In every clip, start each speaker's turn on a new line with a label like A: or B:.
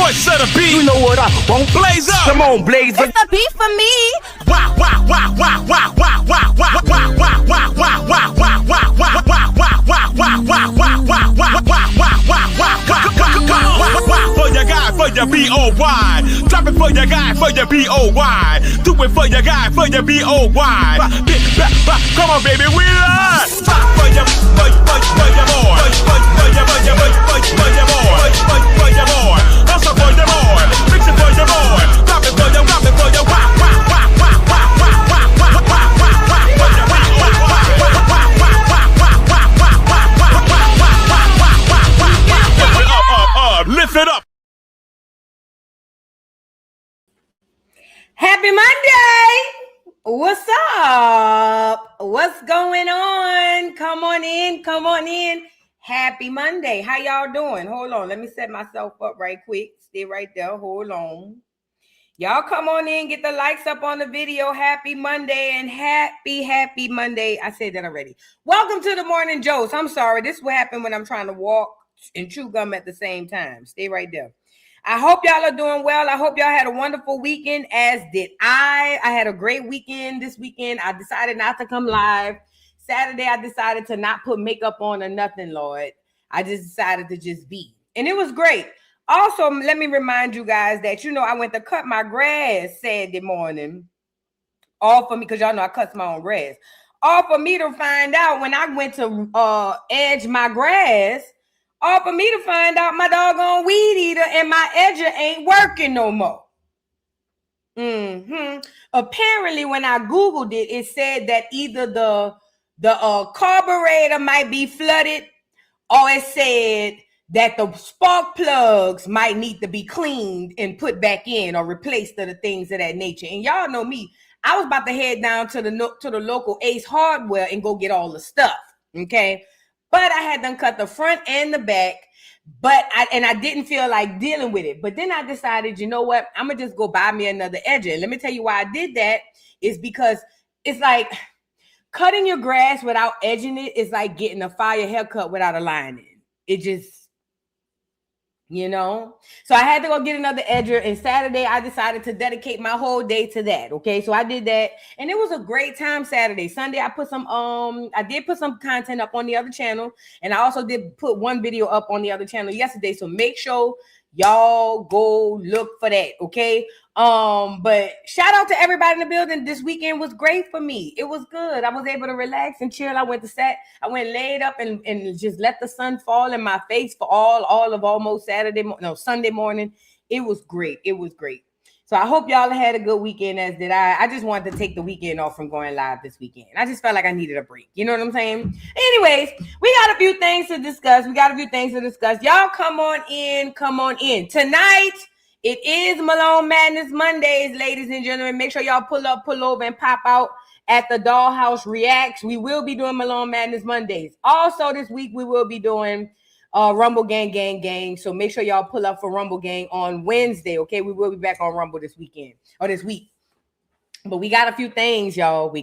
A: voice of the beat. You know what I won't blaze up. Come on, blaze up.
B: It's the beat for me.
A: Wow, wow, wow, wow, wow, wow, wow, wow, wow, wow, wow, wow, wow, wow, wow, wow, for your guy, for your B-O-Y. Drop it for your guy, for your B-O-Y. Do it for your guy, for your B-O-Y. Come on, baby, we live. For your boy. For your boy. Also for your boy. Fix it for your boy. Drop it for your lift it up.
C: Happy Monday. What's up? What's going on? Come on in. Happy Monday. How y'all doing? Hold on. Let me set myself up right quick. Stay right there. Hold on. Y'all come on in. Get the likes up on the video. Happy Monday and happy Monday. I said that already. Welcome to the morning, Joce. I'm sorry. This is what happened when I'm trying to walk and chew gum at the same time. Stay right there. I hope y'all are doing well. I hope y'all had a wonderful weekend, as did I. I had a great weekend this weekend. I decided not to come live. Saturday, I decided to not put makeup on or nothing, Lord. I just decided to just be. And it was great. Also, let me remind you guys that, I went to cut my grass Saturday morning. All for me, because y'all know I cut my own grass. All for me to find out when I went to edge my grass, all for me to find out my doggone weed eater and my edger ain't working no more. Apparently, when I Googled it, it said that either the carburetor might be flooded, or it said that the spark plugs might need to be cleaned and put back in or replaced, or the things of that nature. And y'all know me, I was about to head down to the local Ace Hardware and go get all the stuff. Okay. But I had them cut the front and the back, I didn't feel like dealing with it. But then I decided, you know what? I'm going to just go buy me another edger. Let me tell you why I did that is because it's like cutting your grass without edging it is like getting a fire haircut without a line in. It just, So I had to go get another edger, and Saturday I decided to dedicate my whole day to that. Okay, so I did that, and it was a great time. Saturday, Sunday, I did put some content up on the other channel, and I also did put one video up on the other channel yesterday. So make sure y'all go look for that. Okay. But shout out to everybody in the building. This weekend was great for me. It was good. I was able to relax and chill. I went laid up and just let the sun fall in my face for all of almost Sunday morning. It was great. It was great. So I hope y'all had a good weekend, as did I. I just wanted to take the weekend off from going live this weekend. I just felt like I needed a break. You know what I'm saying? Anyways, we got a few things to discuss. Y'all come on in. Tonight, it is Malone Madness Mondays, ladies and gentlemen. Make sure y'all pull over, and pop out at the Dollhouse Reacts. We will be doing Malone Madness Mondays. Also, this week, we will be doing Rumble Gang. So make sure y'all pull up for Rumble Gang on Wednesday. Okay, we will be back on Rumble this weekend or this week. But we got a few things, y'all. Before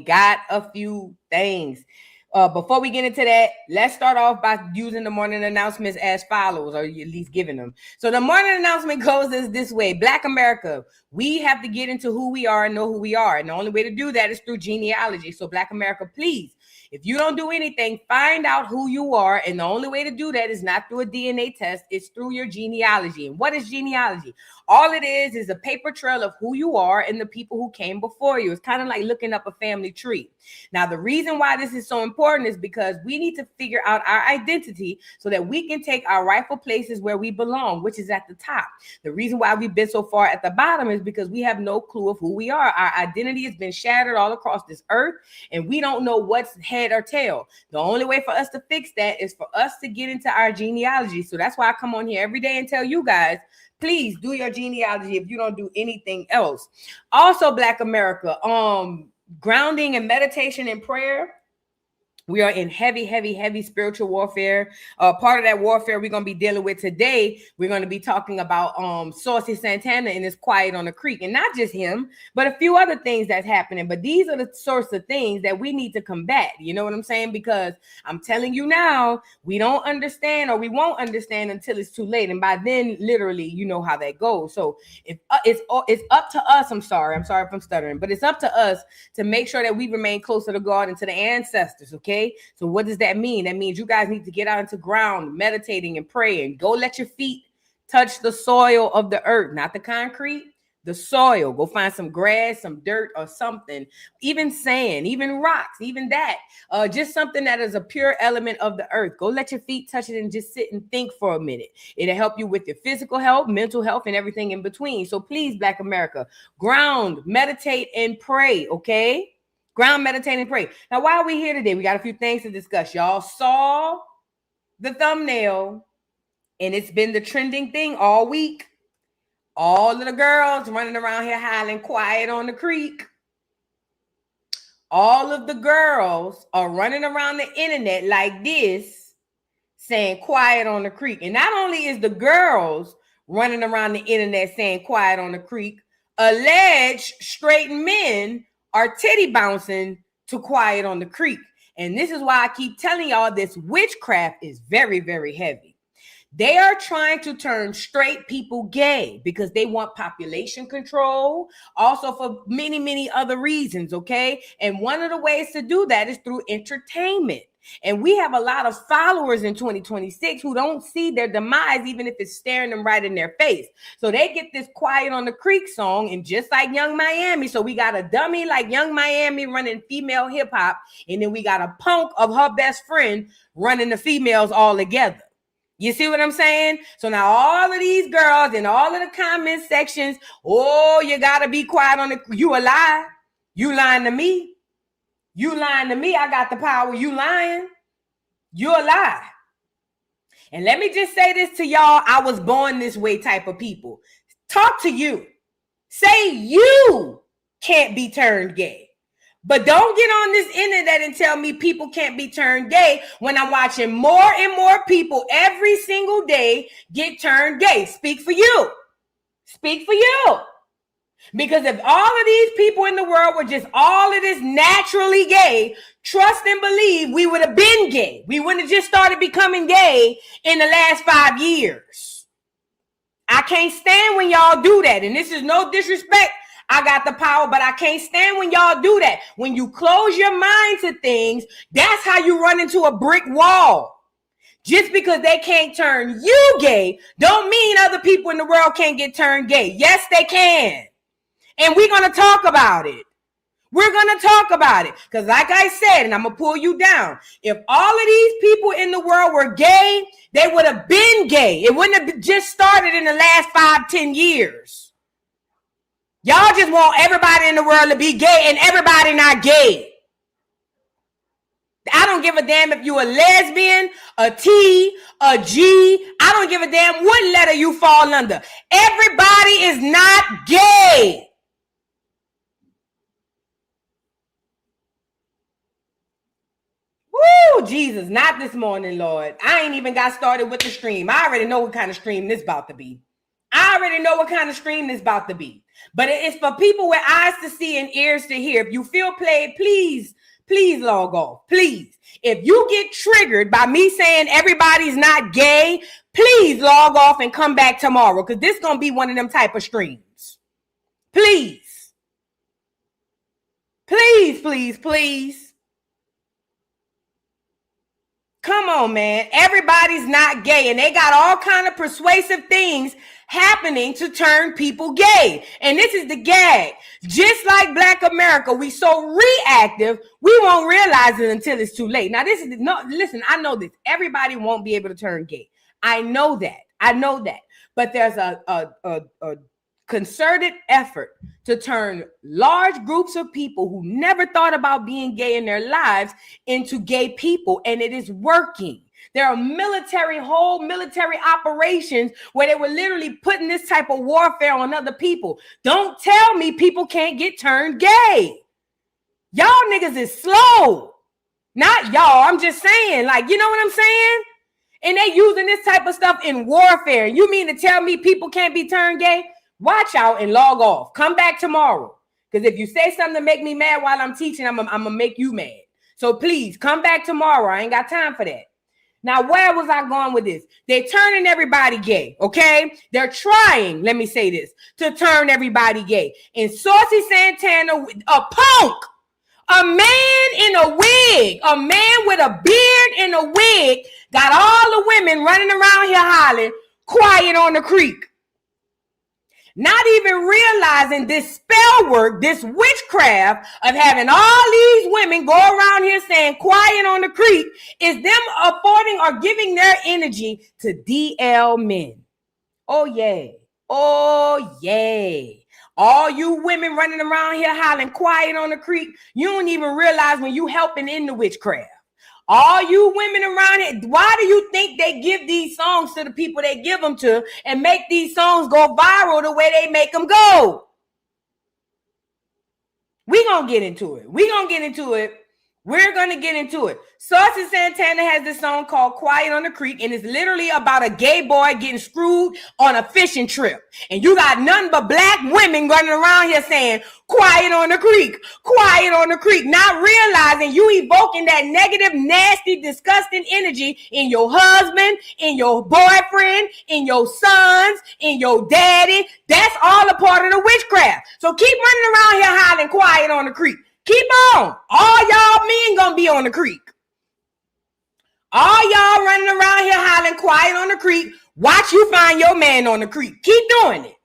C: we get into that, let's start off by using the morning announcements as follows, or at least giving them. So the morning announcement goes this way. Black America, we have to get into who we are and know who we are. And the only way to do that is through genealogy. So Black America, please, if you don't do anything, find out who you are. And the only way to do that is not through a DNA test. It's through your genealogy. And what is genealogy? All it is a paper trail of who you are and the people who came before you. It's kind of like looking up a family tree. Now, the reason why this is so important is because we need to figure out our identity so that we can take our rightful places where we belong, which is at the top. The reason why we've been so far at the bottom is because we have no clue of who we are. Our identity has been shattered all across this earth, and we don't know what's head or tail. The only way for us to fix that is for us to get into our genealogy. So that's why I come on here every day and tell you guys, please do your genealogy if you don't do anything else. Also, Black America, grounding and meditation and prayer. We are in heavy spiritual warfare. Part of that warfare we're going to be dealing with today. We're going to be talking about Saucy Santana and his Quiet on the Creek. And not just him, but a few other things that's happening. But these are the sorts of things that we need to combat. You know what I'm saying? Because I'm telling you now, we don't understand, or we won't understand until it's too late. And by then, literally, you know how that goes. So if it's up to us. I'm sorry if I'm stuttering, but it's up to us to make sure that we remain closer to God and to the ancestors. Okay. So what does that mean? That means you guys need to get out into ground, meditating and praying. Go let your feet touch the soil of the earth, not the concrete, the soil. Go find some grass, some dirt or something, even sand, even rocks, even that. Just something that is a pure element of the earth. Go let your feet touch it and just sit and think for a minute. It'll help you with your physical health, mental health, and everything in between. So please, Black America, ground, meditate, and pray, okay? Ground, meditate, and pray. Now, why are we here today? We got a few things to discuss. Y'all saw the thumbnail, and it's been the trending thing all week. All of the girls running around here hollering Quiet on the Creek. All of the girls are running around the internet like this, saying Quiet on the Creek. And not only is the girls running around the internet saying Quiet on the Creek, alleged straight men are titty bouncing to Quiet on the Creek. And this is why I keep telling y'all this witchcraft is very, very heavy. They are trying to turn straight people gay because they want population control, also for many, many other reasons, okay? And one of the ways to do that is through entertainment. And we have a lot of followers in 2026 who don't see their demise, even if it's staring them right in their face. So they get this Quiet on the Creek song, and just like Young Miami, so we got a dummy like Young Miami running female hip hop, and then we got a punk of her best friend running the females all together. You see what I'm saying? So now all of these girls in all of the comment sections, oh, you got to be quiet on the, you a lie. You lying to me. You lying to me. I got the power. You lying. You a lie. And let me just say this to y'all. I was born this way type of people. Talk to you. Say you can't be turned gay. But don't get on this internet and tell me people can't be turned gay when I'm watching more and more people every single day get turned gay. Speak for you. Speak for you. Because if all of these people in the world were just all of this naturally gay, trust and believe we would have been gay. We wouldn't have just started becoming gay in the last 5 years. I can't stand when y'all do that. And this is no disrespect. I got the power, but I can't stand when y'all do that. When you close your mind to things, that's how you run into a brick wall. Just because they can't turn you gay, don't mean other people in the world can't get turned gay. Yes, they can. And we're going to talk about it. We're going to talk about it. Because like I said, and I'm going to pull you down, if all of these people in the world were gay, they would have been gay. It wouldn't have just started in the last 5-10 years. Y'all just want everybody in the world to be gay and everybody not gay. I don't give a damn if you a lesbian, a T, a G. I don't give a damn what letter you fall under. Everybody is not gay. Woo, Jesus, not this morning, Lord. I ain't even got started with the stream. I already know what kind of stream this about to be. I already know what kind of stream this about to be. But it's for people with eyes to see and ears to hear. If you feel played, please log off. Please. If you get triggered by me saying everybody's not gay, please log off and come back tomorrow, because this is going to be one of them type of streams. Please. Please. Come on, man. Everybody's not gay, and they got all kind of persuasive things happening to turn people gay. And this is the gag. Just like Black America, we so reactive, we won't realize it until it's too late. Now, this is no, listen, I know this. Everybody won't be able to turn gay. I know that. But there's a concerted effort to turn large groups of people who never thought about being gay in their lives into gay people, and it is working. There are whole military operations where they were literally putting this type of warfare on other people. Don't tell me people can't get turned gay. Y'all niggas is slow. Not y'all. I'm just saying, like, you know what I'm saying? And they using this type of stuff in warfare. You mean to tell me people can't be turned gay? Watch out and log off. Come back tomorrow. Because if you say something to make me mad while I'm teaching, I'm going to make you mad. So please come back tomorrow. I ain't got time for that. Now, where was I going with this? They're turning everybody gay, okay? They're trying, let me say this, to turn everybody gay. And Saucy Santana, a punk, a man in a wig, a man with a beard in a wig, got all the women running around here hollering, quiet on the creek. Not even realizing this spell work, this witchcraft of having all these women go around here saying quiet on the creek is them affording or giving their energy to DL men. Oh, yeah. Oh, yeah. All you women running around here hollering quiet on the creek, you don't even realize when you helping in the witchcraft. All you women around here, why do you think they give these songs to the people they give them to and make these songs go viral the way they make them go? We're going to get into it. We're going to get into it. We're going to get into it. Saucy Santana has this song called Quiet on the Creek, and it's literally about a gay boy getting screwed on a fishing trip. And you got none but black women running around here saying, quiet on the creek, quiet on the creek, not realizing you evoking that negative, nasty, disgusting energy in your husband, in your boyfriend, in your sons, in your daddy. That's all a part of the witchcraft. So keep running around here hollering quiet on the creek. Keep on. All y'all men gonna be on the creek. All y'all running around here hollering quiet on the creek. Watch you find your man on the creek. Keep doing it.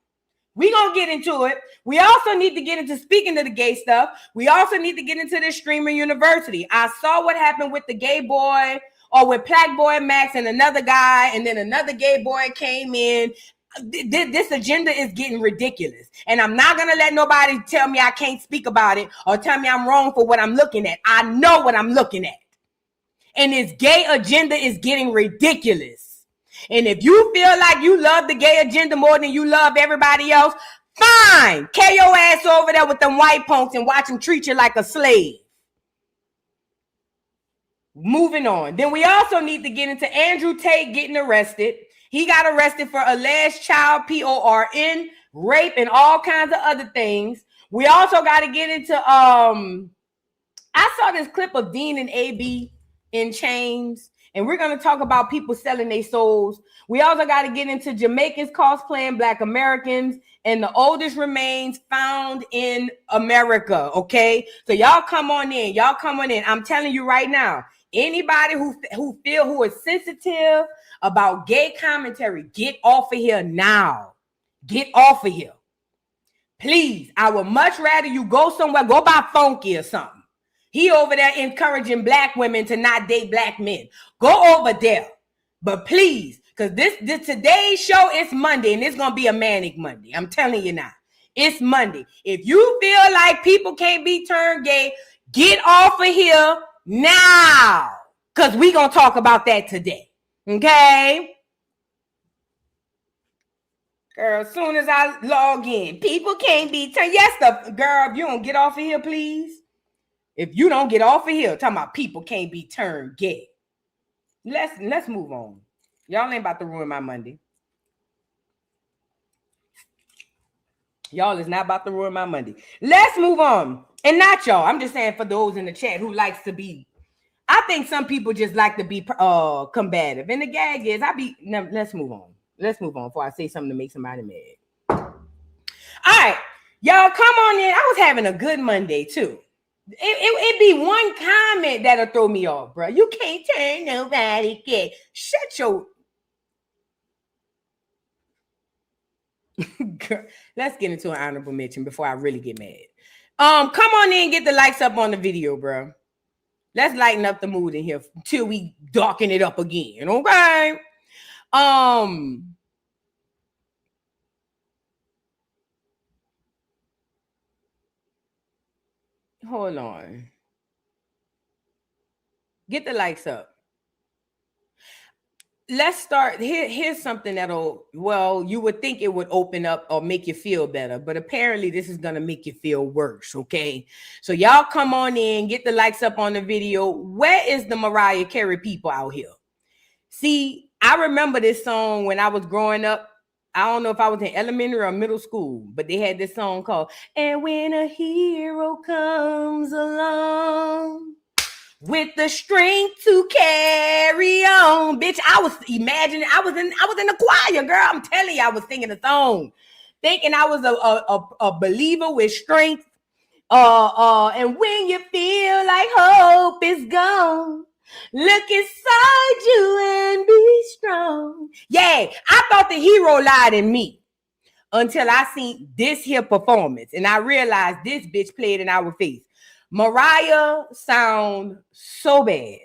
C: We gonna get into it. We also need to get into, speaking of the gay stuff, we also need to get into this streamer university. I saw what happened with the gay boy, or with Plaqueboy Max and another guy, and then another gay boy came in. This agenda is getting ridiculous. And I'm not going to let nobody tell me I can't speak about it or tell me I'm wrong for what I'm looking at. I know what I'm looking at. And this gay agenda is getting ridiculous. And if you feel like you love the gay agenda more than you love everybody else, fine. Carry your ass over there with them white punks and watch them treat you like a slave. Moving on. Then we also need to get into Andrew Tate getting arrested. He got arrested for alleged child PORN, rape, and all kinds of other things. We also got to get into, I saw this clip of Dean and AB in chains, and we're going to talk about people selling their souls. We also got to get into Jamaicans cosplaying Black Americans and the oldest remains found in America, okay? So y'all come on in. Y'all come on in. I'm telling you right now, anybody who is sensitive about gay commentary, get off of here now. Get off of here. Please, I would much rather you go somewhere, go buy Funky or something. He over there encouraging black women to not date black men. Go over there. But please, because this today's show is Monday, and it's going to be a manic Monday. I'm telling you now. It's Monday. If you feel like people can't be turned gay, get off of here now. Because we're going to talk about that today. Okay? Girl, as soon as I log in, people can't be turned. Yes, girl, if you don't get off of here, please. If you don't get off of here, talking about people can't be turned gay. Let's move on. Y'all ain't about to ruin my Monday. Y'all is not about to ruin my Monday. Let's move on. And not y'all. I'm just saying for those in the chat who likes to be. I think some people just like to be combative. And the gag is, let's move on. Let's move on before I say something to make somebody mad. All right. Y'all come on in. I was having a good Monday too. It be one comment that'll throw me off, bro. You can't turn nobody gay. Shut your... Girl, let's get into an honorable mention before I really get mad. Come on in and get the likes up on the video, bro. Let's lighten up the mood in here till we darken it up again, okay? Hold on. Get the likes up. let's start here. Here's something that'll, well, you would think it would open up or make you feel better, but apparently this is gonna make you feel worse. Okay, so y'all come on in, get the likes up on the video. Where is the Mariah Carey people out here? See, I remember this song when I was growing up. I don't know if I was in elementary or middle school, but they had this song called "And When a Hero Comes Along with the strength to carry on." Bitch, I was imagining I was in the choir, girl. I'm telling you, I was singing the song, thinking I was a believer with strength. And when you feel like hope is gone, look inside you and be strong. Yeah, I thought the hero lied in me until I seen this here performance, and I realized this bitch played in our face. Mariah sound so bad.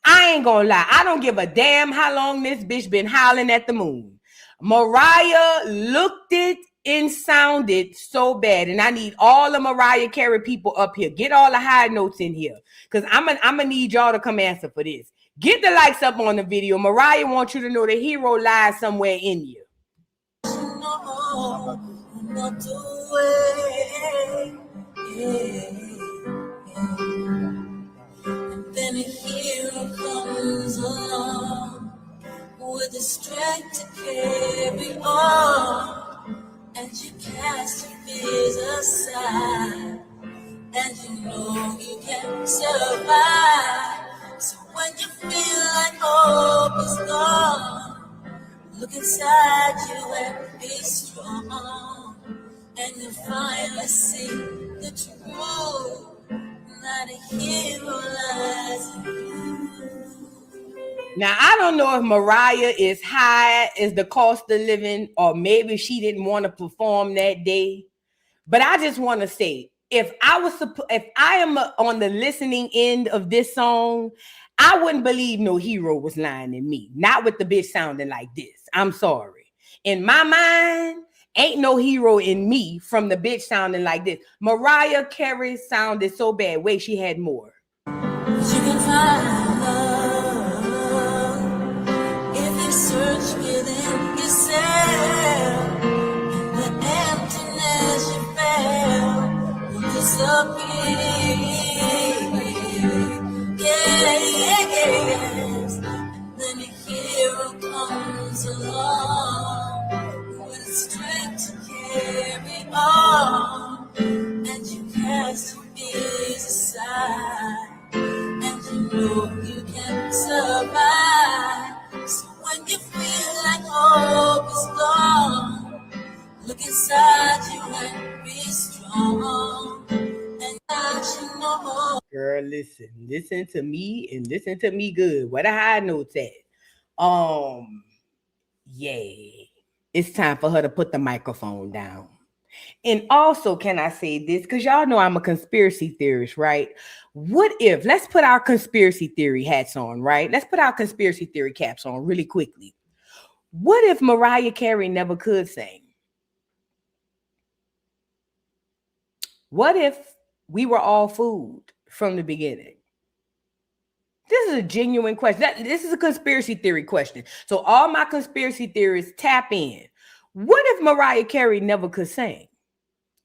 C: I ain't gonna lie. I don't give a damn how long this bitch been howling at the moon. Mariah looked it and sounded so bad. And I need all the Mariah Carey people up here. Get all the high notes in here. Because I'm gonna need y'all to come answer for this. Get the likes up on the video. Mariah wants you to know the hero lies somewhere in you. No, not the way. And then a hero comes along with the strength to carry on, and you cast your fears aside, and you know you can survive. So when you feel like hope is gone, look inside you and be strong, and you'll finally see the truth. Not a hero lies in you. Now, I don't know if Mariah is high as the cost of living, or maybe she didn't want to perform that day. But I just want to say, if I am on the listening end of this song, I wouldn't believe no hero was lying in me. Not with the bitch sounding like this. I'm sorry. In my mind, ain't no hero in me from the bitch sounding like this. Mariah Carey sounded so bad. Wait, she had more. You can find love if you search within yourself. The emptiness you felt will disappear. Yes. And then a hero comes along with strength to carry on, and you cast your fears aside, and you know you can survive. So when you feel like hope is gone, look inside you and be strong, and that you know. Girl, listen to me and listen to me good. What a high notes at. Yeah, it's time for her to put the microphone down. And also, can I say this? Because y'all know I'm a conspiracy theorist, right? What if, let's put our conspiracy theory hats on, right? Let's put our conspiracy theory caps on really quickly. What if Mariah Carey never could sing? What if we were all food from the beginning? This is a genuine question. This is a conspiracy theory question. So all my conspiracy theorists tap in. What if Mariah Carey never could sing?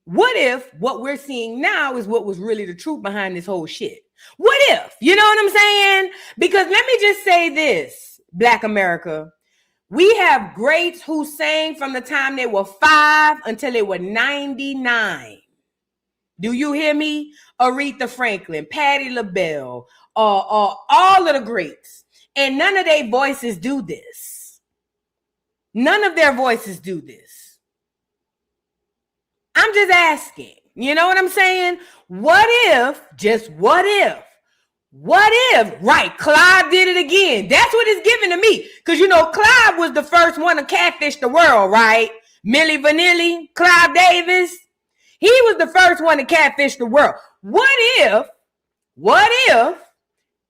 C: What if what we're seeing now is what was really the truth behind this whole shit? What if? You know what I'm saying? Because let me just say this, Black America. We have greats who sang from the time they were 5 until they were 99. Do you hear me? Aretha Franklin, Patti LaBelle, all of the greats. And none of their voices do this. None of their voices do this. I'm just asking. You know what I'm saying? What if, just what if, right, Clive did it again. That's what it's giving to me. Because, you know, Clive was the first one to catfish the world, right? Milli Vanilli, Clive Davis. He was the first one to catfish the world. What if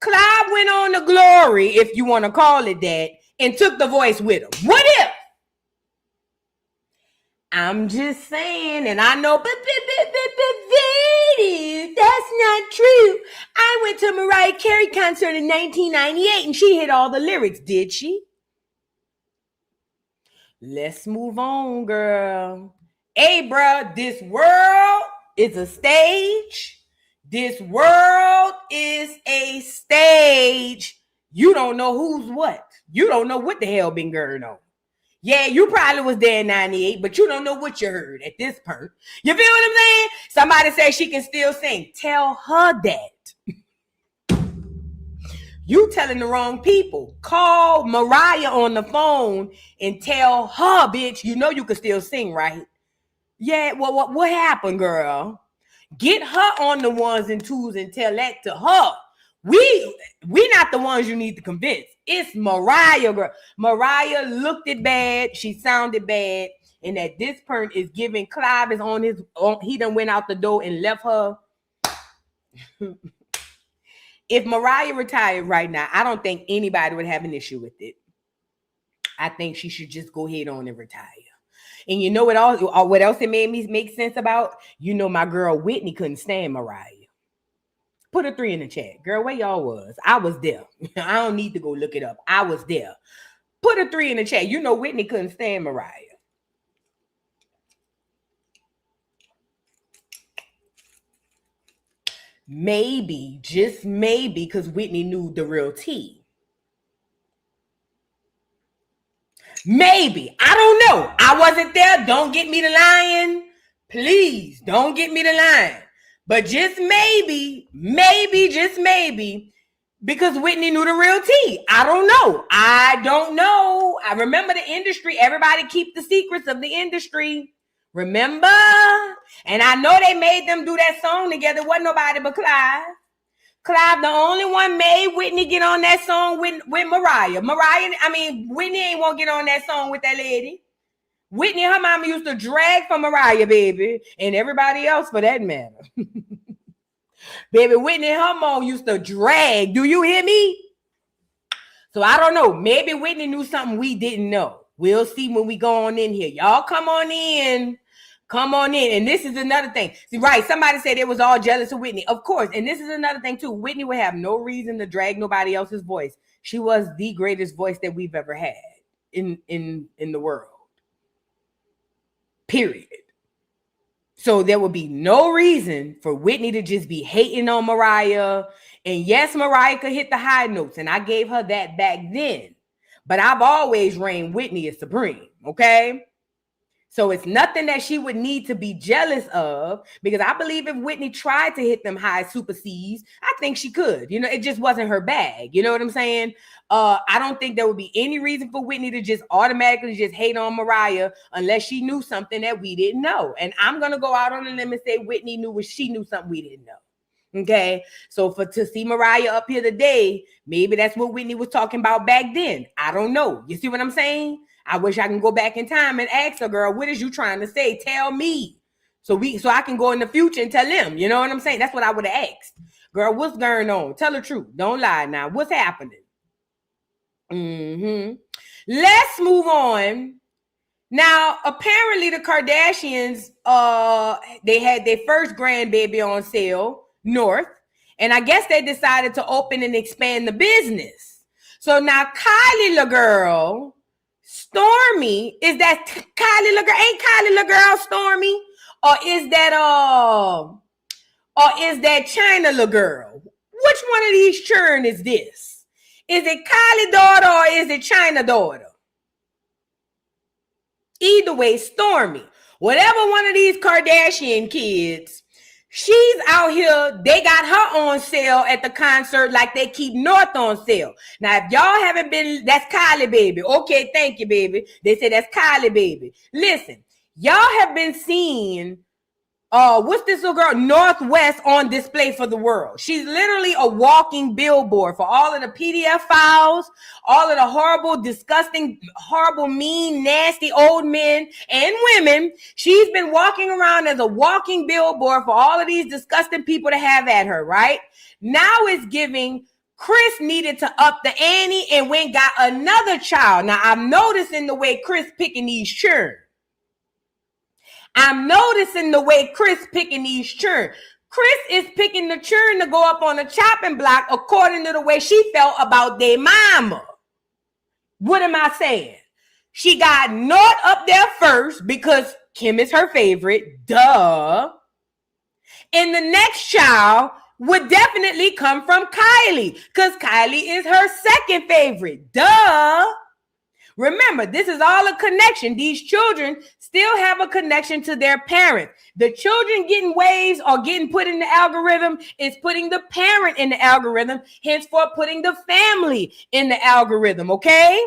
C: Clive went on to glory, if you want to call it that, and took the voice with him? What if? I'm just saying, and I know, but that's not true. I went to Mariah Carey concert in 1998 and she hit all the lyrics. Did she? Let's move on, girl. Hey, bro, this world is a stage. This world is a stage. You don't know who's what. You don't know what the hell been going on. Yeah, you probably was there in 98, but you don't know what you heard at this point. You feel what I'm saying? Somebody says she can still sing. Tell her that. You telling the wrong people. Call Mariah on the phone and tell her, bitch, you know you can still sing, right? Yeah, well, what happened, girl? Get her on the ones and twos and tell that to her. We not the ones you need to convince. It's Mariah, girl. Mariah looked it bad. She sounded bad. And at this point is giving Clive is on his own. He done went out the door and left her. If Mariah retired right now, I don't think anybody would have an issue with it. I think she should just go ahead on and retire. And you know what else it made me make sense about? You know my girl Whitney couldn't stand Mariah. Put a 3 in the chat. Girl, where y'all was? I was there. I don't need to go look it up. I was there. Put a 3 in the chat. You know Whitney couldn't stand Mariah. Maybe, just maybe, because Whitney knew the real tea. Maybe. I don't know. I wasn't there. Don't get me to lying. Please, don't get me to lying. But just maybe, just maybe, because Whitney knew the real tea. I don't know. I remember the industry. Everybody keep the secrets of the industry. Remember? And I know they made them do that song together. Wasn't nobody but Clive. Clive, the only one made Whitney get on that song with Mariah. Whitney ain't won't get on that song with that lady. Whitney, her mama used to drag for Mariah, baby, and everybody else for that matter. Baby, Whitney and her mom used to drag. Do you hear me? So I don't know. Maybe Whitney knew something we didn't know. We'll see when we go on in here. Y'all come on in. Come on in. And this is another thing. See, right, somebody said they was all jealous of Whitney. Of course. And this is another thing, too. Whitney would have no reason to drag nobody else's voice. She was the greatest voice that we've ever had in the world. Period. So there would be no reason for Whitney to just be hating on Mariah. And yes, Mariah could hit the high notes, and I gave her that back then. But I've always reigned Whitney as supreme, okay? So it's nothing that she would need to be jealous of, because I believe if Whitney tried to hit them high super C's, I think she could. You know, it just wasn't her bag. You know what I'm saying? I don't think there would be any reason for Whitney to just automatically just hate on Mariah unless she knew something that we didn't know. And I'm going to go out on a limb and say Whitney knew what she knew something we didn't know. Okay, so to see Mariah up here today, maybe that's what Whitney was talking about back then. I don't know. You see what I'm saying? I wish I can go back in time and ask her, girl, what is you trying to say? Tell me. So I can go in the future and tell them. You know what I'm saying? That's what I would have asked. Girl, what's going on? Tell the truth. Don't lie now. What's happening? Let's move on. Now, apparently the Kardashians, they had their first grandbaby on sale, North, and I guess they decided to open and expand the business. So now Kylie La Girl, Stormy, is that Kylie La Girl? Ain't Kylie La Girl Stormy? Or is that China La Girl? Which one of these children is this? Is it Kylie daughter or is it China daughter? Either way, Stormy, whatever one of these Kardashian kids, she's out here. They got her on sale at the concert like they keep North on sale. Now, if y'all haven't been, that's Kylie baby. Okay, thank you, baby. They say that's Kylie baby. Listen, y'all have been seeing, what's this little girl? Northwest on display for the world. She's literally a walking billboard for all of the PDF files, all of the horrible, disgusting, horrible, mean, nasty old men and women. She's been walking around as a walking billboard for all of these disgusting people to have at her, right? Now it's giving Chris needed to up the ante and went got another child. Now I'm noticing the way Chris picking these children. I'm noticing the way Chris picking these children. Chris is picking the children to go up on a chopping block according to the way she felt about their mama. What am I saying? She got North up there first because Kim is her favorite. Duh. And the next child would definitely come from Kylie because Kylie is her second favorite. Duh. Remember, this is all a connection. These children still have a connection to their parents. The children getting waves or getting put in the algorithm is putting the parent in the algorithm, henceforth putting the family in the algorithm, okay?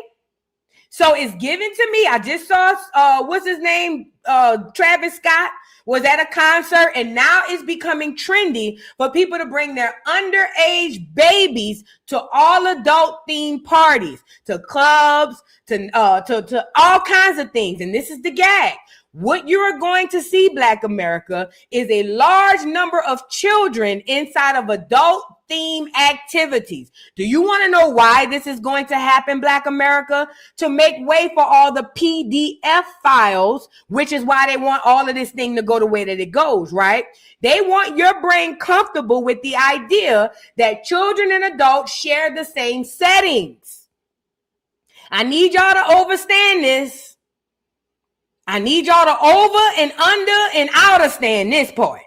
C: So it's given to me. I just saw, what's his name? Travis Scott was at a concert, and now it's becoming trendy for people to bring their underage babies to all adult themed parties, to clubs, to all kinds of things. And this is the gag. What you are going to see, Black America, is a large number of children inside of adult theme activities. Do you want to know why this is going to happen, Black America? To make way for all the PDF files, which is why they want all of this thing to go the way that it goes, right? They want your brain comfortable with the idea that children and adults share the same settings. I need y'all to understand this. I need y'all to over and under and understand this part.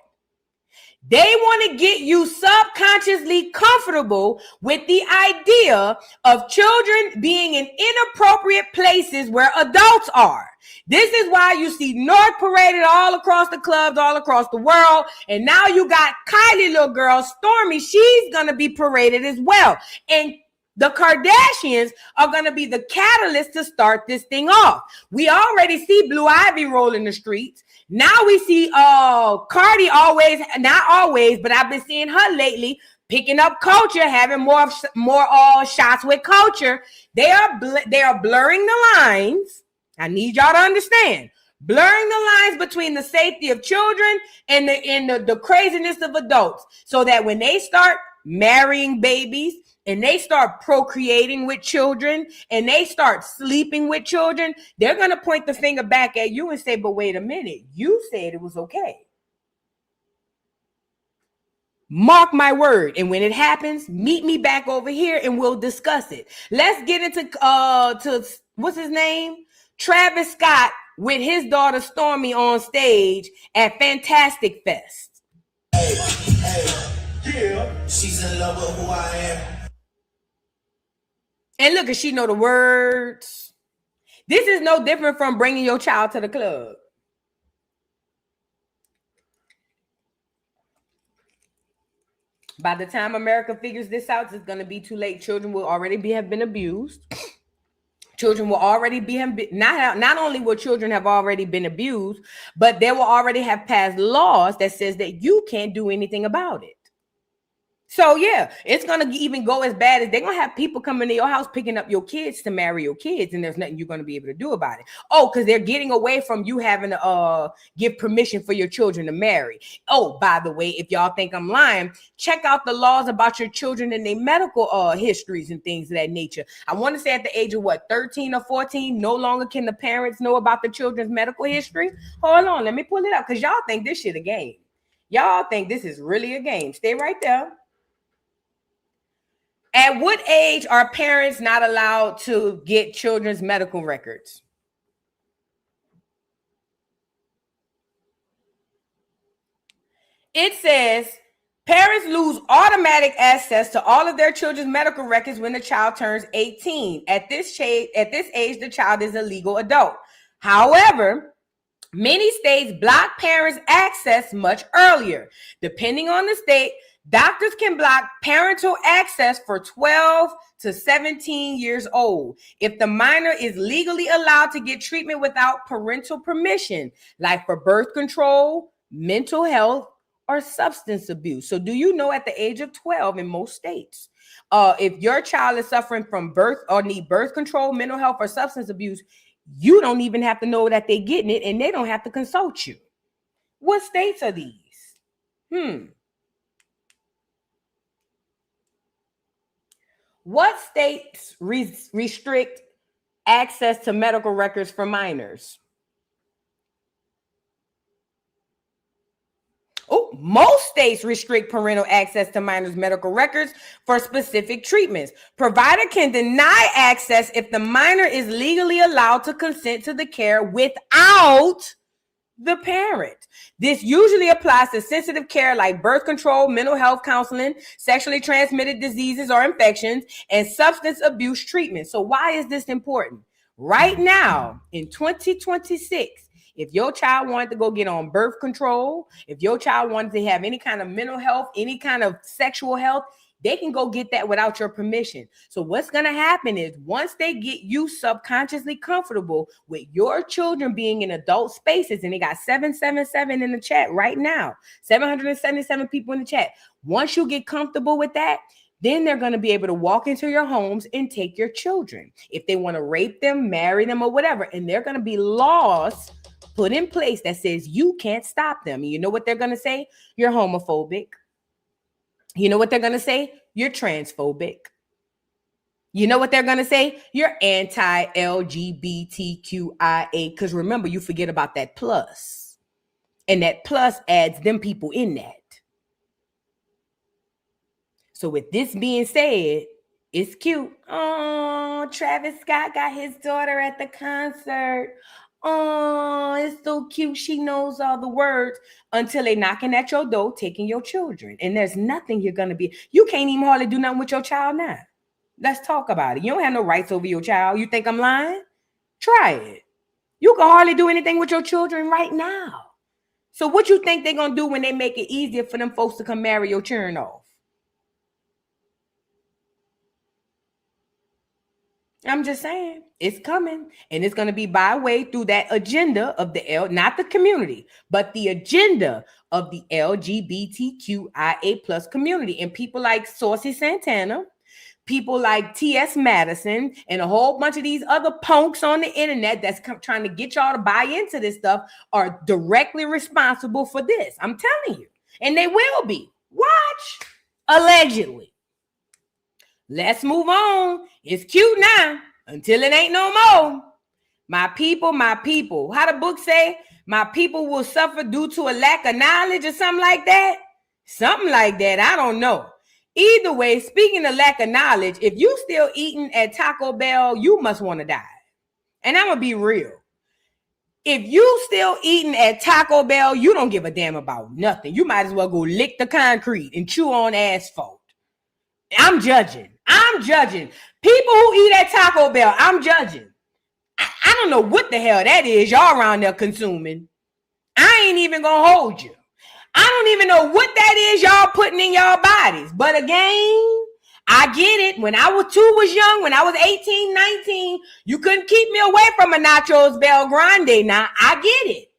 C: They want to get you subconsciously comfortable with the idea of children being in inappropriate places where adults are. This is why you see North paraded all across the clubs, all across the world. And now you got Kylie, little girl, Stormy. She's going to be paraded as well. And the Kardashians are going to be the catalyst to start this thing off. We already see Blue Ivy rolling the streets. Now we see Cardi not always, but I've been seeing her lately picking up culture, having more shots with culture. They are blurring the lines. I need y'all to understand. Blurring the lines between the safety of children and the craziness of adults, so that when they start marrying babies, and they start procreating with children, and they start sleeping with children, they're going to point the finger back at you and say, but wait a minute, you said it was okay. Mark my word. And when it happens, meet me back over here and we'll discuss it. Let's get into, what's his name? Travis Scott with his daughter Stormy on stage at Fantastic Fest.
B: Yeah. She's in love with who I am.
C: And look, she know the words. This is no different from bringing your child to the club. By the time America figures this out, it's going to be too late. Children will already have been abused. Children will already be not only will children have already been abused, but they will already have passed laws that says that you can't do anything about it. So yeah, it's going to even go as bad as they're going to have people coming to your house picking up your kids to marry your kids, and there's nothing you're going to be able to do about it. Oh, because they're getting away from you having to give permission for your children to marry. Oh, by the way, if y'all think I'm lying, check out the laws about your children and their medical histories and things of that nature. I want to say at the age of 13 or 14, no longer can the parents know about the children's medical history. Hold on, let me pull it up, because y'all think this shit a game. Y'all think this is really a game. Stay right there. At what age are parents not allowed to get children's medical records? It says parents lose automatic access to all of their children's medical records when the child turns 18. At this age, the child is a legal adult. However, many states block parents' access much earlier. Depending on the state, doctors can block parental access for 12 to 17 years old if the minor is legally allowed to get treatment without parental permission, like for birth control, mental health, or substance abuse. So do you know at the age of 12 in most states, if your child is suffering from birth or need birth control, mental health, or substance abuse, you don't even have to know that they're getting it, and they don't have to consult you. What states are these? What states restrict access to medical records for minors? Oh, most states restrict parental access to minors' medical records for specific treatments. Provider can deny access if the minor is legally allowed to consent to the care without the parent. This usually applies to sensitive care like birth control, mental health counseling, sexually transmitted diseases or infections, and substance abuse treatment. So why is this important? Right now, in 2026, if your child wanted to go get on birth control, if your child wanted to have any kind of mental health, any kind of sexual health, they can go get that without your permission. So what's going to happen is once they get you subconsciously comfortable with your children being in adult spaces, and they got 777 in the chat right now, 777 people in the chat. Once you get comfortable with that, then they're going to be able to walk into your homes and take your children. If they want to rape them, marry them, or whatever, and they're going to be laws put in place that says you can't stop them. And you know what they're going to say? You're homophobic. You know what they're going to say? You're transphobic. You know what they're going to say? You're anti-LGBTQIA. Because remember, you forget about that plus. And that plus adds them people in that. So with this being said, it's cute. Oh, Travis Scott got his daughter at the concert. Oh, it's so cute. She knows all the words until they knocking at your door, taking your children. And there's nothing you're going to be. You can't even hardly do nothing with your child now. Let's talk about it. You don't have no rights over your child. You think I'm lying? Try it. You can hardly do anything with your children right now. So what you think they're going to do when they make it easier for them folks to come marry your children off? I'm just saying, it's coming, and it's going to be by way through that agenda of the not the community, but the agenda of the LGBTQIA plus community. And people like Saucy Santana, people like T.S. Madison, and a whole bunch of these other punks on the internet that's trying to get y'all to buy into this stuff are directly responsible for this. I'm telling you, and they will be. Watch, allegedly. Let's move on. It's cute now until it ain't no more. My people, my people. How the book say? My people will suffer due to a lack of knowledge or something like that. Something like that. I don't know. Either way, speaking of lack of knowledge, if you still eating at Taco Bell, you must want to die. And I'm going to be real. If you still eating at Taco Bell, you don't give a damn about nothing. You might as well go lick the concrete and chew on asphalt. I'm judging. People who eat at Taco Bell, I'm judging. I don't know what the hell that is y'all around there consuming. I ain't even gonna hold you. I don't even know what that is y'all putting in y'all bodies. But again, I get it. When I was young, when I was 18, 19, you couldn't keep me away from a Nachos Bel Grande. Now, I get it.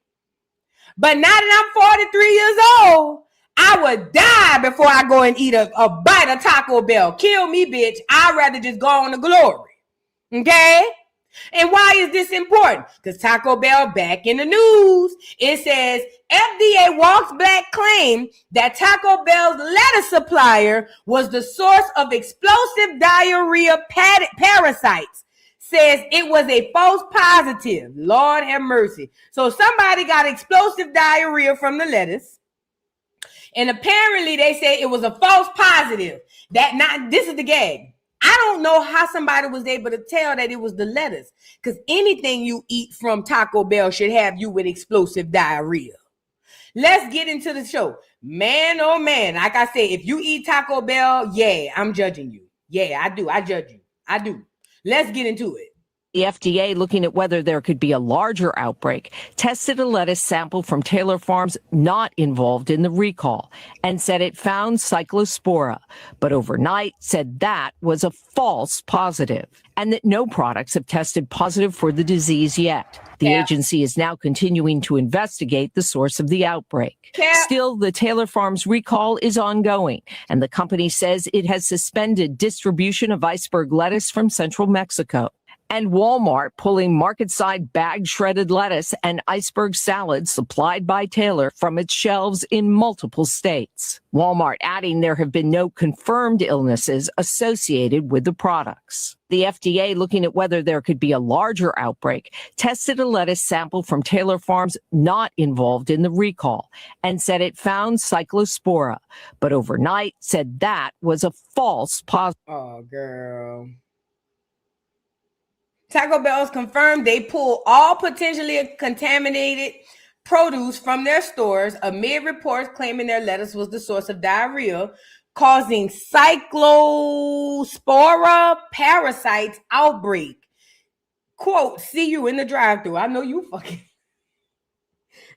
C: But now that I'm 43 years old, I would die before I go and eat a bite of Taco Bell. Kill me, bitch. I'd rather just go on to glory. Okay? And why is this important? Because Taco Bell back in the news. It says FDA walks back claim that Taco Bell's lettuce supplier was the source of explosive diarrhea parasites. Says it was a false positive. Lord have mercy. So somebody got explosive diarrhea from the lettuce. And apparently they say it was a false positive. This is the gag. I don't know how somebody was able to tell that it was the lettuce, because anything you eat from Taco Bell should have you with explosive diarrhea. Let's get into the show. Man, oh man. Like I said, if you eat Taco Bell, yeah, I'm judging you. Yeah, I do. I judge you. I do. Let's get into it.
D: The FDA, looking at whether there could be a larger outbreak, tested a lettuce sample from Taylor Farms not involved in the recall and said it found cyclospora, but overnight said that was a false positive and that no products have tested positive for the disease yet. The agency is now continuing to investigate the source of the outbreak. Still, the Taylor Farms recall is ongoing, and the company says it has suspended distribution of iceberg lettuce from central Mexico. And Walmart pulling market-side bagged shredded lettuce and iceberg salad supplied by Taylor from its shelves in multiple states. Walmart adding there have been no confirmed illnesses associated with the products. The FDA, looking at whether there could be a larger outbreak, tested a lettuce sample from Taylor Farms not involved in the recall and said it found cyclospora, but overnight said that was a false positive.
C: Oh, girl. Taco Bell's confirmed they pulled all potentially contaminated produce from their stores amid reports claiming their lettuce was the source of diarrhea, causing cyclospora parasites outbreak. Quote, see you in the drive-thru. I know you fucking...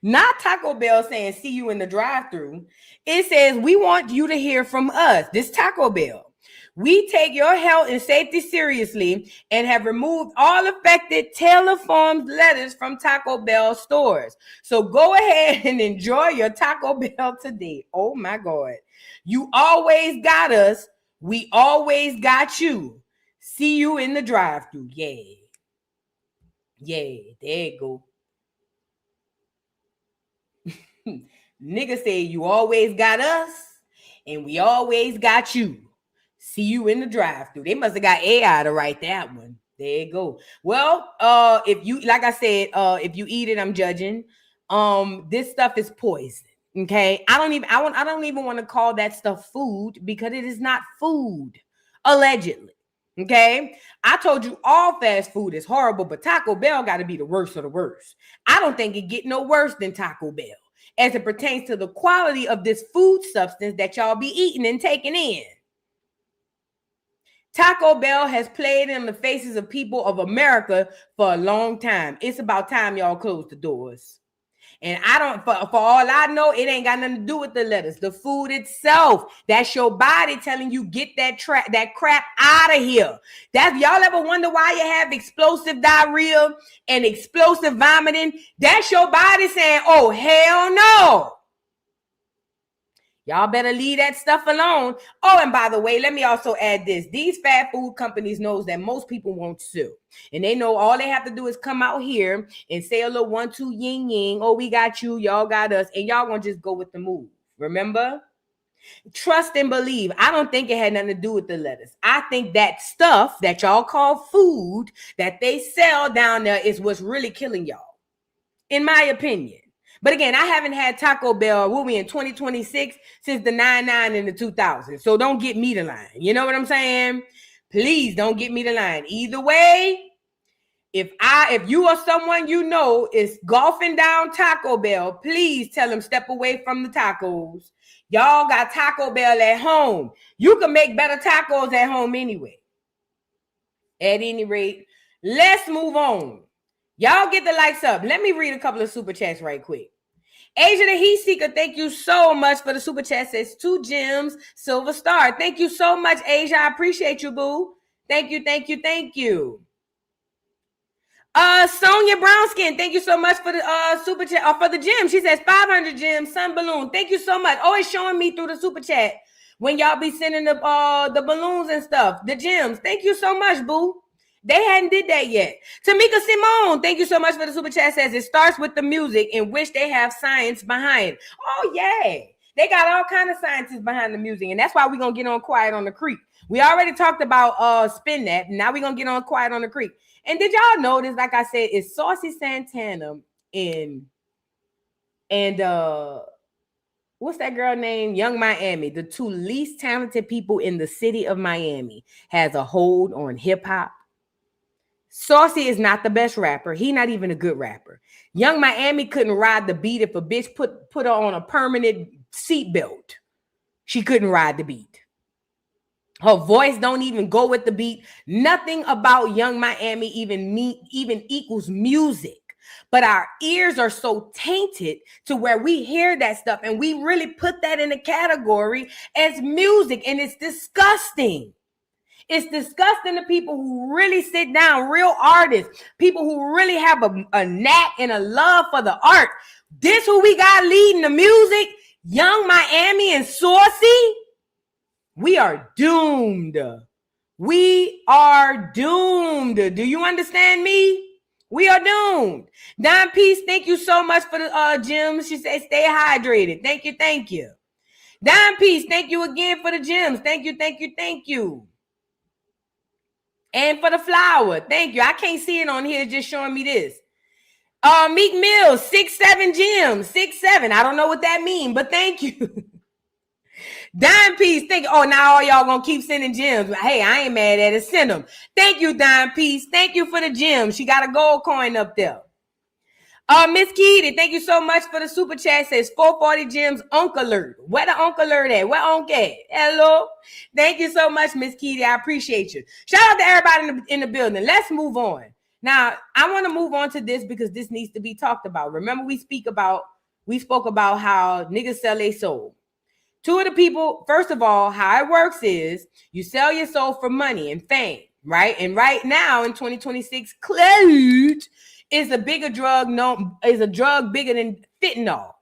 C: Not Taco Bell saying see you in the drive-thru. It says we want you to hear from us. This Taco Bell. We take your health and safety seriously and have removed all affected Taylor Farms lettuce from Taco Bell stores. So go ahead and enjoy your Taco Bell today. Oh my God. You always got us. We always got you. See you in the drive-thru. Yeah. Yeah, there you go. Nigga say you always got us and we always got you. See you in the drive-thru. They must have got AI to write that one. There you go. Well, if you, like I said, if you eat it, I'm judging. This stuff is poison. Okay. I don't even want to call that stuff food because it is not food, allegedly. Okay. I told you all fast food is horrible, but Taco Bell got to be the worst of the worst. I don't think it get no worse than Taco Bell as it pertains to the quality of this food substance that y'all be eating and taking in. Taco Bell has played in the faces of people of America for a long time. It's about time y'all close the doors. And I don't, for all I know, it ain't got nothing to do with the lettuce. The food itself, that's your body telling you get that crap out of here. That's, y'all ever wonder why you have explosive diarrhea and explosive vomiting? That's your body saying, oh, hell no. Y'all better leave that stuff alone. Oh, and by the way, let me also add this. These fast food companies knows that most people won't sue. And they know all they have to do is come out here and say a little 1-2 yin yang. Oh, we got you. Y'all got us. And y'all gonna just go with the move. Remember? Trust and believe. I don't think it had nothing to do with the lettuce. I think that stuff that y'all call food that they sell down there is what's really killing y'all. In my opinion. But again, I haven't had Taco Bell, we'll be in 2026, since the 99 and the 2000s. So don't get me the line. You know what I'm saying? Please don't get me the line. Either way, if you or someone you know is golfing down Taco Bell, please tell them step away from the tacos. Y'all got Taco Bell at home. You can make better tacos at home anyway. At any rate, let's move on. Y'all get the likes up. Let me read a couple of super chats right quick. Asia the Heat Seeker, thank you so much for the super chat. Says 2 gems, silver star. Thank you so much, Asia. I appreciate you, boo. Thank you, thank you, thank you. Sonia Brownskin, thank you so much for the super chat, for the gem. She says 500 gems, sun balloon. Thank you so much. Always showing me through the super chat when y'all be sending the balloons and stuff, the gems. Thank you so much, boo. They hadn't did that yet. Tamika Simone, thank you so much for the super chat. Says it starts with the music in which they have science behind. Oh, yeah. They got all kind of scientists behind the music. And that's why we're going to get on Quiet on the Creek. We already talked about Spin That. Now we're going to get on Quiet on the Creek. And did y'all notice, like I said, it's Saucy, Santana and what's that girl name? Young Miami. The 2 least talented people in the city of Miami has a hold on hip hop. Saucy is not the best rapper. He not even a good rapper. Young Miami couldn't ride the beat if a bitch put her on a permanent seatbelt. She couldn't ride the beat. Her voice don't even go with the beat. Nothing about Young Miami even equals music. But our ears are so tainted to where we hear that stuff and we really put that in a category as music, and it's disgusting. It's disgusting to people who really sit down, real artists, people who really have a knack and a love for the art. This who we got leading the music, Young Miami and Saucy. We are doomed. We are doomed. Do you understand me? We are doomed. Don Peace, thank you so much for the gems. She said, stay hydrated. Thank you, thank you. Don Peace, thank you again for the gems. Thank you, thank you, thank you. And for the flower, thank you. I can't see it on here, it's just showing me this. Meek Mills, 6-7 gems, 6-7. I don't know what that means, but thank you. Dime Piece, thank you. Oh, now all y'all gonna keep sending gems. Hey, I ain't mad at it. Send them. Thank you, Dime Piece. Thank you for the gems. She got a gold coin up there. Miss Keaton, thank you so much for the super chat. Says 440 gems, Uncle Alert. Where the Uncle Alert at? Where Uncle at? Hello. Thank you so much, Miss Keaton. I appreciate you. Shout out to everybody in the building. Let's move on. Now, I want to move on to this because this needs to be talked about. Remember, we spoke about how niggas sell their soul. Two of the people, first of all, how it works is you sell your soul for money and fame, right? And right now in 2026, clout is a bigger drug, is a drug bigger than fentanyl.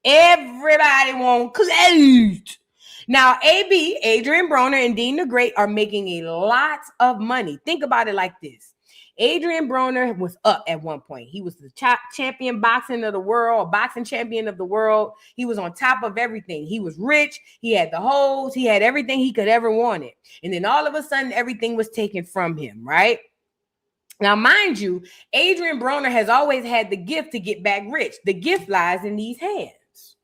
C: Everybody wants clout. Now, AB, Adrian Broner, and Dean the Great are making a lot of money. Think about it like this. Adrian Broner was up at one point. He was the champion boxing of the world, boxing champion of the world. He was on top of everything. He was rich. He had the hoes. He had everything he could ever wanted. And then all of a sudden, everything was taken from him, right? Now, mind you, Adrian Broner has always had the gift to get back rich. The gift lies in these hands.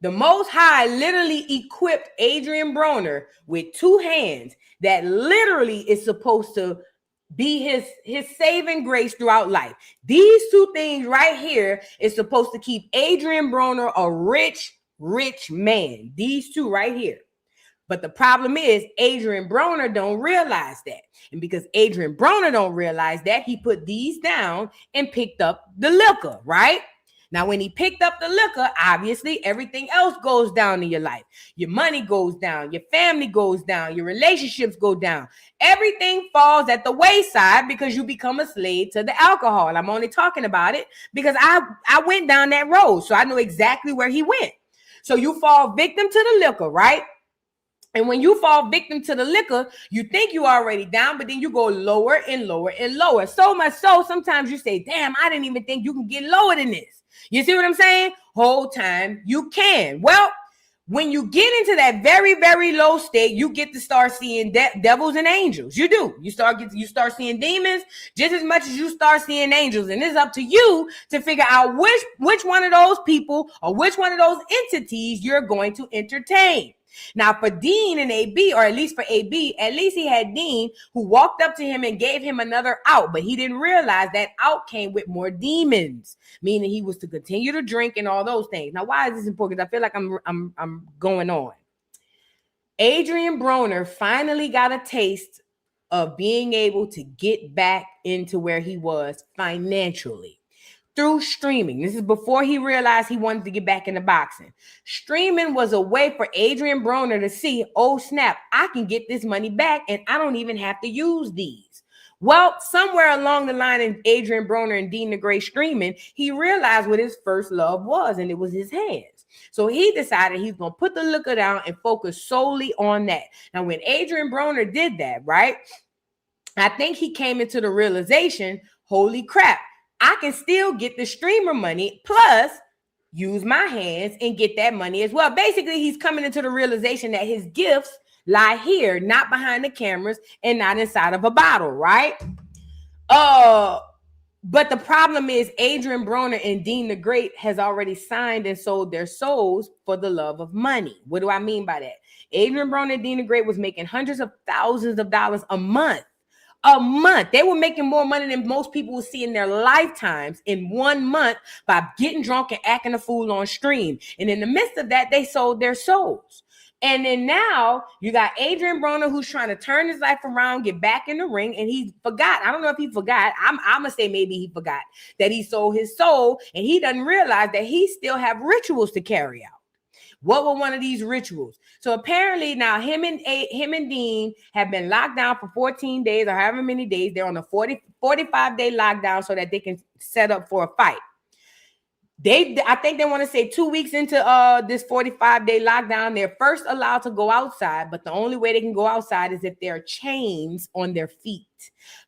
C: The Most High literally equipped Adrian Broner with two hands that literally is supposed to be his saving grace throughout life. These two things right here is supposed to keep Adrian Broner a rich man. These two right here. But the problem is Adrian Broner don't realize that. And because Adrian Broner don't realize that, he put these down and picked up the liquor, right? Now, when he picked up the liquor, obviously everything else goes down in your life. Your money goes down, your family goes down, your relationships go down. Everything falls at the wayside because you become a slave to the alcohol. I'm only talking about it because I went down that road, so I know exactly where he went. So you fall victim to the liquor, right? And when you fall victim to the liquor, you think you're already down, but then you go lower and lower and lower. So much so, sometimes you say, damn, I didn't even think you can get lower than this. You see what I'm saying? Whole time you can. Well, when you get into that very, very low state, you get to start seeing devils and angels. You do. You start seeing demons just as much as you start seeing angels. And it's up to you to figure out which one of those people or which one of those entities you're going to entertain. Now, for Dean and AB, or at least for AB, at least he had Dean who walked up to him and gave him another out, but he didn't realize that out came with more demons, meaning he was to continue to drink and all those things. Now, why is this important? Because I feel like I'm going on. Adrian Broner finally got a taste of being able to get back into where he was financially. Through streaming. This is before he realized he wanted to get back into boxing. Streaming was a way for Adrian Broner to see, oh snap, I can get this money back and I don't even have to use these. Well, somewhere along the line in Adrian Broner and Dean the Great streaming, he realized what his first love was, and it was his hands. So he decided he's going to put the liquor down and focus solely on that. Now, when Adrian Broner did that, right, I think he came into the realization, holy crap, I can still get the streamer money plus use my hands and get that money as well. Basically, he's coming into the realization that his gifts lie here, not behind the cameras and not inside of a bottle, right? But the problem is Adrian Broner and Dean the Great has already signed and sold their souls for the love of money. What do I mean by that? Adrian Broner and Dean the Great was making hundreds of thousands of dollars a month. They were making more money than most people will see in their lifetimes in 1 month by getting drunk and acting a fool on stream. And in the midst of that, they sold their souls. And then now you got Adrian Broner who's trying to turn his life around, get back in the ring, and he forgot. I don't know if he forgot. I'm gonna say maybe he forgot that he sold his soul, and he doesn't realize that he still have rituals to carry out. What were one of these rituals? So apparently now him and Dean have been locked down for 14 days or however many days. They're on a 45-day lockdown so that they can set up for a fight. I think they want to say 2 weeks into this 45-day lockdown, they're first allowed to go outside, but the only way they can go outside is if there are chains on their feet.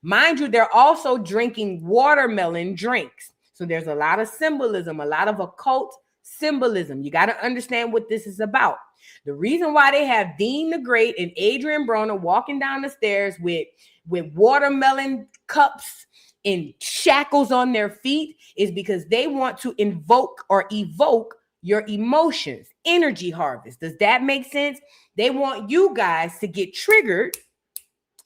C: Mind you, they're also drinking watermelon drinks. So there's a lot of symbolism, a lot of occult symbolism. You got to understand what this is about. The reason why they have Dean the Great and Adrian Broner walking down the stairs with watermelon cups and shackles on their feet is because they want to invoke or evoke your emotions, energy harvest. Does that make sense? They want you guys to get triggered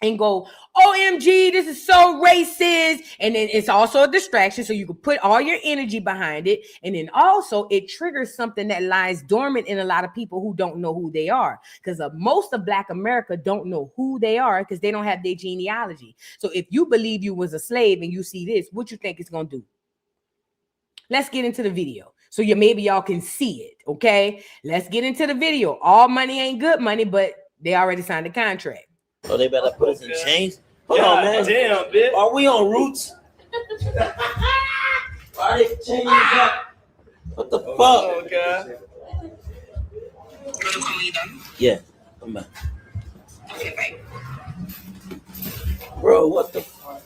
C: and go, OMG, this is so racist. And then it's also a distraction. So you can put all your energy behind it. And then also it triggers something that lies dormant in a lot of people who don't know who they are. Because most of Black America don't know who they are because they don't have their genealogy. So if you believe you was a slave and you see this, what you think it's going to do? Let's get into the video. So maybe y'all can see it. Okay. Let's get into the video. All money ain't good money, but they already signed a contract.
E: Oh, they better put us in chains? Hold on, man. Damn, bitch. Are we on Roots? Why are they changing up? What the fuck? Oh, God.
F: Protocol, you done?
E: Yeah, I'm back.
F: Okay, bye.
E: Bro, what the fuck?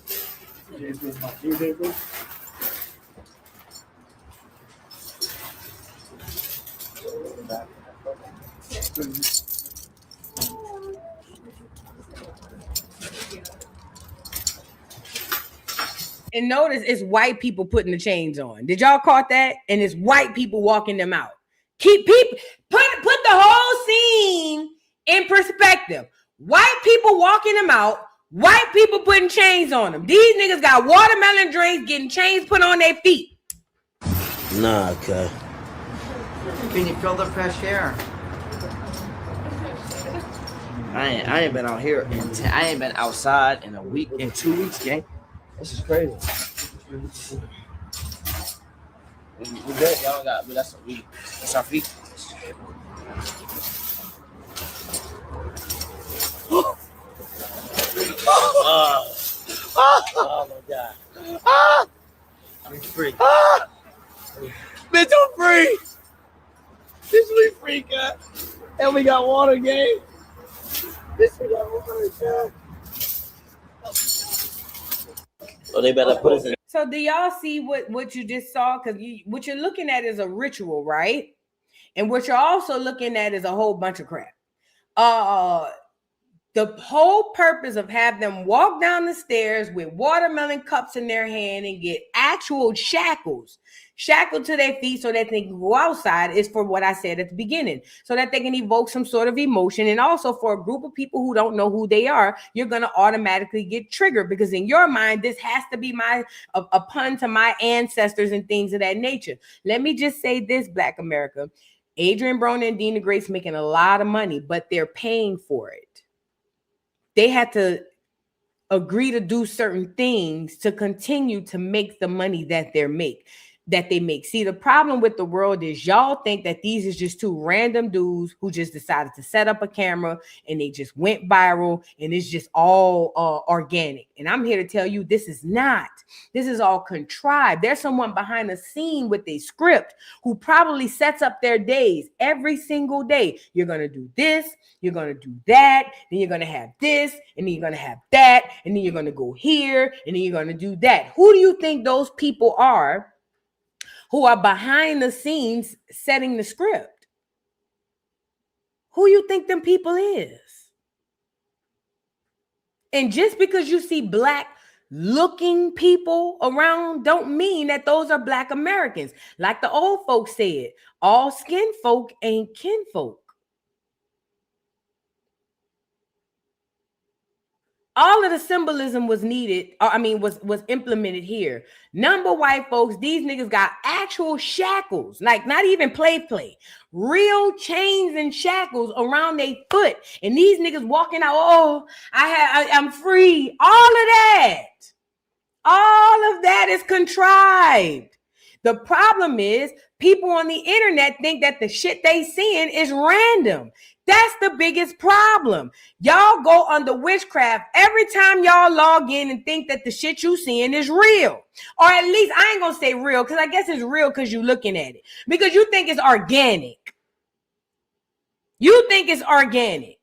C: And notice it's white people putting the chains on. Did y'all caught that? And it's white people walking them out. Keep people put the whole scene in perspective. White people walking them out. White people putting chains on them. These niggas got watermelon drinks, getting chains put on their feet.
E: Nah, okay.
G: Can you feel the fresh air? I ain't been out here. I ain't been outside in a week, in 2 weeks, gang. This is crazy. We good? Y'all got, but that's a week. That's our feet.
E: Oh my God. I'm free.
G: Bitch, I'm free. Bitch, we free, cat. And we got water, gang. Bitch, we got water, cat.
E: Oh, they better put us in.
C: So do y'all see what you just saw? Because what you're looking at is a ritual, right? And what you're also looking at is a whole bunch of crap. The whole purpose of having them walk down the stairs with watermelon cups in their hand and get actual shackled to their feet so that they can go outside is for what I said at the beginning, so that they can evoke some sort of emotion. And also for a group of people who don't know who they are, you're going to automatically get triggered because in your mind, this has to be a pun to my ancestors and things of that nature. Let me just say this, Black America. Adrian Broner and Dean the Great's making a lot of money, but they're paying for it. They had to agree to do certain things to continue to make the money that they make. See, the problem with the world is y'all think that these is just two random dudes who just decided to set up a camera and they just went viral and it's just all organic. And I'm here to tell you this is not. This is all contrived. There's someone behind the scene with a script who probably sets up their days every single day. You're going to do this, you're going to do that, then you're going to have this, and then you're going to have that, and then you're going to go here, and then you're going to do that. Who do you think those people are who are behind the scenes setting the script? Who you think them people is? And just because you see Black looking people around don't mean that those are Black Americans. Like the old folks said, all skin folk ain't kinfolk. All of the symbolism was needed, was implemented here. Number white folks, these niggas got actual shackles, like not even play, real chains and shackles around their foot. And these niggas walking out, I'm free. All of that is contrived. The problem is people on the internet think that the shit they seeing is random. That's the biggest problem. Y'all go under witchcraft every time y'all log in and think that the shit you seeing is real. Or at least I ain't gonna say real, because I guess it's real because you're looking at it. Because you think it's organic. You think it's organic.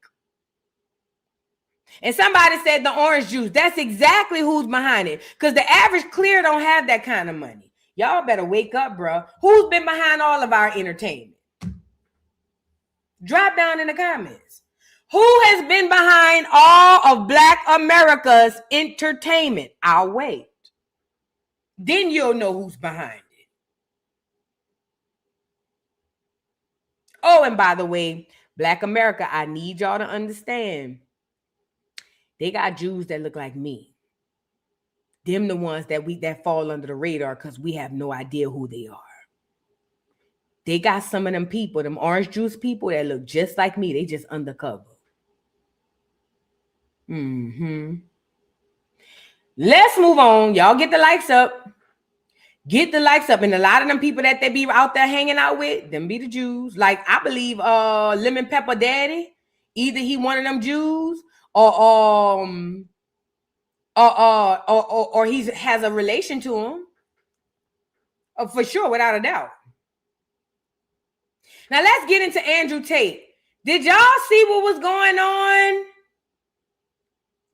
C: And somebody said the orange juice. That's exactly who's behind it. Because the average clear don't have that kind of money. Y'all better wake up, bro. Who's been behind all of our entertainment? Drop down in the comments. Who has been behind all of Black America's entertainment? I'll wait. Then you'll know who's behind it. Oh, and by the way, Black America, I need y'all to understand. They got Jews that look like me. Them the ones that fall under the radar because we have no idea who they are. They got some of them people, them orange juice people that look just like me. They just undercover. Let's move on. Y'all get the likes up. Get the likes up. And a lot of them people that they be out there hanging out with, them be the Jews. Like, I believe Lemon Pepper Daddy, either he one of them Jews or he has a relation to him. For sure, without a doubt. Now let's get into Andrew Tate. Did y'all see what was going on?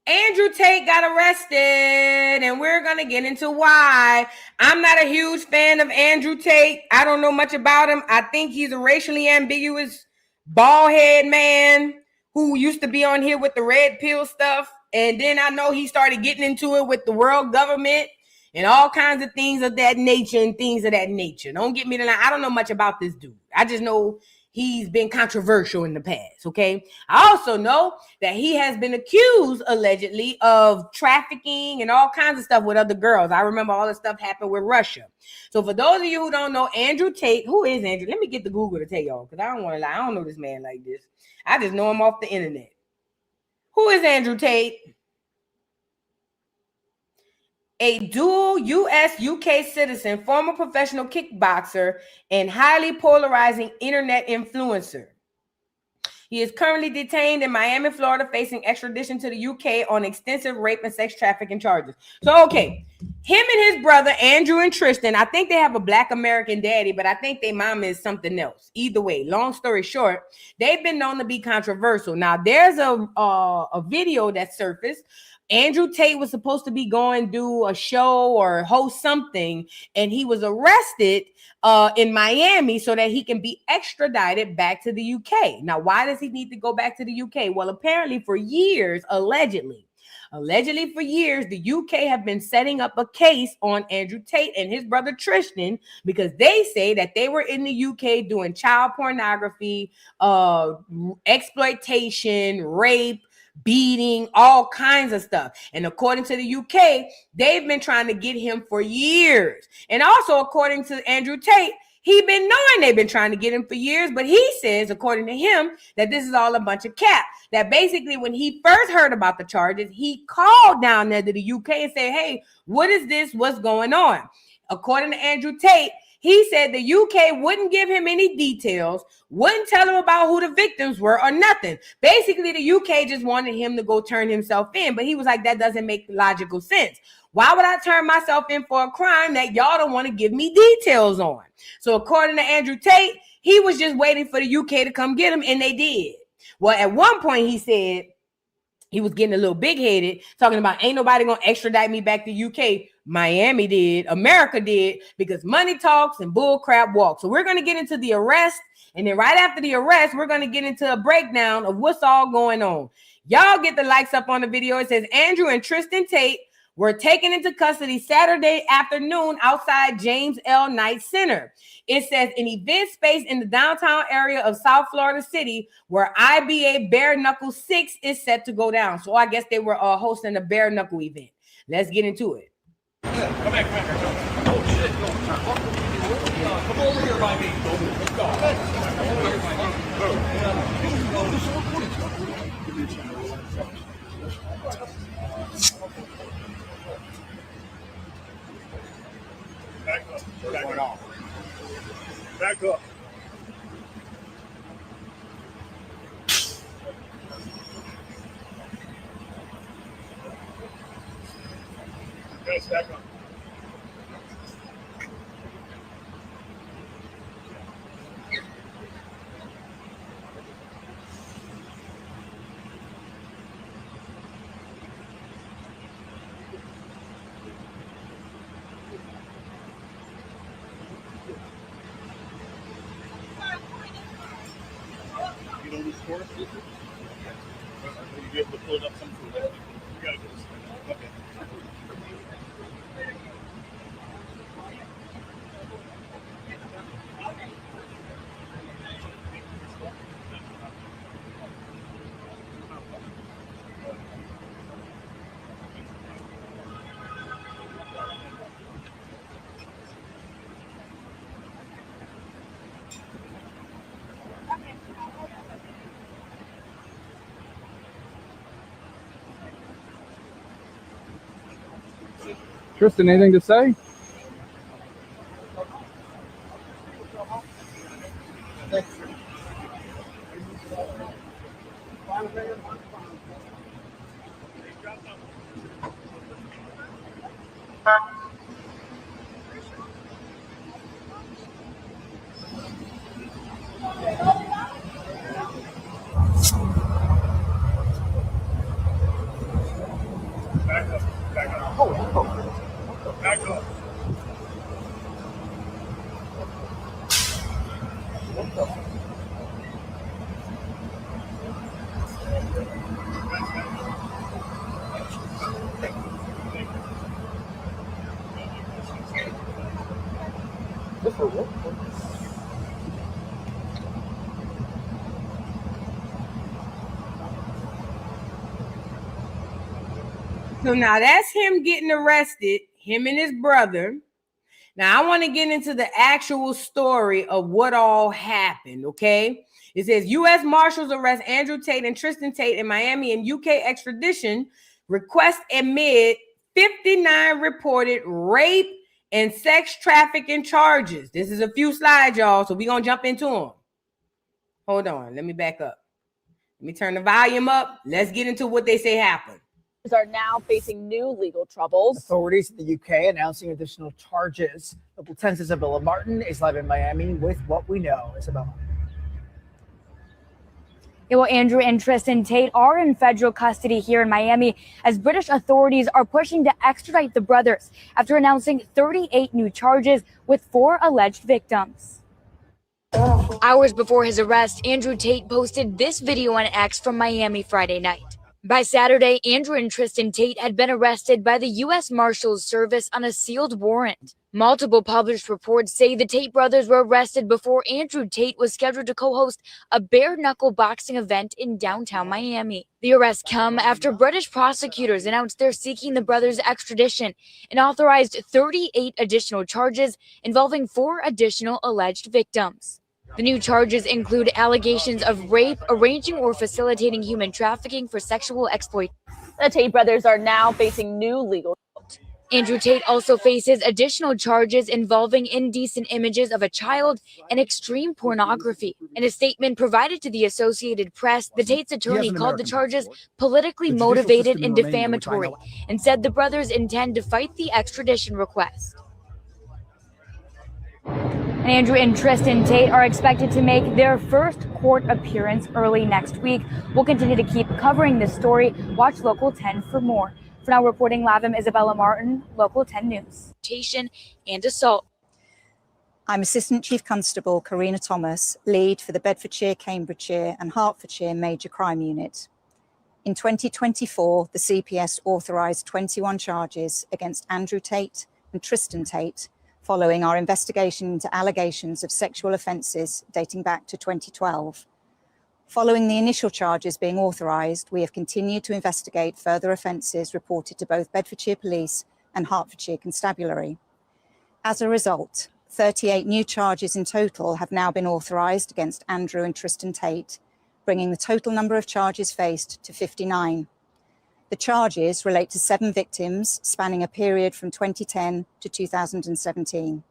C: Andrew Tate got arrested, and we're going to get into why. I'm not a huge fan of Andrew Tate. I don't know much about him. I think he's a racially ambiguous, bald-head man who used to be on here with the red pill stuff. And then I know he started getting into it with the world government and all kinds of things of that nature and things of that nature. Don't get me to lie. I don't know much about this dude. I just know he's been controversial in the past, okay? I also know that he has been accused, allegedly, of trafficking and all kinds of stuff with other girls. I remember all this stuff happened with Russia. So for those of you who don't know, Andrew Tate, who is Andrew? Let me get the Google to tell y'all, because I don't want to lie. I don't know this man like this. I just know him off the internet. Who is Andrew Tate? A dual U.S.-UK citizen, former professional kickboxer, and highly polarizing internet influencer. He is currently detained in Miami, Florida, facing extradition to the UK on extensive rape and sex trafficking charges. So, okay, him and his brother, Andrew and Tristan, I think they have a Black American daddy, but I think their mom is something else. Either way, long story short, they've been known to be controversial. Now, there's a video that surfaced. Andrew Tate was supposed to be going to do a show or host something, and he was arrested in Miami so that he can be extradited back to the UK. Now, why does he need to go back to the UK? Well, apparently for years, allegedly for years, the UK have been setting up a case on Andrew Tate and his brother Tristan because they say that they were in the UK doing child pornography, exploitation, rape, beating, all kinds of stuff. And according to the UK, they've been trying to get him for years. And also, according to Andrew Tate, he's been knowing they've been trying to get him for years, but he says, according to him, that this is all a bunch of cap. That basically when he first heard about the charges, he called down there to the UK and said, hey, what is this? What's going on? According to Andrew Tate, he said the UK wouldn't give him any details, wouldn't tell him about who the victims were or nothing. Basically, the UK just wanted him to go turn himself in, but he was like, that doesn't make logical sense. Why would I turn myself in for a crime that y'all don't want to give me details on? So according to Andrew Tate, he was just waiting for the UK to come get him, and they did. Well, at one point he said he was getting a little big-headed, talking about ain't nobody going to extradite me back to UK. Miami did, America did, because money talks and bull crap walks. So we're going to get into the arrest, and then right after the arrest, we're going to get into a breakdown of what's all going on. Y'all get the likes up on the video. It says Andrew and Tristan Tate were taken into custody Saturday afternoon outside James L. Knight Center. It says an event space in the downtown area of South Florida City where IBA Bare Knuckle 6 is set to go down. So I guess they were hosting a bare knuckle event. Let's get into it.
A: Come back. Oh, shit. Come over here by me. Let's go. Back up. Nice, back on. You don't lose scores? You be able to pull it up some food. You gotta go. Okay.
F: Tristan, anything to say?
A: Back up. Back up. Back up.
C: So now that's him getting arrested, him and his brother. Now I want to get into the actual story of what all happened, okay? It says U.S. Marshals arrest Andrew Tate and Tristan Tate in Miami and UK extradition request amid 59 reported rape and sex trafficking charges. This is a few slides, y'all, so we're going to jump into them. Hold on. Let me back up. Let me turn the volume up. Let's get into what they say happened.
H: Are now facing new legal troubles.
G: Authorities in the UK announcing additional charges. Local 10's Isabella Martin is live in Miami with what we know. Isabella.
I: Yeah, well, Andrew and Tristan Tate are in federal custody here in Miami as British authorities are pushing to extradite the brothers after announcing 38 new charges with 4 alleged victims. Hours before his arrest, Andrew Tate posted this video on X from Miami Friday night. By Saturday, Andrew and Tristan Tate had been arrested by the U.S. Marshals Service on a sealed warrant. Multiple published reports say the Tate brothers were arrested before Andrew Tate was scheduled to co-host a bare-knuckle boxing event in downtown Miami. The arrests come after British prosecutors announced they're seeking the brothers' extradition and authorized 38 additional charges involving 4 additional alleged victims. The new charges include allegations of rape, arranging or facilitating human trafficking for sexual exploitation.
H: The Tate brothers are now facing new legal troubles.
I: Andrew Tate also faces additional charges involving indecent images of a child and extreme pornography. In a statement provided to the Associated Press, the Tate's attorney called the charges politically motivated and defamatory and said the brothers intend to fight the extradition request. Andrew and Tristan Tate are expected to make their first court appearance early next week. We'll continue to keep covering this story. Watch Local 10 for more. For now, reporting live, I'm Isabella Martin, Local 10 News. And assault.
J: I'm Assistant Chief Constable Karina Thomas, lead for the Bedfordshire, Cambridgeshire and Hertfordshire Major Crime Unit. In 2024, the CPS authorised 21 charges against Andrew Tate and Tristan Tate, following our investigation into allegations of sexual offences dating back to 2012. Following the initial charges being authorised, we have continued to investigate further offences reported to both Bedfordshire Police and Hertfordshire Constabulary. As a result, 38 new charges in total have now been authorised against Andrew and Tristan Tate, bringing the total number of charges faced to 59. The charges relate to 7 victims spanning a period from 2010 to 2017.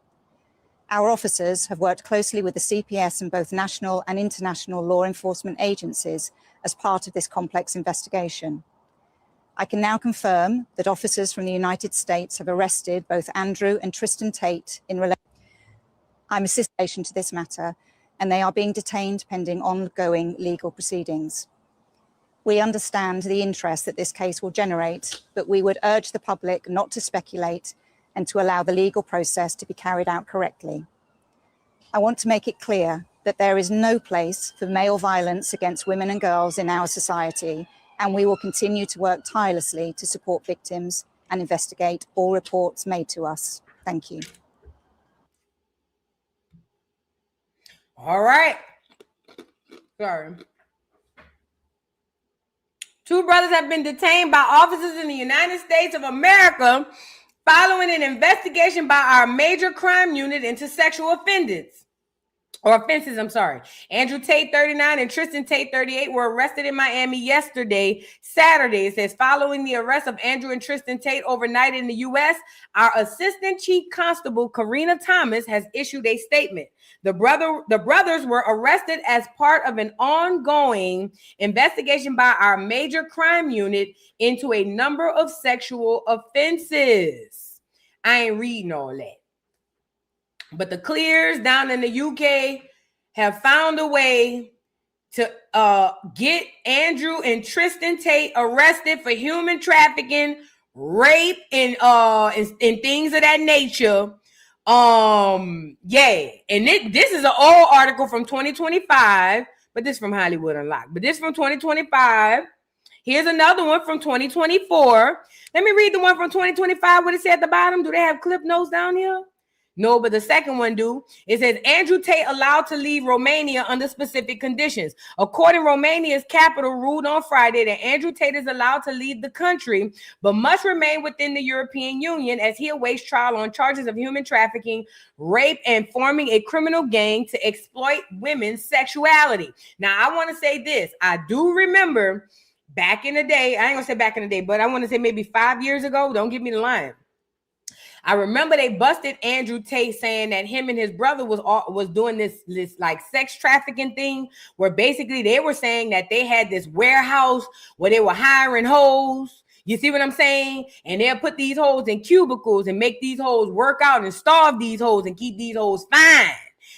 J: Our officers have worked closely with the CPS and both national and international law enforcement agencies as part of this complex investigation. I can now confirm that officers from the United States have arrested both Andrew and Tristan Tate in relation. I'm assisting to this matter, and they are being detained pending ongoing legal proceedings. We understand the interest that this case will generate, but we would urge the public not to speculate and to allow the legal process to be carried out correctly. I want to make it clear that there is no place for male violence against women and girls in our society, and we will continue to work tirelessly to support victims and investigate all reports made to us. Thank you.
C: All right. Sorry. 2 brothers have been detained by officers in the United States of America following an investigation by our major crime unit into sexual offenses. Andrew Tate, 39, and Tristan Tate, 38, were arrested in Miami yesterday, Saturday. It says, following the arrest of Andrew and Tristan Tate overnight in the U.S., our Assistant Chief Constable, Karina Thomas, has issued a statement. The brothers were arrested as part of an ongoing investigation by our major crime unit into a number of sexual offenses. I ain't reading all that. But the clears down in the UK have found a way to get Andrew and Tristan Tate arrested for human trafficking, rape, and things of that nature. Yeah. And this is an old article from 2025, but this is from Hollywood Unlocked. But this is from 2025. Here's another one from 2024. Let me read the one from 2025. What it said at the bottom. Do they have clip notes down here? No, but the second one do. It says Andrew Tate allowed to leave Romania under specific conditions. According, Romania's capital ruled on Friday that Andrew Tate is allowed to leave the country, but must remain within the European Union as he awaits trial on charges of human trafficking, rape, and forming a criminal gang to exploit women's sexuality. Now, I want to say this. I do remember back in the day, I ain't gonna say back in the day, but I want to say maybe 5 years ago. Don't give me the line. I remember they busted Andrew Tate saying that him and his brother was doing this like sex trafficking thing, where basically they were saying that they had this warehouse where they were hiring hoes. You see what I'm saying? And they'll put these hoes in cubicles and make these hoes work out and starve these hoes and keep these hoes fine.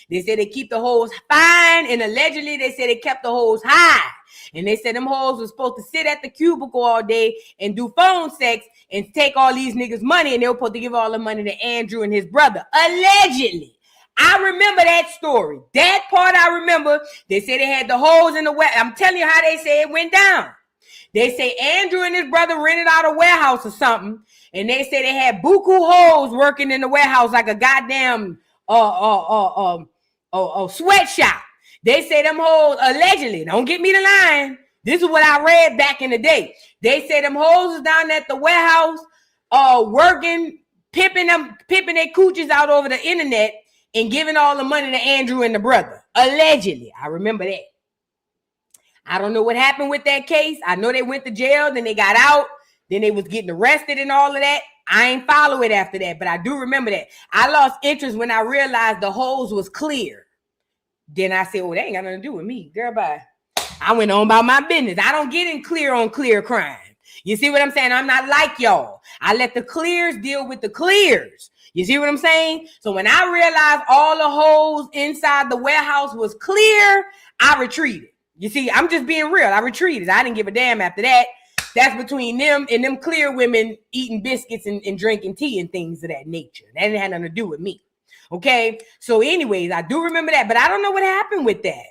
C: They said they keep the hoes fine, and allegedly they said they kept the hoes high. And they said them hoes was supposed to sit at the cubicle all day and do phone sex and take all these niggas' money, and they were supposed to give all the money to Andrew and his brother. Allegedly. I remember that story. That part I remember. They said they had the hoes in the warehouse. I'm telling you how they say it went down. They say Andrew and his brother rented out a warehouse or something, and they say they had buku hoes working in the warehouse like a goddamn sweatshop. They say them hoes, allegedly, don't get me the line. This is what I read back in the day. They say them hoes is down at the warehouse, working, pimping their coochies out over the internet and giving all the money to Andrew and the brother. Allegedly. I remember that. I don't know what happened with that case. I know they went to jail, then they got out, then they was getting arrested and all of that. I ain't follow it after that, but I do remember that. I lost interest when I realized the hoes was clear. Then I said, oh, they ain't got nothing to do with me. Girl, bye. I went on about my business. I don't get in clear on clear crime. You see what I'm saying? I'm not like y'all. I let the clears deal with the clears. You see what I'm saying? So when I realized all the hoes inside the warehouse was clear, I retreated. You see, I'm just being real. I retreated. I didn't give a damn after that. That's between them and them clear women eating biscuits and drinking tea and things of that nature. That didn't have nothing to do with me. Okay, so anyways, I do remember that, but I don't know what happened with that.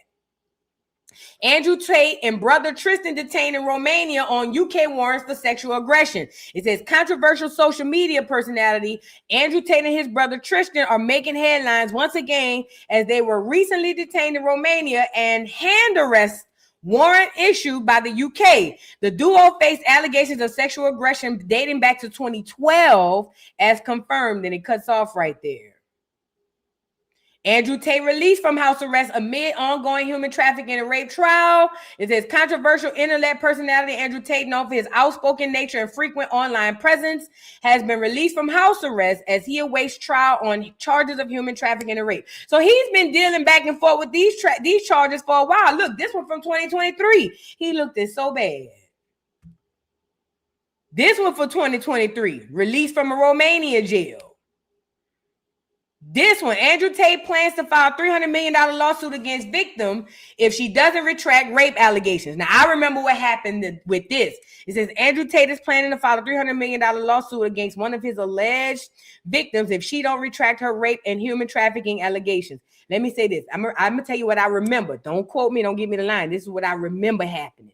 C: Andrew Tate and brother Tristan detained in Romania on UK warrants for sexual aggression. It says controversial social media personality Andrew Tate and his brother Tristan are making headlines once again as they were recently detained in Romania and hand arrest warrant issued by the UK. The duo faced allegations of sexual aggression dating back to 2012 as confirmed, and it cuts off right there. Andrew Tate released from house arrest amid ongoing human trafficking and rape trial. It says controversial internet personality Andrew Tate, known for his outspoken nature and frequent online presence, has been released from house arrest as he awaits trial on charges of human trafficking and rape. So he's been dealing back and forth with these charges for a while. Look, this one from 2023. He looked it so bad. This one for 2023, released from a Romania jail. This one, Andrew Tate plans to file a $300 million lawsuit against victim if she doesn't retract rape allegations. Now, I remember what happened with this. It says Andrew Tate is planning to file a $300 million lawsuit against one of his alleged victims if she don't retract her rape and human trafficking allegations. Let me say this. I'm going to tell you what I remember. Don't quote me. Don't give me the line. This is what I remember happening.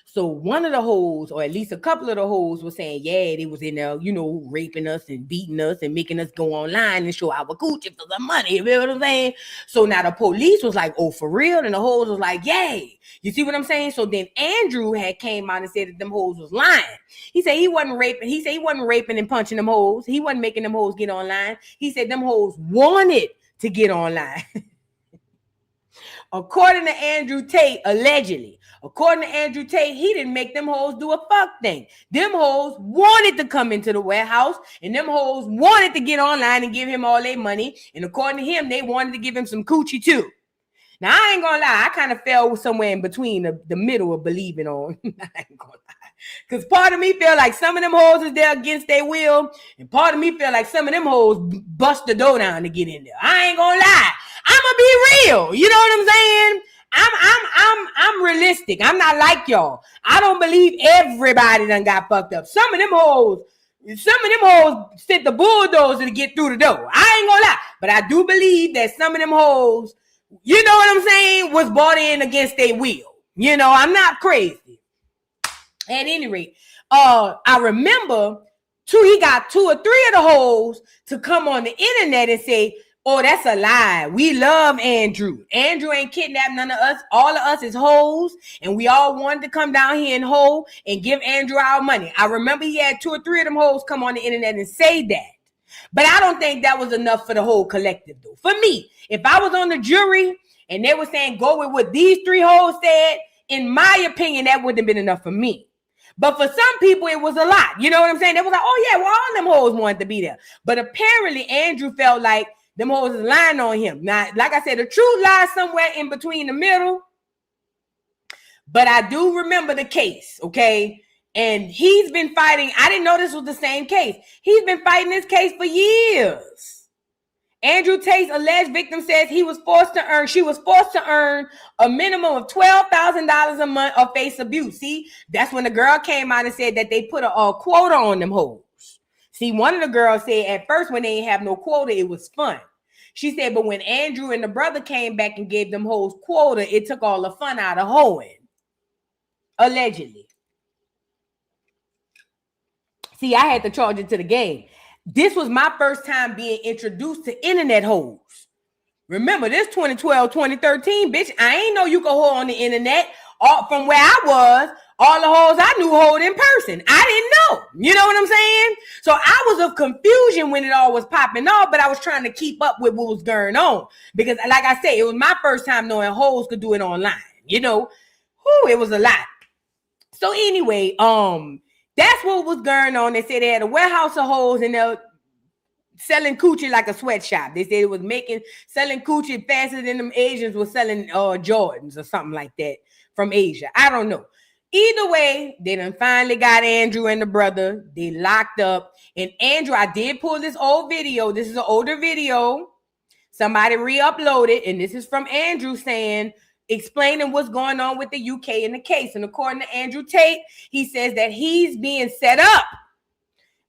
C: So one of the hoes, or at least a couple of the hoes, was saying, yeah, they was in there, you know, raping us and beating us and making us go online and show our coochie for some money. You know what I'm saying? So now the police was like, oh, for real? And the hoes was like, yay. You see what I'm saying? So then Andrew had came out and said that them hoes was lying. He said he wasn't raping. He said he wasn't raping and punching them hoes. He wasn't making them hoes get online. He said them hoes wanted to get online. According to Andrew Tate, allegedly, according to Andrew Tate, he didn't make them hoes do a fuck thing. Them hoes wanted to come into the warehouse, and them hoes wanted to get online and give him all their money. And according to him, they wanted to give him some coochie too. Now, I ain't gonna lie, I kind of fell somewhere in between the middle of believing on. I ain't gonna lie. Because part of me feel like some of them hoes is there against their will, and part of me feel like some of them hoes bust the door down to get in there. I ain't gonna lie. I'ma be real. You know what I'm saying? I'm realistic. I'm not like y'all. I don't believe everybody done got fucked up. Some of them hoes sent the bulldozer to get through the door. I ain't gonna lie. But I do believe that some of them hoes, you know what I'm saying, was bought in against their will. You know, I'm not crazy. At any rate, I remember he got 2 or 3 of the hoes to come on the internet and say, oh, that's a lie. We love Andrew. Andrew ain't kidnapped none of us. All of us is hoes, and we all wanted to come down here and hoe and give Andrew our money. I remember he had 2 or 3 of them hoes come on the internet and say that. But I don't think that was enough for the whole collective, though. For me, if I was on the jury and they were saying go with what these 3 hoes said, in my opinion, that wouldn't have been enough for me. But for some people, it was a lot. You know what I'm saying? They was like, oh, yeah, well, all them hoes wanted to be there. But apparently, Andrew felt like them hoes is lying on him. Now, like I said, the truth lies somewhere in between the middle. But I do remember the case, okay? And he's been fighting. I didn't know this was the same case. He's been fighting this case for years. Andrew Tate's alleged victim says she was forced to earn a minimum of $12,000 a month of face abuse. See, that's when the girl came out and said that they put a quota on them hoes. See, one of the girls said at first when they didn't have no quota, it was fun. She said, but when Andrew and the brother came back and gave them hoes quota, it took all the fun out of hoeing. Allegedly. See, I had to charge it to the game. This was my first time being introduced to internet hoes. Remember, this 2012, 2013, bitch, I ain't know you could hoe on the internet. From where I was, all the hoes I knew hoed in person. I didn't know. You know what I'm saying? So I was of confusion when it all was popping off, but I was trying to keep up with what was going on. Because like I said, it was my first time knowing hoes could do it online. You know, it was a lot. So anyway, that's what was going on. They said they had a warehouse of hoes and they're selling coochie like a sweatshop. They said it was selling coochie faster than them Asians were selling Jordans or something like that from Asia. I don't know. Either way, they done finally got Andrew and the brother. They locked up. And Andrew, I did pull this old video. This is an older video. Somebody re-uploaded. And this is from Andrew explaining what's going on with the UK in the case. And according to Andrew Tate, he says that he's being set up.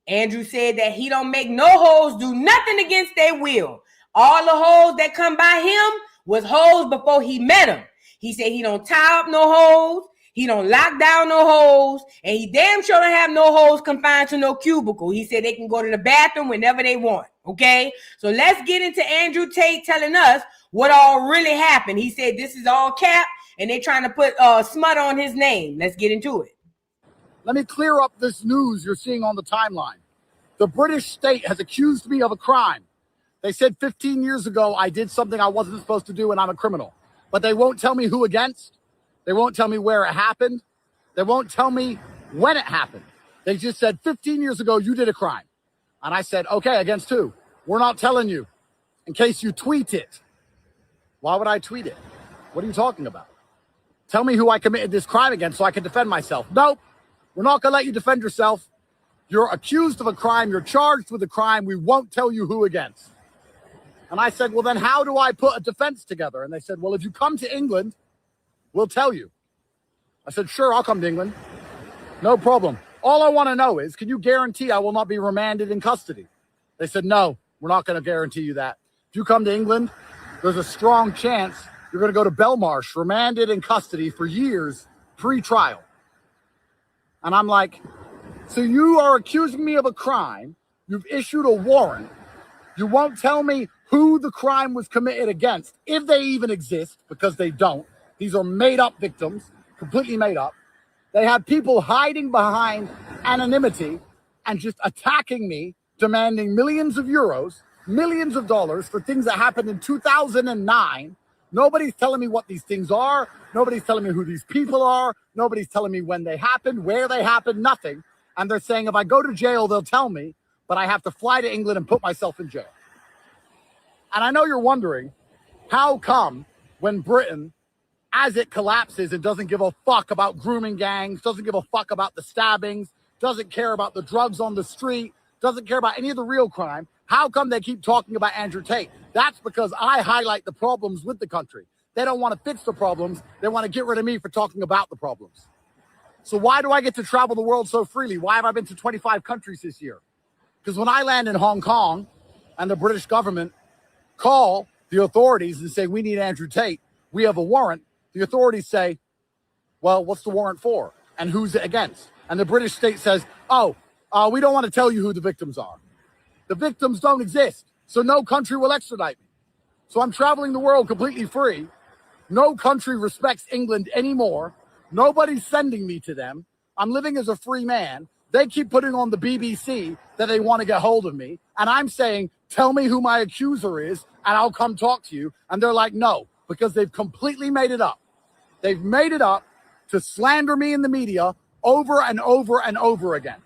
C: Andrew said that he don't make no hoes do nothing against their will. All the hoes that come by him was hoes before he met them. He said he don't tie up no hoes. He don't lock down no hoes. And he damn sure don't have no hoes confined to no cubicle. He said they can go to the bathroom whenever they want. Okay? So let's get into Andrew Tate telling us what all really happened. He said this is all cap and they're trying to put smut on his name. Let's get into it.
K: Let me clear up this news you're seeing on the timeline. The British state has accused me of a crime. They said 15 years ago I did something I wasn't supposed to do and I'm a criminal. But they won't tell me who against. They won't tell me where it happened. They won't tell me when it happened. They just said 15 years ago you did a crime. And I said, okay, against who? We're not telling you in case you tweet it. Why would I tweet it? What are you talking about? Tell me who I committed this crime against so I can defend myself. Nope. We're not going to let you defend yourself. You're accused of a crime. You're charged with a crime. We won't tell you who against. And I said, well, then how do I put a defense together? And they said, well, if you come to England, we'll tell you. I said, sure, I'll come to England. No problem. All I want to know is, can you guarantee I will not be remanded in custody? They said, no, we're not going to guarantee you that. If you come to England, there's a strong chance you're going to go to Belmarsh, remanded in custody for years, pre-trial. And I'm like, so you are accusing me of a crime. You've issued a warrant. You won't tell me who the crime was committed against, if they even exist, because they don't. These are made-up victims, completely made up. They have people hiding behind anonymity and just attacking me, demanding millions of euros, millions of dollars for things that happened in 2009. Nobody's telling me what these things are. Nobody's telling me who these people are. Nobody's telling me when they happened, where they happened, nothing. And they're saying if I go to jail, they'll tell me, but I have to fly to England and put myself in jail. And I know you're wondering, how come when Britain, as it collapses and doesn't give a fuck about grooming gangs, doesn't give a fuck about the stabbings, doesn't care about the drugs on the street, doesn't care about any of the real crime, how come they keep talking about Andrew Tate? That's because I highlight the problems with the country. They don't want to fix the problems. They want to get rid of me for talking about the problems. So why do I get to travel the world so freely? Why have I been to 25 countries this year? Because when I land in Hong Kong and the British government call the authorities and say, we need Andrew Tate, we have a warrant, the authorities say, well, what's the warrant for? And who's it against? And the British state says, we don't want to tell you who the victims are. The victims don't exist, so no country will extradite me. So I'm traveling the world completely free. No country respects England anymore. Nobody's sending me to them. I'm living as a free man. They keep putting on the BBC that they want to get hold of me. And I'm saying, tell me who my accuser is, and I'll come talk to you. And they're like, no, because they've completely made it up. They've made it up to slander me in the media over and over and over again.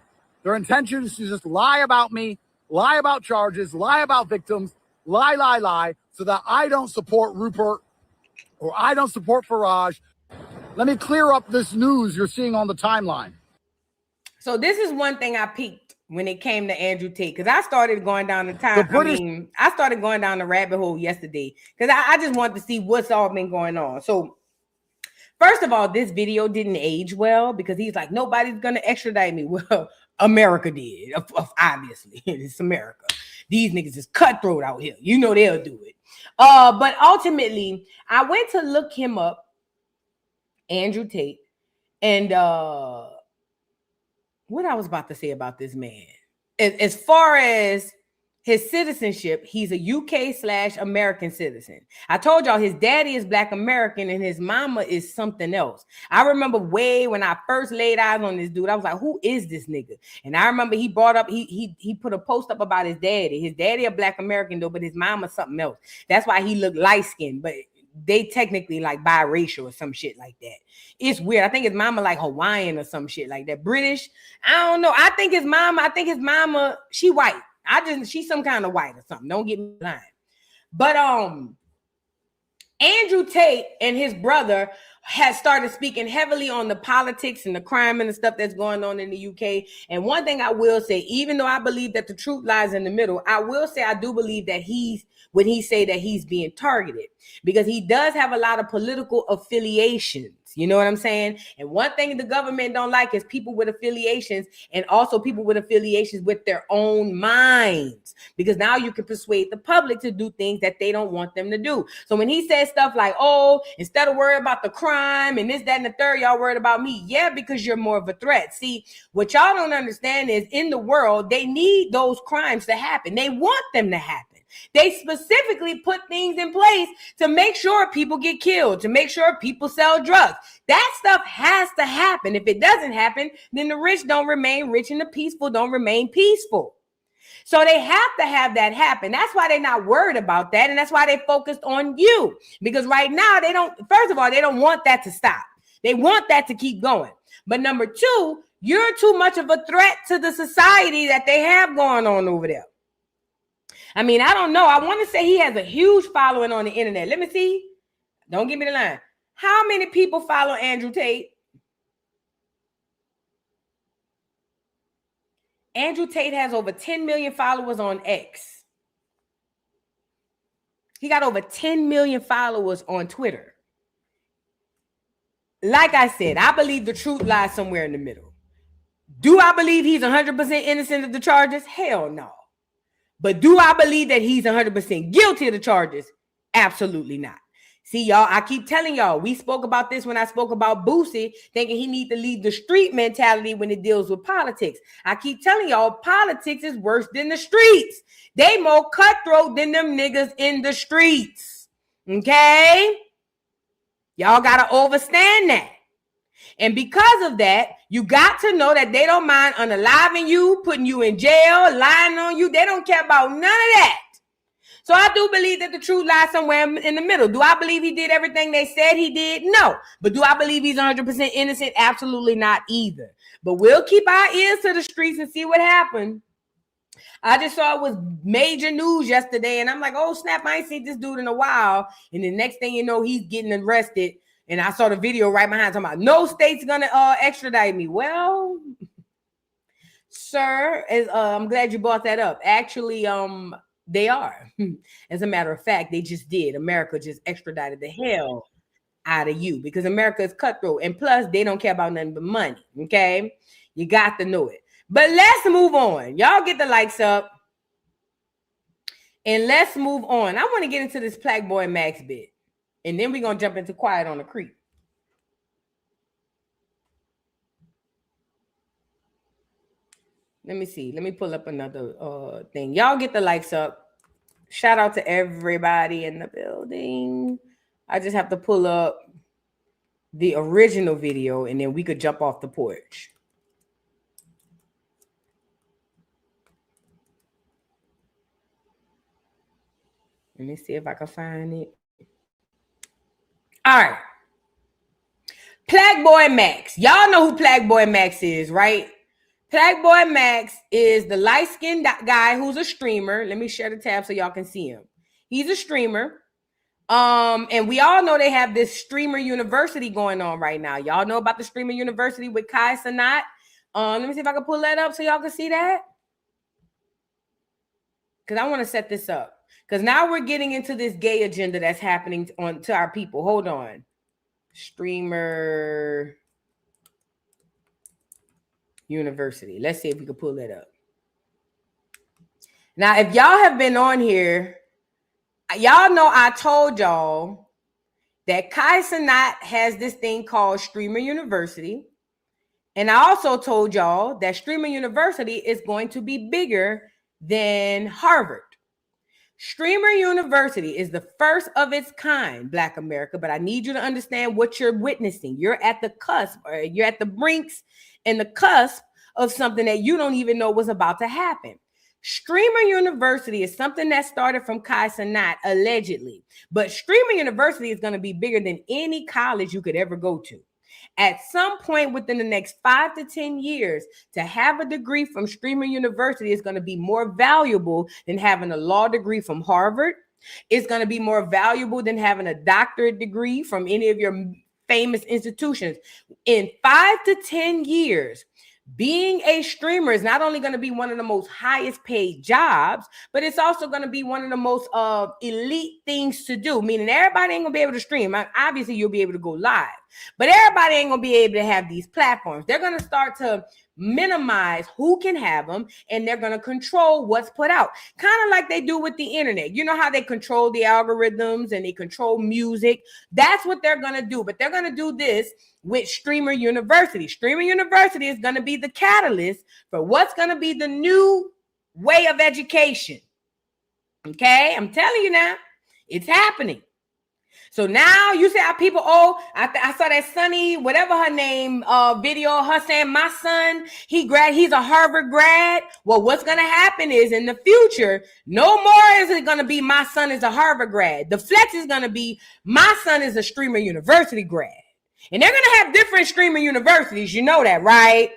K: Their intention is to just lie about me, lie about charges, lie about victims, lie, so that I don't support Rupert or I don't support Farage. Let me clear up this news you're seeing on the timeline.
C: So this is one thing I peeked when it came to Andrew Tate, because I started going down I started going down the rabbit hole yesterday because I just wanted to see what's all been going on. So first of all, this video didn't age well because he's like, nobody's going to extradite me. Well, America did, obviously. It's America. These niggas is cutthroat out here. You know they'll do it. But ultimately, I went to look him up, Andrew Tate, and what I was about to say about this man. As far as his citizenship, he's a UK/American citizen. I told y'all his daddy is Black American and his mama is something else. I remember way when I first laid eyes on this dude, I was like, who is this nigga? And I remember he brought up, he put a post up about his daddy. His daddy a Black American though, but his mama something else. That's why he looked light-skinned, but they technically like biracial or some shit like that. It's weird. I think his mama like Hawaiian or some shit like that. British. I don't know. I think his mama, she white. She's some kind of white or something. Don't get me lying. But Andrew Tate and his brother has started speaking heavily on the politics and the crime and the stuff that's going on in the UK. And one thing I will say, even though I believe that the truth lies in the middle, I will say I do believe that when he say that he's being targeted, because he does have a lot of political affiliations. You know what I'm saying? And one thing the government don't like is people with affiliations, and also people with affiliations with their own minds, because now you can persuade the public to do things that they don't want them to do. So when he says stuff like, oh, instead of worrying about the crime and this, that, and the third, y'all worried about me. Yeah, because you're more of a threat. See, what y'all don't understand is in the world, they need those crimes to happen. They want them to happen. They specifically put things in place to make sure people get killed, to make sure people sell drugs. That stuff has to happen. If it doesn't happen, then the rich don't remain rich and the peaceful don't remain peaceful. So they have to have that happen. That's why they're not worried about that. And that's why they focused on you. Because right now, they don't want that to stop. They want that to keep going. But number two, you're too much of a threat to the society that they have going on over there. I mean, I don't know. I want to say he has a huge following on the internet. Let me see. Don't give me the line. How many people follow Andrew Tate? Andrew Tate has over 10 million followers on X. He got over 10 million followers on Twitter. Like I said, I believe the truth lies somewhere in the middle. Do I believe he's 100% innocent of the charges? Hell no. But do I believe that he's 100% guilty of the charges? Absolutely not. See, y'all, I keep telling y'all, we spoke about this when I spoke about Boosie, thinking he need to leave the street mentality when it deals with politics. I keep telling y'all, politics is worse than the streets. They more cutthroat than them niggas in the streets. Okay? Y'all got to understand that. And because of that, you got to know that they don't mind unaliving you, putting you in jail, lying on you. They don't care about none of that. So I do believe that the truth lies somewhere in the middle. Do I believe he did everything they said he did? No. But do I believe he's 100% innocent? Absolutely not either. But we'll keep our ears to the streets and see what happened. I just saw it was major news yesterday, and I'm like, oh, snap, I ain't seen this dude in a while. And the next thing you know, he's getting arrested. And I saw the video right behind talking about no state's going to extradite me. Well, sir, I'm glad you brought that up. Actually, they are. As a matter of fact, they just did. America just extradited the hell out of you because America is cutthroat. And plus, they don't care about nothing but money. Okay? You got to know it. But let's move on. Y'all get the likes up. And let's move on. I want to get into this Plaqueboy Max bit. And then we're going to jump into Quiet on the Creek. Let me see. Let me pull up another thing. Y'all get the likes up. Shout out to everybody in the building. I just have to pull up the original video and then we could jump off the porch. Let me see if I can find it. All right. Plaqueboy Max. Y'all know who Plaqueboy Max is, right? Plaqueboy Max is the light-skinned guy who's a streamer. Let me share the tab so y'all can see him. He's a streamer. And we all know they have this streamer university going on right now. Y'all know about the streamer university with Kai Cenat. Let me see if I can pull that up so y'all can see that. Because I want to set this up. Because now we're getting into this gay agenda that's happening to our people. Hold on. Streamer University. Let's see if we can pull that up. Now, if y'all have been on here, y'all know I told y'all that Kai Cenat has this thing called Streamer University. And I also told y'all that Streamer University is going to be bigger than Harvard. Streamer University is the first of its kind, Black America, but I need you to understand what you're witnessing. You're at the cusp, or you're at the brinks and the cusp of something that you don't even know was about to happen. Streamer University is something that started from Kai Cenat, allegedly, but Streamer University is going to be bigger than any college you could ever go to. At some point within the next 5 to 10 years, to have a degree from Streamer University is going to be more valuable than having a law degree from Harvard. It's going to be more valuable than having a doctorate degree from any of your famous institutions. In 5 to 10 years, being a streamer is not only going to be one of the most highest paid jobs, but it's also going to be one of the most elite things to do, meaning everybody ain't going to be able to stream. Obviously, you'll be able to go live, but everybody ain't going to be able to have these platforms. They're going to start to minimize who can have them, and they're going to control what's put out, kind of like they do with the internet. You know how they control the algorithms and they control music? That's what they're going to do, but they're going to do this with Streamer University. Streamer University is going to be the catalyst for what's going to be the new way of education. Okay, I'm telling you now, it's happening. So now you see how people, I saw that Sunny, whatever her name, video, her saying my son, he's a Harvard grad. Well, what's going to happen is in the future, no more is it going to be my son is a Harvard grad. The flex is going to be my son is a Streamer University grad. And they're going to have different Streamer Universities. You know that, right?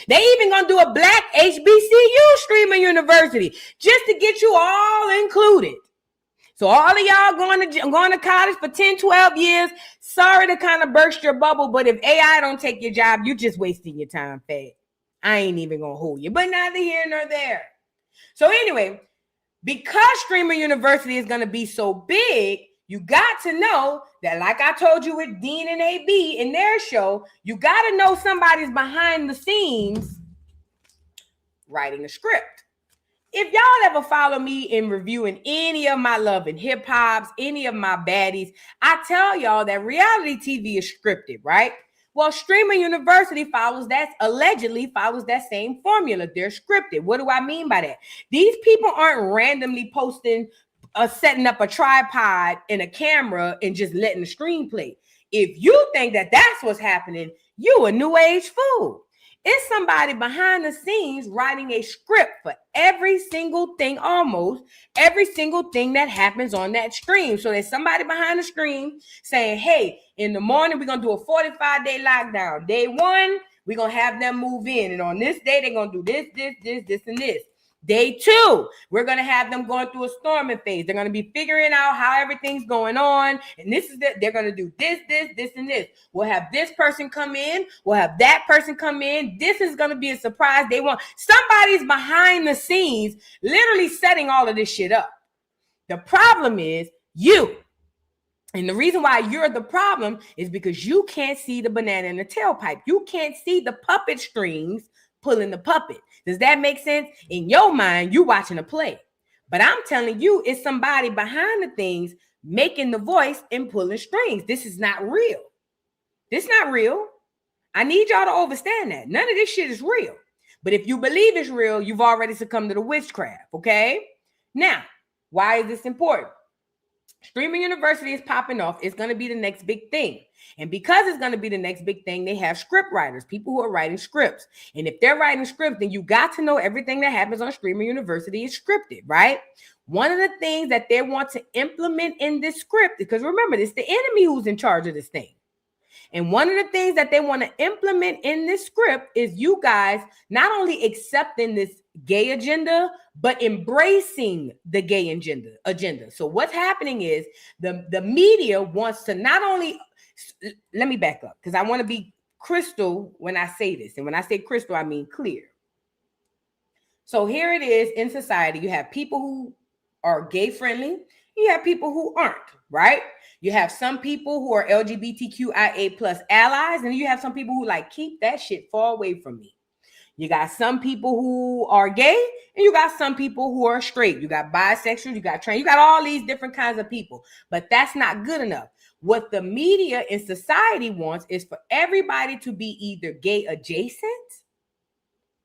C: They even going to do a Black HBCU Streamer University just to get you all included. So all of y'all going to college for 10, 12 years, sorry to kind of burst your bubble, but if AI don't take your job, you're just wasting your time, Fed. I ain't even gonna hold you, but neither here nor there. So anyway, because Streamer University is gonna be so big, you got to know that, like I told you with Dean and AB in their show, you got to know somebody's behind the scenes writing a script. If y'all ever follow me in reviewing any of my love and hip hops, any of my baddies, I tell y'all that reality TV is scripted, right? Well, Streamer University allegedly follows that same formula. They're scripted. What do I mean by that? These people aren't randomly posting, setting up a tripod and a camera and just letting the stream play. If you think that that's what's happening, you a new age fool. It's somebody behind the scenes writing a script for every single thing, almost every single thing that happens on that stream. So there's somebody behind the stream saying, hey, in the morning, we're going to do a 45-day lockdown. Day 1, we're going to have them move in. And on this day, they're going to do this, and this. Day 2, we're going to have them going through a storming phase. They're going to be figuring out how everything's going on. And this is it. They're going to do this, and this. We'll have this person come in. We'll have that person come in. This is going to be a surprise. Somebody's behind the scenes literally setting all of this shit up. The problem is you. And the reason why you're the problem is because you can't see the banana in the tailpipe. You can't see the puppet strings pulling the puppet. Does that make sense? In your mind, you watching a play. But I'm telling you, it's somebody behind the things making the voice and pulling strings. This is not real. This is not real. I need y'all to understand that. None of this shit is real. But if you believe it's real, you've already succumbed to the witchcraft, okay? Now, why is this important? Streaming University is popping off. It's going to be the next big thing. And because it's going to be the next big thing, they have script writers, people who are writing scripts. And if they're writing scripts, then you got to know everything that happens on Streaming University is scripted, right? One of the things that they want to implement in this script, because remember, it's the enemy who's in charge of this thing. And one of the things that they want to implement in this script is you guys not only accepting this gay agenda, but embracing the gay agenda. So what's happening is the media wants to not only, let me back up because I want to be crystal when I say this. And when I say crystal, I mean clear. So here it is in society. You have people who are gay friendly. You have people who aren't, right? You have some people who are LGBTQIA plus allies, and you have some people who like, keep that shit far away from me. You got some people who are gay, and you got some people who are straight. You got bisexual, you got trans, you got all these different kinds of people, but that's not good enough. What the media and society wants is for everybody to be either gay adjacent,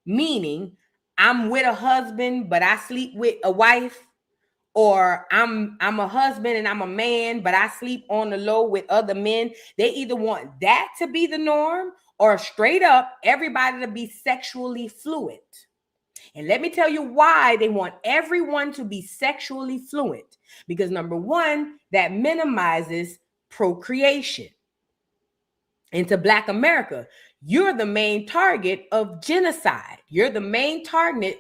C: meaning I'm with a husband, but I sleep with a wife, or I'm a husband and I'm a man, but I sleep on the low with other men. They either want that to be the norm or straight up everybody to be sexually fluid. And let me tell you why they want everyone to be sexually fluid. Because number one, that minimizes procreation. And to Black America, you're the main target of genocide. You're the main target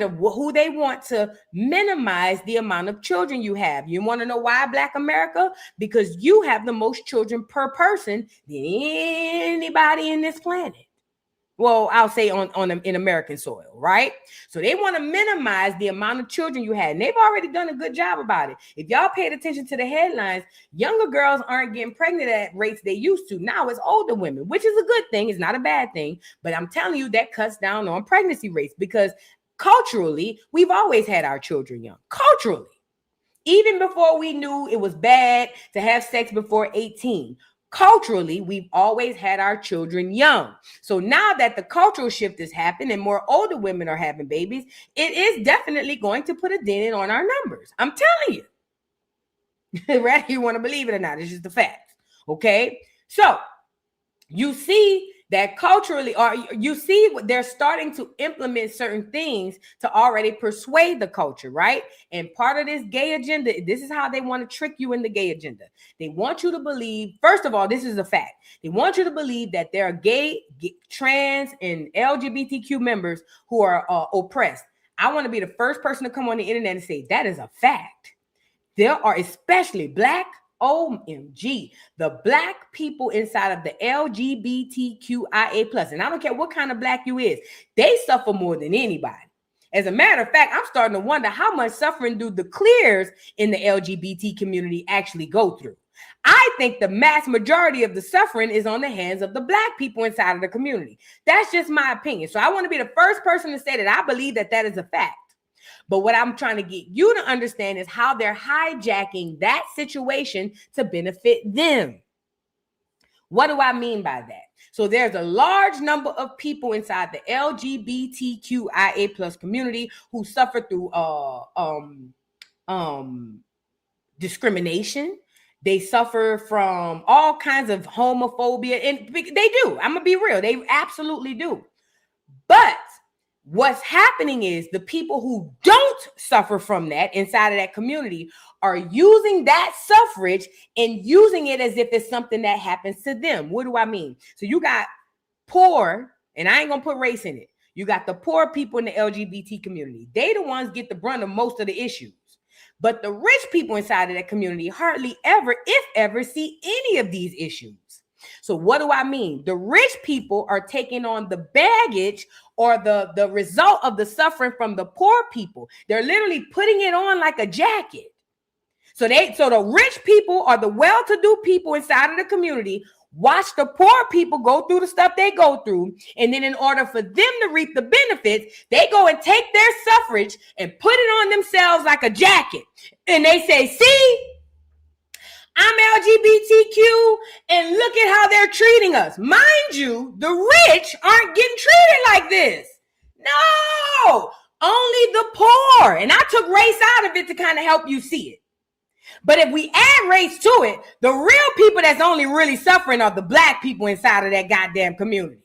C: of who they want to minimize the amount of children you have. You want to know why, Black America? Because you have the most children per person than anybody in this planet. Well, I'll say in American soil, right? So they want to minimize the amount of children you had. And they've already done a good job about it. If y'all paid attention to the headlines, younger girls aren't getting pregnant at rates they used to. Now it's older women, which is a good thing. It's not a bad thing. But I'm telling you, that cuts down on pregnancy rates because culturally, we've always had our children young. Culturally. Even before we knew it was bad to have sex before 18. Culturally, we've always had our children young. So now that the cultural shift has happened and more older women are having babies, it is definitely going to put a dent on our numbers. I'm telling you. Whether you want to believe it or not, it's just the facts. Okay? So you see that culturally, or you see they're starting to implement certain things to already persuade the culture, right? And part of this gay agenda, this is how they want to trick you in the gay agenda. They want you to believe, first of all, this is a fact. They want you to believe that there are gay, trans, and LGBTQ members who are oppressed. I want to be the first person to come on the internet and say that is a fact. There are especially Black, OMG, the black people inside of the LGBTQIA+, and I don't care what kind of black you is, they suffer more than anybody. As a matter of fact, I'm starting to wonder how much suffering do the clears in the LGBT community actually go through. I think the mass majority of the suffering is on the hands of the black people inside of the community. That's just my opinion. So I want to be the first person to say that I believe that that is a fact. But what I'm trying to get you to understand is how they're hijacking that situation to benefit them. What do I mean by that? So there's a large number of people inside the LGBTQIA+ community who suffer through discrimination. They suffer from all kinds of homophobia, and they do. I'm gonna be real. They absolutely do. But what's happening is the people who don't suffer from that inside of that community are using that suffrage and using it as if it's something that happens to them. What do I mean? So you got poor, and I ain't gonna put race in it. You got the poor people in the LGBT community. They the ones get the brunt of most of the issues. But the rich people inside of that community hardly ever, if ever, see any of these issues. So what do I mean? The rich people are taking on the baggage or the result of the suffering from the poor people. They're literally putting it on like a jacket. So the rich people are the well-to-do people inside of the community. Watch the poor people go through the stuff they go through. And then in order for them to reap the benefits, they go and take their suffrage and put it on themselves like a jacket. And they say, see, I'm LGBTQ and look at how they're treating us. Mind you, the rich aren't getting treated like this. No, only the poor. And I took race out of it to kind of help you see it. But if we add race to it, the real people that's only really suffering are the black people inside of that goddamn community.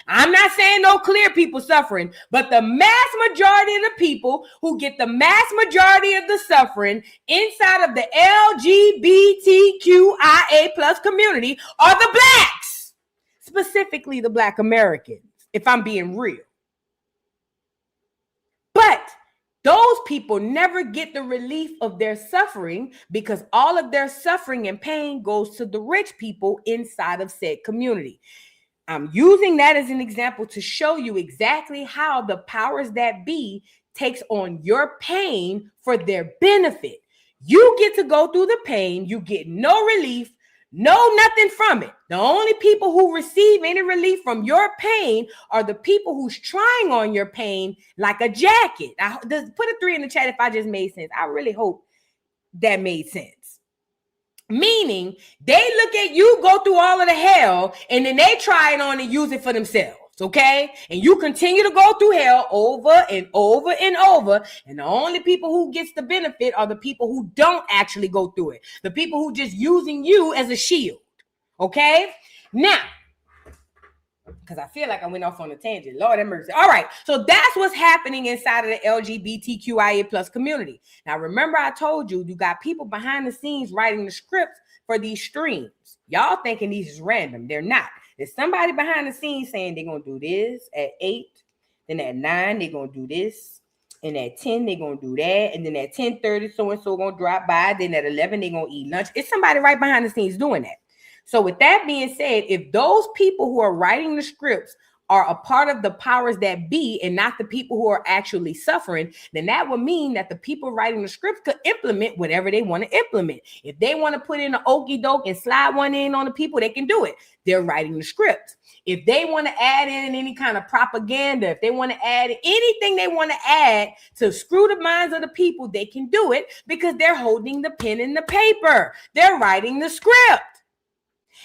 C: I'm not saying no clear people suffering, but the mass majority of the people who get the mass majority of the suffering inside of the LGBTQIA+ community are the blacks, specifically the Black Americans, if I'm being real. But those people never get the relief of their suffering because all of their suffering and pain goes to the rich people inside of said community. I'm using that as an example to show you exactly how the powers that be takes on your pain for their benefit. You get to go through the pain. You get no relief, nothing from it. The only people who receive any relief from your pain are the people who's trying on your pain like a jacket. Put a 3 in the chat if I just made sense. I really hope that made sense. Meaning they look at you go through all of the hell and then they try it on and use it for themselves, okay? And you continue to go through hell over and over and over. And the only people who gets the benefit are the people who don't actually go through it. The people who just using you as a shield, okay? Now, because I feel like I went off on a tangent. Lord have mercy. All right. So that's what's happening inside of the LGBTQIA+ community. Now, remember I told you, you got people behind the scenes writing the scripts for these streams. Y'all thinking these is random. They're not. There's somebody behind the scenes saying they're going to do this at 8. Then at 9, they're going to do this. And at 10, they're going to do that. And then at 10:30, so-and-so going to drop by. Then at 11, they're going to eat lunch. It's somebody right behind the scenes doing that. So with that being said, if those people who are writing the scripts are a part of the powers that be and not the people who are actually suffering, then that would mean that the people writing the scripts could implement whatever they want to implement. If they want to put in an okie doke and slide one in on the people, they can do it. They're writing the script. If they want to add in any kind of propaganda, if they want to add anything they want to add to screw the minds of the people, they can do it because they're holding the pen and the paper. They're writing the script.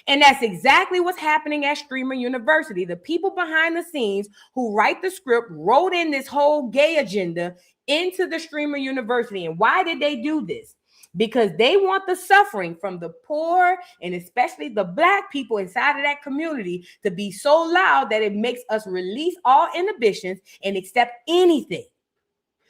C: And that's exactly what's happening at Streamer University. The people behind the scenes who write the script wrote in this whole gay agenda into the Streamer University. And why did they do this? Because they want the suffering from the poor and especially the black people inside of that community to be so loud that it makes us release all inhibitions and accept anything.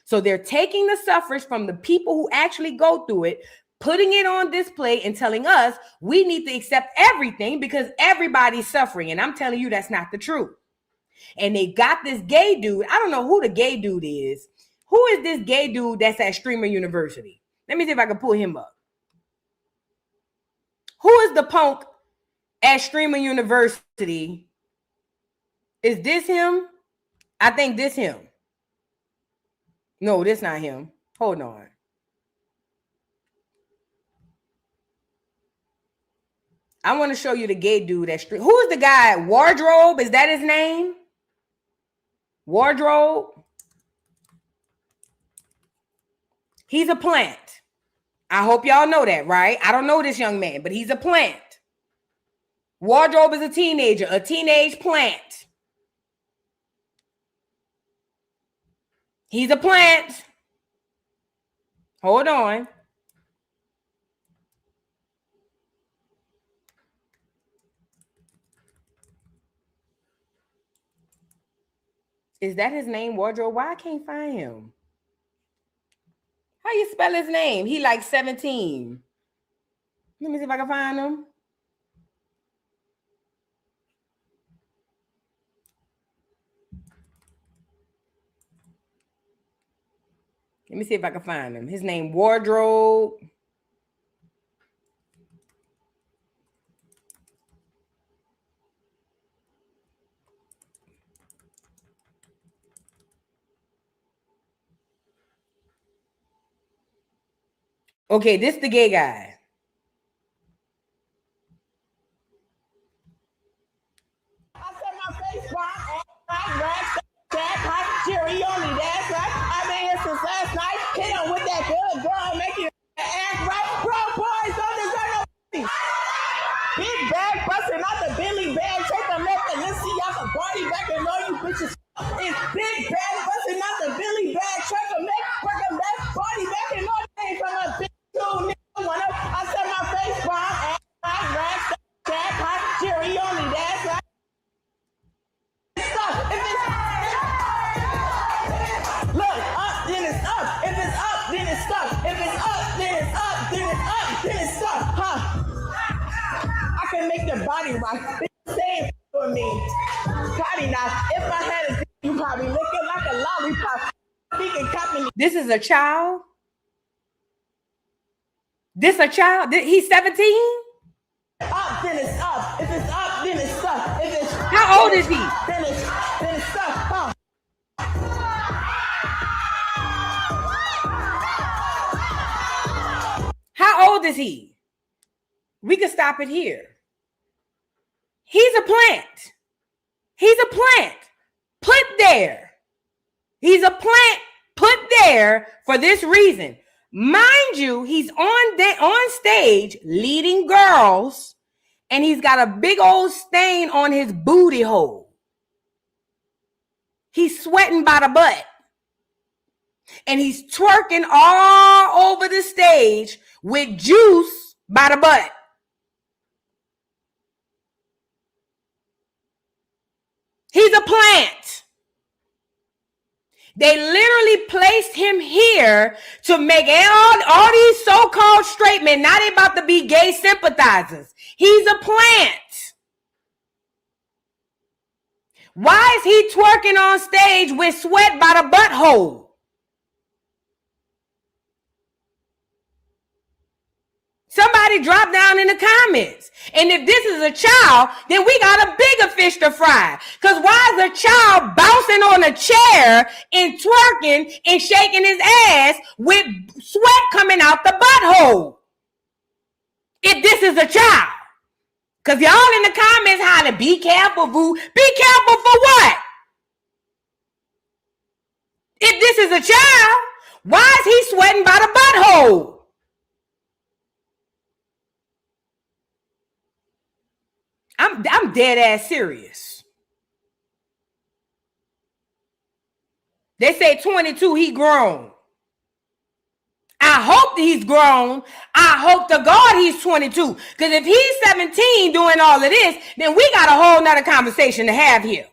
C: So they're taking the suffrage from the people who actually go through it, putting it on display and telling us we need to accept everything because everybody's suffering. And I'm telling you, that's not the truth. And they got this gay dude. I don't know who the gay dude is. Who is this gay dude that's at Streamer University? Let me see if I can pull him up. Who is the punk at Streamer University? Is this him? I think this him. No, this not him. Hold on. I want to show you the gay dude at Stream. Who is the guy? Wardrobe? Is that his name? Wardrobe? He's a plant. I hope y'all know that, right? I don't know this young man, but he's a plant. Wardrobe is a teenager, a teenage plant. He's a plant. Hold on. Is that his name, Wardrobe? Why I can't find him? How you spell his name? He like 17. Let me see if I can find him. Let me see if I can find him. His name, Wardrobe. Okay, this the gay guy.
L: I said my face cherry on me, that's right. I've been here since last night. Hit him with that good girl, make you ass right. Bro, boys don't deserve no money. Big bag busting out the Billy bag. Take a left and let's see y'all can party back and all you bitches. It's big bag busting out the Billy bag. Check a make, work a left, party back and all day from a big two nigga. I said my face bomb, ass right, racks, cat, hot, cherry on me, that's right. Stop. If it's look up, then it's up. If it's up, then it's stuck. If it's up, then it's up. Then it's up, then it's stuck. Huh? I can make the body rock. Say it for me. Probably not. If I had a you probably looking like a lollipop.
C: This is a child. This a child? He's 17?
L: Up, then it's up. If it's up, then it's stuck. If it's
C: how old is he?
L: Then it's stuck. Huh?
C: How old is he? We can stop it here. He's a plant. He's a plant. Put there. He's a plant put there for this reason. Mind you, he's on stage leading girls, and he's got a big old stain on his booty hole. He's sweating by the butt. And he's twerking all over the stage with juice by the butt. He's a plant. They literally placed him here to make all these so-called straight men, now they about to be gay sympathizers. He's a plant. Why is he twerking on stage with sweat by the butthole? Somebody drop down in the comments. And if this is a child, then we got a bigger fish to fry. Because why is a child bouncing on a chair and twerking and shaking his ass with sweat coming out the butthole? If this is a child. Because y'all in the comments holler, be careful, boo. Be careful for what? If this is a child, why is he sweating by the butthole? I'm dead ass serious. They say 22, he grown. I hope he's grown. I hope to God he's 22. Because if he's 17 doing all of this, then we got a whole nother conversation to have here.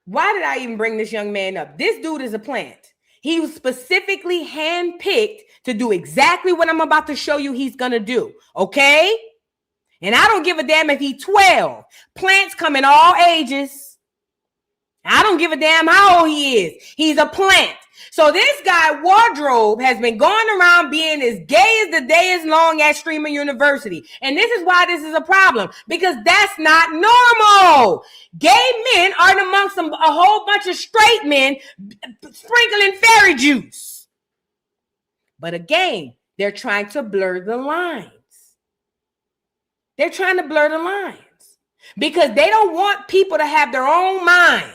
C: Why did I even bring this young man up? This dude is a plant. He was specifically handpicked to do exactly what I'm about to show you he's going to do. Okay? And I don't give a damn if he's 12. Plants come in all ages. I don't give a damn how old he is. He's a plant. So this guy, Wardrobe, has been going around being as gay as the day is long at Streamer University. And this is why this is a problem, because that's not normal. Gay men aren't amongst a whole bunch of straight men sprinkling fairy juice. But again, they're trying to blur the lines. They're trying to blur the lines because they don't want people to have their own minds.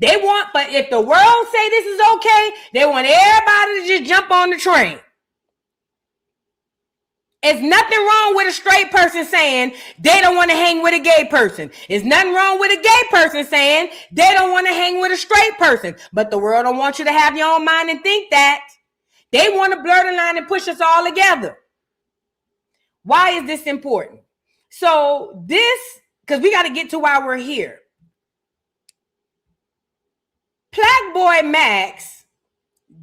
C: They want, but if the world say this is okay, they want everybody to just jump on the train. It's nothing wrong with a straight person saying they don't want to hang with a gay person. It's nothing wrong with a gay person saying they don't want to hang with a straight person. But the world don't want you to have your own mind and think that. They want to blur the line and push us all together. Why is this important? So this, because we got to get to why we're here. Plaqueboy Max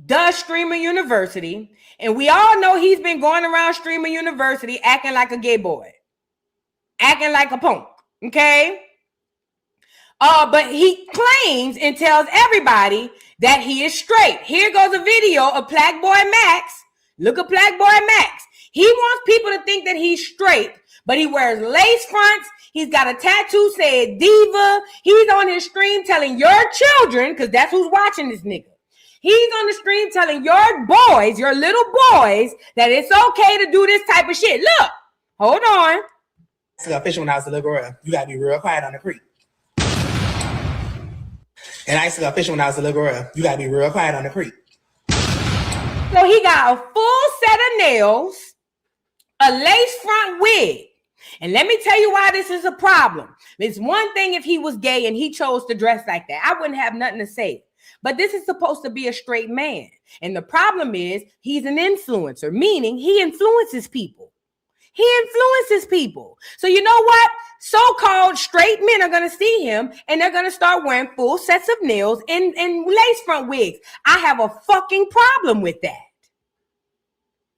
C: does Streamer University, and we all know he's been going around Streamer University acting like a gay boy, acting like a punk, okay? But he claims and tells everybody that he is straight. Here goes a video of Plaqueboy Max. Look at Plaqueboy Max. He wants people to think that he's straight, but he wears lace fronts. He's got a tattoo saying diva. He's on his stream telling your children, because that's who's watching this nigga. He's on the stream telling your boys, your little boys, that it's okay to do this type of shit. Look, hold on.
B: I used to go fishing when I was a little girl. You gotta be real quiet on the creek. And I used to go fishing when I was a little girl. You gotta be real quiet on the creek.
C: So he got a full set of nails, a lace front wig. And let me tell you why this is a problem. It's one thing if he was gay and he chose to dress like that. I wouldn't have nothing to say. But this is supposed to be a straight man. And the problem is he's an influencer, meaning he influences people. He influences people. So you know what? So-called straight men are going to see him and they're going to start wearing full sets of nails and lace front wigs. I have a fucking problem with that.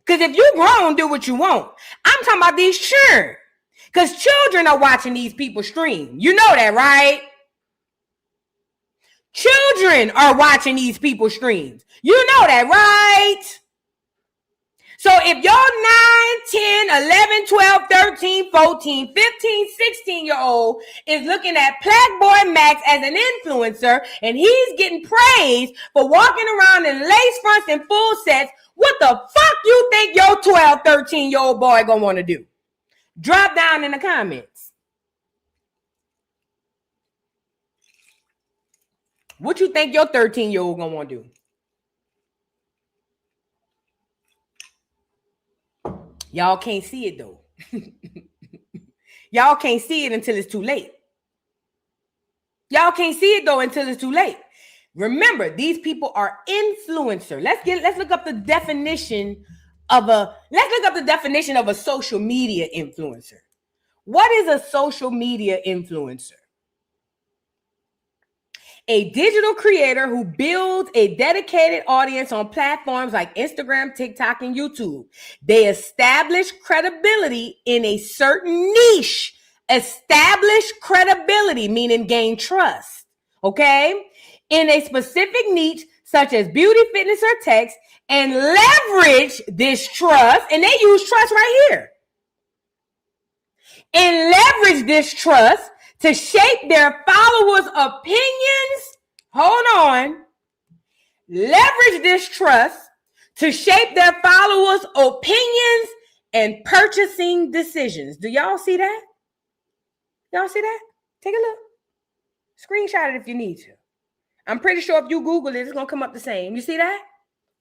C: Because if you grown, do what you want. I'm talking about these children. Because children are watching these people stream. You know that, right? Children are watching these people streams. You know that, right? So if you're 9, 10, 11, 12, 13, 14, 15, 16-year-old is looking at Plaqueboy Max as an influencer and he's getting praised for walking around in lace fronts and full sets, what the fuck you think your 12, 13-year-old boy gonna want to do? Drop down in the comments. What you think your 13-year-old gonna want to do? Y'all can't see it though. Y'all can't see it until it's too late. Y'all can't see it though until it's too late. Remember, these people are influencer. Let's look up the definition of a social media influencer. What is a social media influencer? A digital creator who builds a dedicated audience on platforms like Instagram, TikTok, and YouTube. They establish credibility in a certain niche. Establish credibility, meaning gain trust. Okay? In a specific niche, such as beauty, fitness, or tech, and leverage this trust. And they use trust right here. And leverage this trust to shape their followers' opinions. Hold on. Leverage this trust to shape their followers' opinions and purchasing decisions. Do y'all see that? Y'all see that? Take a look. Screenshot it if you need to. I'm pretty sure if you Google it, it's going to come up the same. You see that?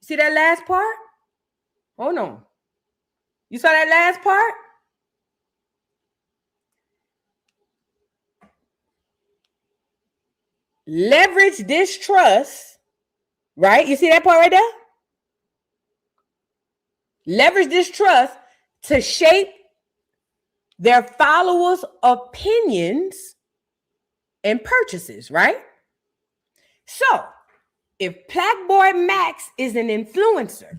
C: You see that last part? Hold on. You saw that last part? Leverage this trust, right? You see that part right there? Leverage this trust to shape their followers' opinions and purchases, right? So, if Plaqueboy Max is an influencer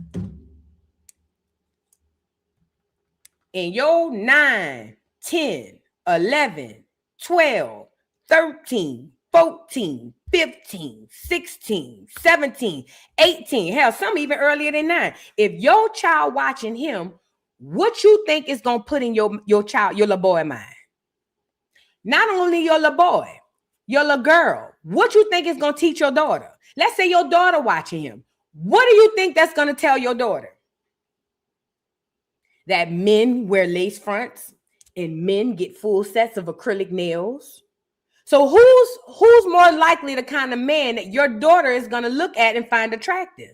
C: and your 9, 10, 11, 12, 13, 14, 15, 16, 17, 18. Hell, some even earlier than 9. If your child watching him, what you think is going to put in your child, your little boy mind? Not only your little boy, your little girl. What you think is going to teach your daughter? Let's say your daughter watching him. What do you think that's going to tell your daughter? That men wear lace fronts and men get full sets of acrylic nails. So who's more likely the kind of man that your daughter is going to look at and find attractive?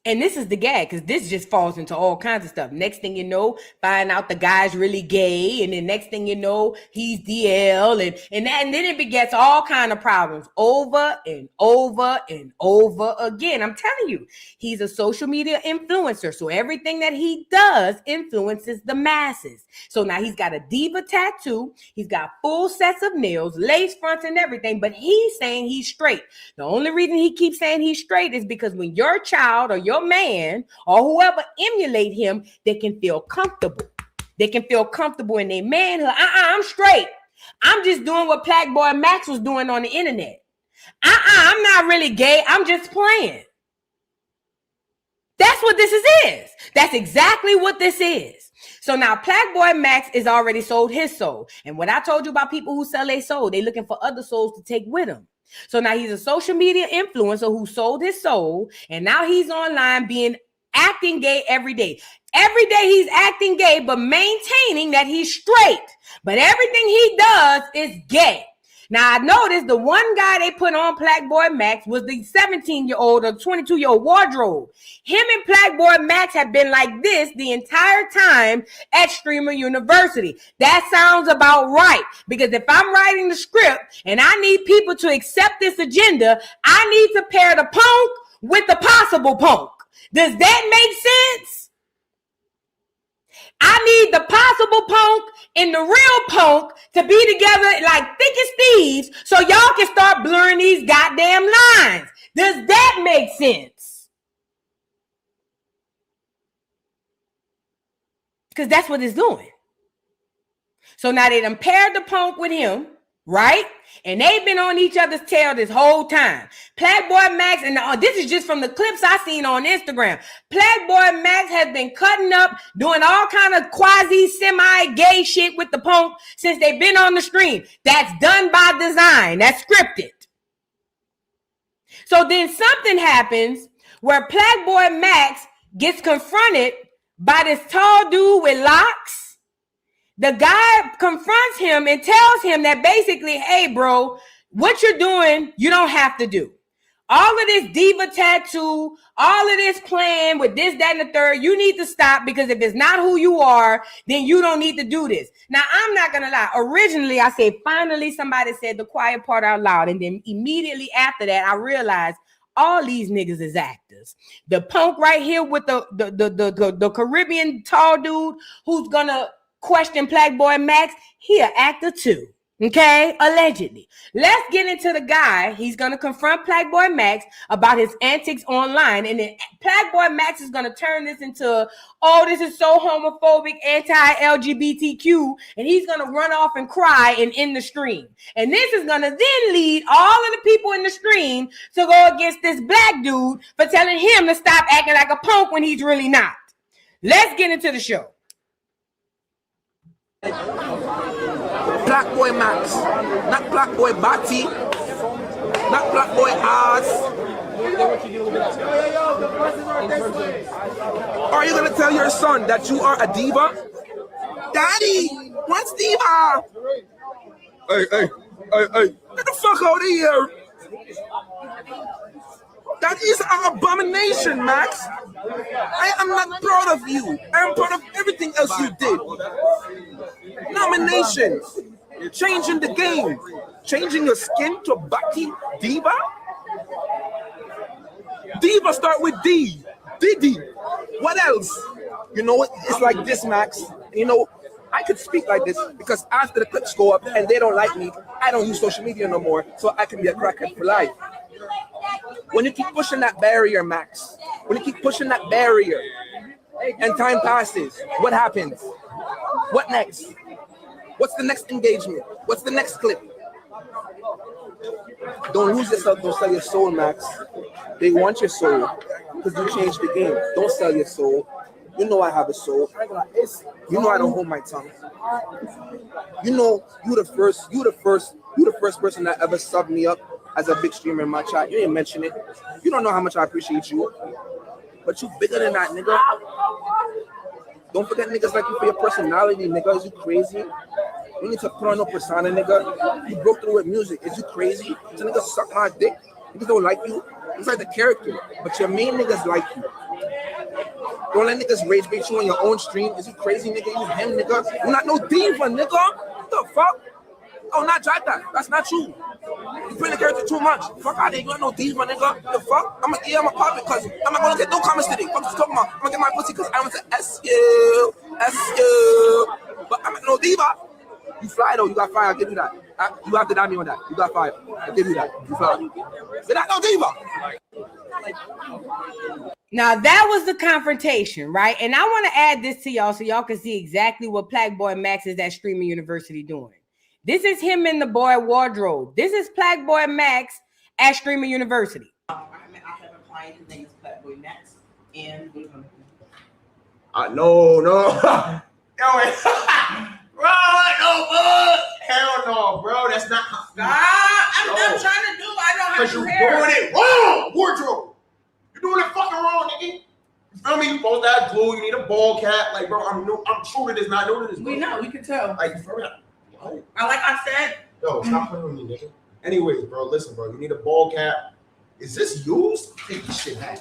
C: And this is the gag, because this just falls into all kinds of stuff. Next thing you know, find out the guy's really gay, and then next thing you know, he's DL, and then it begets all kind of problems over and over and over again. I'm telling you, he's a social media influencer, so everything that he does influences the masses. So now he's got a diva tattoo, he's got full sets of nails, lace fronts and everything, but he's saying he's straight. The only reason he keeps saying he's straight is because when your child or your man or whoever emulate him, they can feel comfortable. They can feel comfortable in their manhood. I'm straight. I'm just doing what Plaqueboy Max was doing on the internet. I'm not really gay. I'm just playing. That's what this is. That's exactly what this is. So now Plaqueboy Max is already sold his soul. And what I told you about people who sell their soul, they looking for other souls to take with them. So now he's a social media influencer who sold his soul, and now he's online acting gay every day. Every day he's acting gay, but maintaining that he's straight. But everything he does is gay. Now I noticed the one guy they put on Plaqueboy Max was the 17-year-old or 22-year-old wardrobe. Him and Plaqueboy Max have been like this the entire time at Streamer University. That sounds about right. Because if I'm writing the script and I need people to accept this agenda, I need to pair the punk with the possible punk. Does that make sense? I need the possible punk and the real punk to be together like thick as thieves so y'all can start blurring these goddamn lines. Does that make sense? Because that's what it's doing. So now they done paired the punk with him, right? And they've been on each other's tail this whole time. Plaqueboy Max, and this is just from the clips I seen on Instagram. Plaqueboy Max has been cutting up, doing all kind of quasi-semi-gay shit with the punk since they've been on the stream. That's done by design. That's scripted. So then something happens where Plaqueboy Max gets confronted by this tall dude with locks. The guy confronts him and tells him that basically, hey, bro, what you're doing, you don't have to do. All of this diva tattoo, all of this playing with this, that, and the third, you need to stop, because if it's not who you are, then you don't need to do this. Now, I'm not going to lie. Originally, I said, finally, somebody said the quiet part out loud. And then immediately after that, I realized all these niggas is actors. The punk right here with the Caribbean tall dude who's going to question Plaqueboy Max, he an actor too. Okay, allegedly. Let's get into the guy. He's going to confront Plaqueboy Max about his antics online. And then Plaqueboy Max is going to turn this into, oh, this is so homophobic, anti-LGBTQ. And he's going to run off and cry and end the stream. And this is going to then lead all of the people in the stream to go against this black dude for telling him to stop acting like a punk when he's really not. Let's get into the show.
M: Plaqueboy Max, not Plaqueboy Batty, not Plaqueboy Ass. Are you gonna tell your son that you are a diva? Daddy, what's diva? Hey, get the fuck out of here. That is an abomination, Max. I am not proud of you. I am proud of everything else you did. Nominations. Changing the game. Changing your skin to a batty diva. Diva start with D. Diddy. What else? You know, it's like this, Max. You know, I could speak like this because after the clips go up and they don't like me, I don't use social media no more, so I can be a crackhead for life. When you keep pushing that barrier, Max, when you keep pushing that barrier and time passes, what happens? What next? What's the next engagement? What's the next clip? Don't lose yourself. Don't sell your soul, Max. They want your soul because you changed the game. Don't sell your soul. You know I have a soul. You know I don't hold my tongue. You know you the first person that ever subbed me up as a big streamer in my chat. You didn't mention it. You don't know how much I appreciate you. But you bigger than that, nigga. Don't forget niggas like you for your personality, nigga. Is you crazy? You need to put on no persona, nigga. You broke through with music. Is you crazy? So niggas suck my dick. Niggas don't like you. It's like the character. But your main niggas like you. Don't let niggas rage bait you on your own stream. Is you crazy, nigga? You him, nigga. You not no diva, nigga. What the fuck? Oh, not Jata. That's not you. You put the character too much. Fuck out of here. You ain't no diva, nigga. The fuck? I'm gonna pop it because I'm not gonna get no comments today. Fuck you talking about? I'm gonna get my pussy because I want to SU. But I'm not no diva. You fly though. You got fire. I'll give you that. You have to dime me on that. You got fire. I'll give you that. You fly. You're not no diva.
C: Now that was the confrontation, right? And I want to add this to y'all so y'all can see exactly what Plaqueboy Max is at Streaming University doing. This is him in the boy wardrobe. This is Plaqueboy Max at Streaming University.
L: I have a client, his name is Plaqueboy Max, and
N: no. Bro, no, hell no, bro. That's not.
L: I'm trying to do. I don't have to
N: you're doing it wrong, wardrobe. You're doing it fucking wrong, nigga. You feel me? You supposed to have glue. You need a ball cap. Like, bro, I'm true to this, not new to this. Bro.
L: We know. We can tell.
N: Like, you feel me?
L: Like I said.
N: Yo, stop playing with me, nigga. Anyways, bro, listen, bro. You need a ball cap. Is this used? Take this shit back.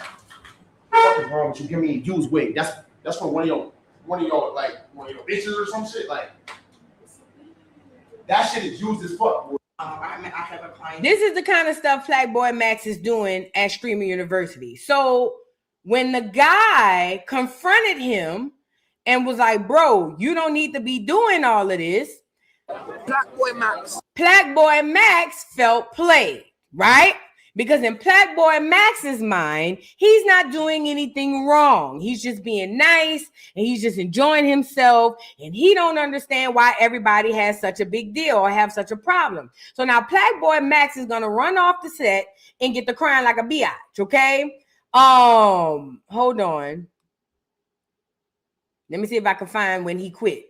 N: What is wrong with you? Give me a used wig. That's for one of your bitches or some shit. Like, that shit is used as fuck.
L: I have a client.
C: This is the kind of stuff Plaqueboy Max is doing at Streaming University. So when the guy confronted him and was like, bro, you don't need to be doing all of this, Plaqueboy Max felt played, right? Because in Plaqueboy Max's mind, he's not doing anything wrong. He's just being nice and he's just enjoying himself. And he don't understand why everybody has such a big deal or have such a problem. So now Plaqueboy Max is going to run off the set and get to crying like a biatch, okay? Hold on. Let me see if I can find when he quit.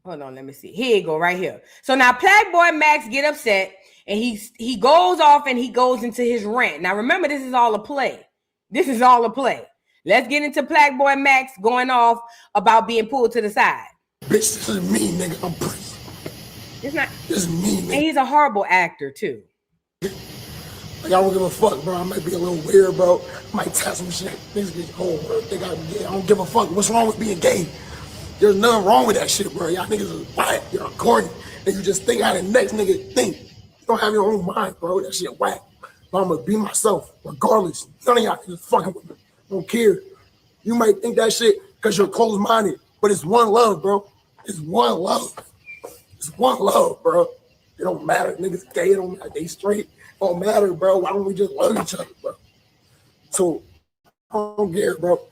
C: Hold on, let me see. Here you go, right here. So now Plaqueboy Max get upset and he goes off and he goes into his rant. Now remember, this is all a play. This is all a play. Let's get into Plaqueboy Max going off about being pulled to the side.
K: Bitch, this is me, nigga. I'm pretty.
C: It's not.
K: This is me, nigga.
C: And he's a horrible actor too.
K: Like, I don't give a fuck, bro. I might be a little weird, bro. I might tell some shit. Niggas get old, bro. Think I'm gay. I don't give a fuck. What's wrong with being gay? There's nothing wrong with that shit, bro. Y'all niggas is whack. You're corny. And you just think how the next nigga think. You don't have your own mind, bro. That shit whack. But I'm gonna be myself, regardless. None of y'all niggas fucking with me. I don't care. You might think that shit because you're closed-minded, but it's one love, bro. It's one love. It's one love, bro. It don't matter. Niggas gay, it don't matter. They straight. It don't matter, bro. Why don't we just love each other, bro? So, I don't care, bro.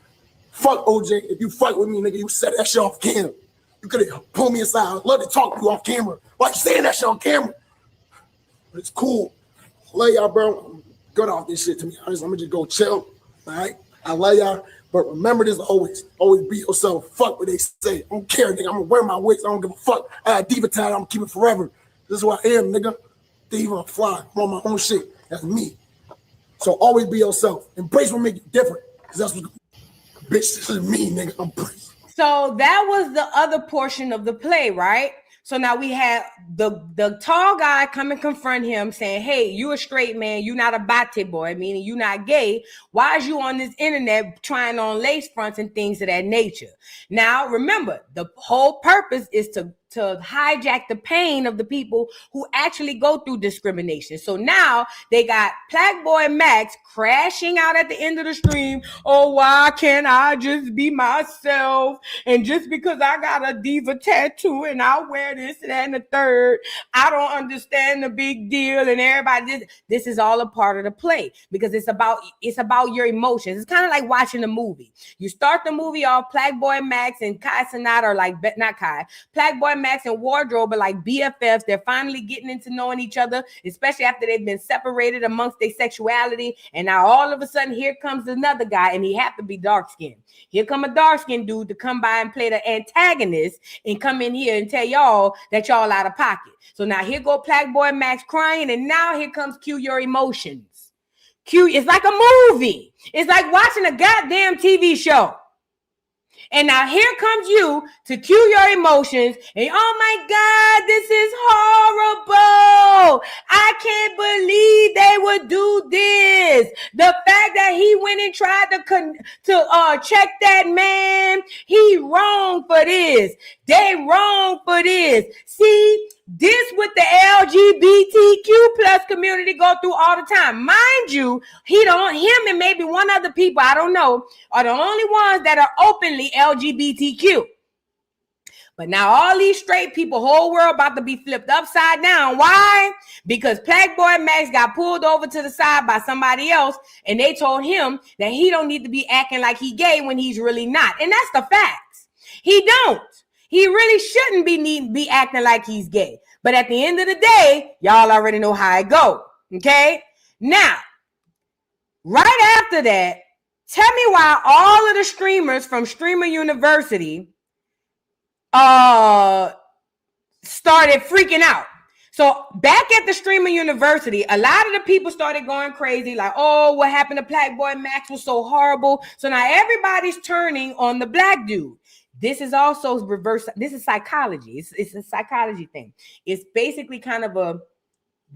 K: Fuck OJ. If you fuck with me, nigga, you said that shit off camera. You could have pulled me aside. I'd love to talk to you off camera. Why you saying that shit on camera? But it's cool. I love y'all, bro. Good off this shit, to be honest. I'm gonna just go chill. All right? I love y'all. But remember this always. Always be yourself. Fuck what they say. I don't care, nigga. I'm gonna wear my wigs. I don't give a fuck. I had diva tag. I'm gonna keep it forever. This is who I am, nigga. Diva, I'm fly. I'm on my own shit. That's me. So always be yourself. Embrace what make you different. Because that's what. Bitch, this is me, nigga. I'm pretty. So
C: that was the other portion of the play, right? So now we have the tall guy come and confront him saying, hey, you a straight man. You not a bate boy, meaning you not gay. Why is you on this internet trying on lace fronts and things of that nature? Now, remember, the whole purpose is to hijack the pain of the people who actually go through discrimination. So now they got Plaqueboy Max crashing out at the end of the stream. Oh, why can't I just be myself? And just because I got a diva tattoo and I wear this, that, and the third, I don't understand the big deal. And everybody, this is all a part of the play because it's about your emotions. It's kind of like watching a movie. You start the movie off, Plaqueboy Max and Kai Cenat are like, not Kai, Plaqueboy Max and Wardrobe are like BFFs. They're finally getting into knowing each other, especially after they've been separated amongst their sexuality. And now all of a sudden, here comes another guy, and he have to be dark-skinned. Here come a dark-skinned dude to come by and play the antagonist and come in here and tell y'all that y'all out of pocket. So now here go Plaqueboy Max crying, and now here comes Cue Your Emotions. Cue, it's like a movie. It's like watching a goddamn TV show. And now here comes you to cue your emotions. And oh my God, this is horrible. I can't believe they would do this. The fact that he went and tried to check that man, he wrong for this. They wrong for this. See, this what the LGBTQ plus community go through all the time. Mind you, him and maybe one other people, I don't know, are the only ones that are openly LGBTQ. But now all these straight people, whole world about to be flipped upside down. Why? Because Plaqueboy Max got pulled over to the side by somebody else, and they told him that he don't need to be acting like he gay when he's really not. And that's the facts. He don't. He really shouldn't be acting like he's gay. But at the end of the day, y'all already know how it go. Okay? Now, right after that, tell me why all of the streamers from Streamer University started freaking out. So back at the Streamer University, a lot of the people started going crazy, like, oh, what happened to Plaqueboy Max was so horrible. So now everybody's turning on the black dude. This is also reverse. This is psychology. It's a psychology thing. It's basically kind of a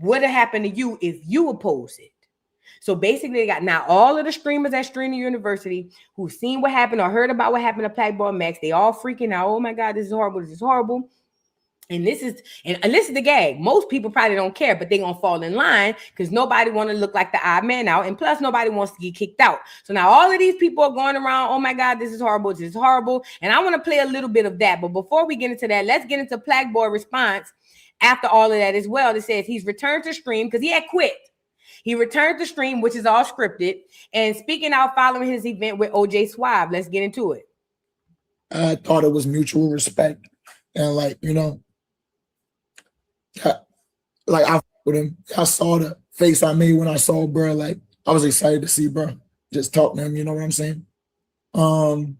C: what would happen to you if you oppose it. So basically, they got now all of the streamers at Streamer University who've seen what happened or heard about what happened to Plaqueboy Max. They all freaking out. Oh my God, this is horrible. This is horrible. And this is the gag. Most people probably don't care, but they're going to fall in line because nobody want to look like the odd man out. And plus, nobody wants to get kicked out. So now all of these people are going around, oh my God, this is horrible. This is horrible. And I want to play a little bit of that. But before we get into that, let's get into Plaqueboy response after all of that as well. It says he's returned to stream because he had quit. He returned to stream, which is all scripted, and speaking out following his event with OJ Suave. Let's get into it.
O: I thought it was mutual respect. And like, you know, like I with him, I saw the face I made when I saw bro. Like I was excited to see bro. Just talk to him, you know what I'm saying? And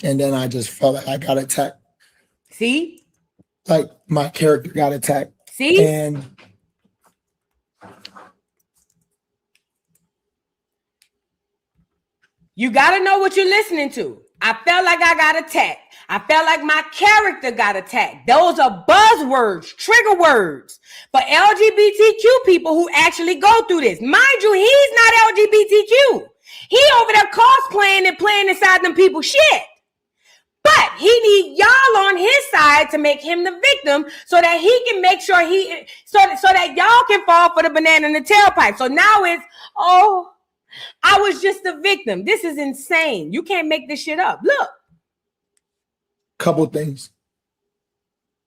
O: then I just felt like I got attacked.
C: See?
O: Like my character got attacked.
C: See?
O: And
C: you got to know what you're listening to. I felt like I got attacked. I felt like my character got attacked. Those are buzzwords, trigger words for LGBTQ people who actually go through this. Mind you, he's not LGBTQ. He over there cosplaying and playing inside them people's shit. But he need y'all on his side to make him the victim so that he can make sure so that y'all can fall for the banana in the tailpipe. So now it's, oh, I was just a victim. This is insane. You can't make this shit up. Look.
O: Couple things.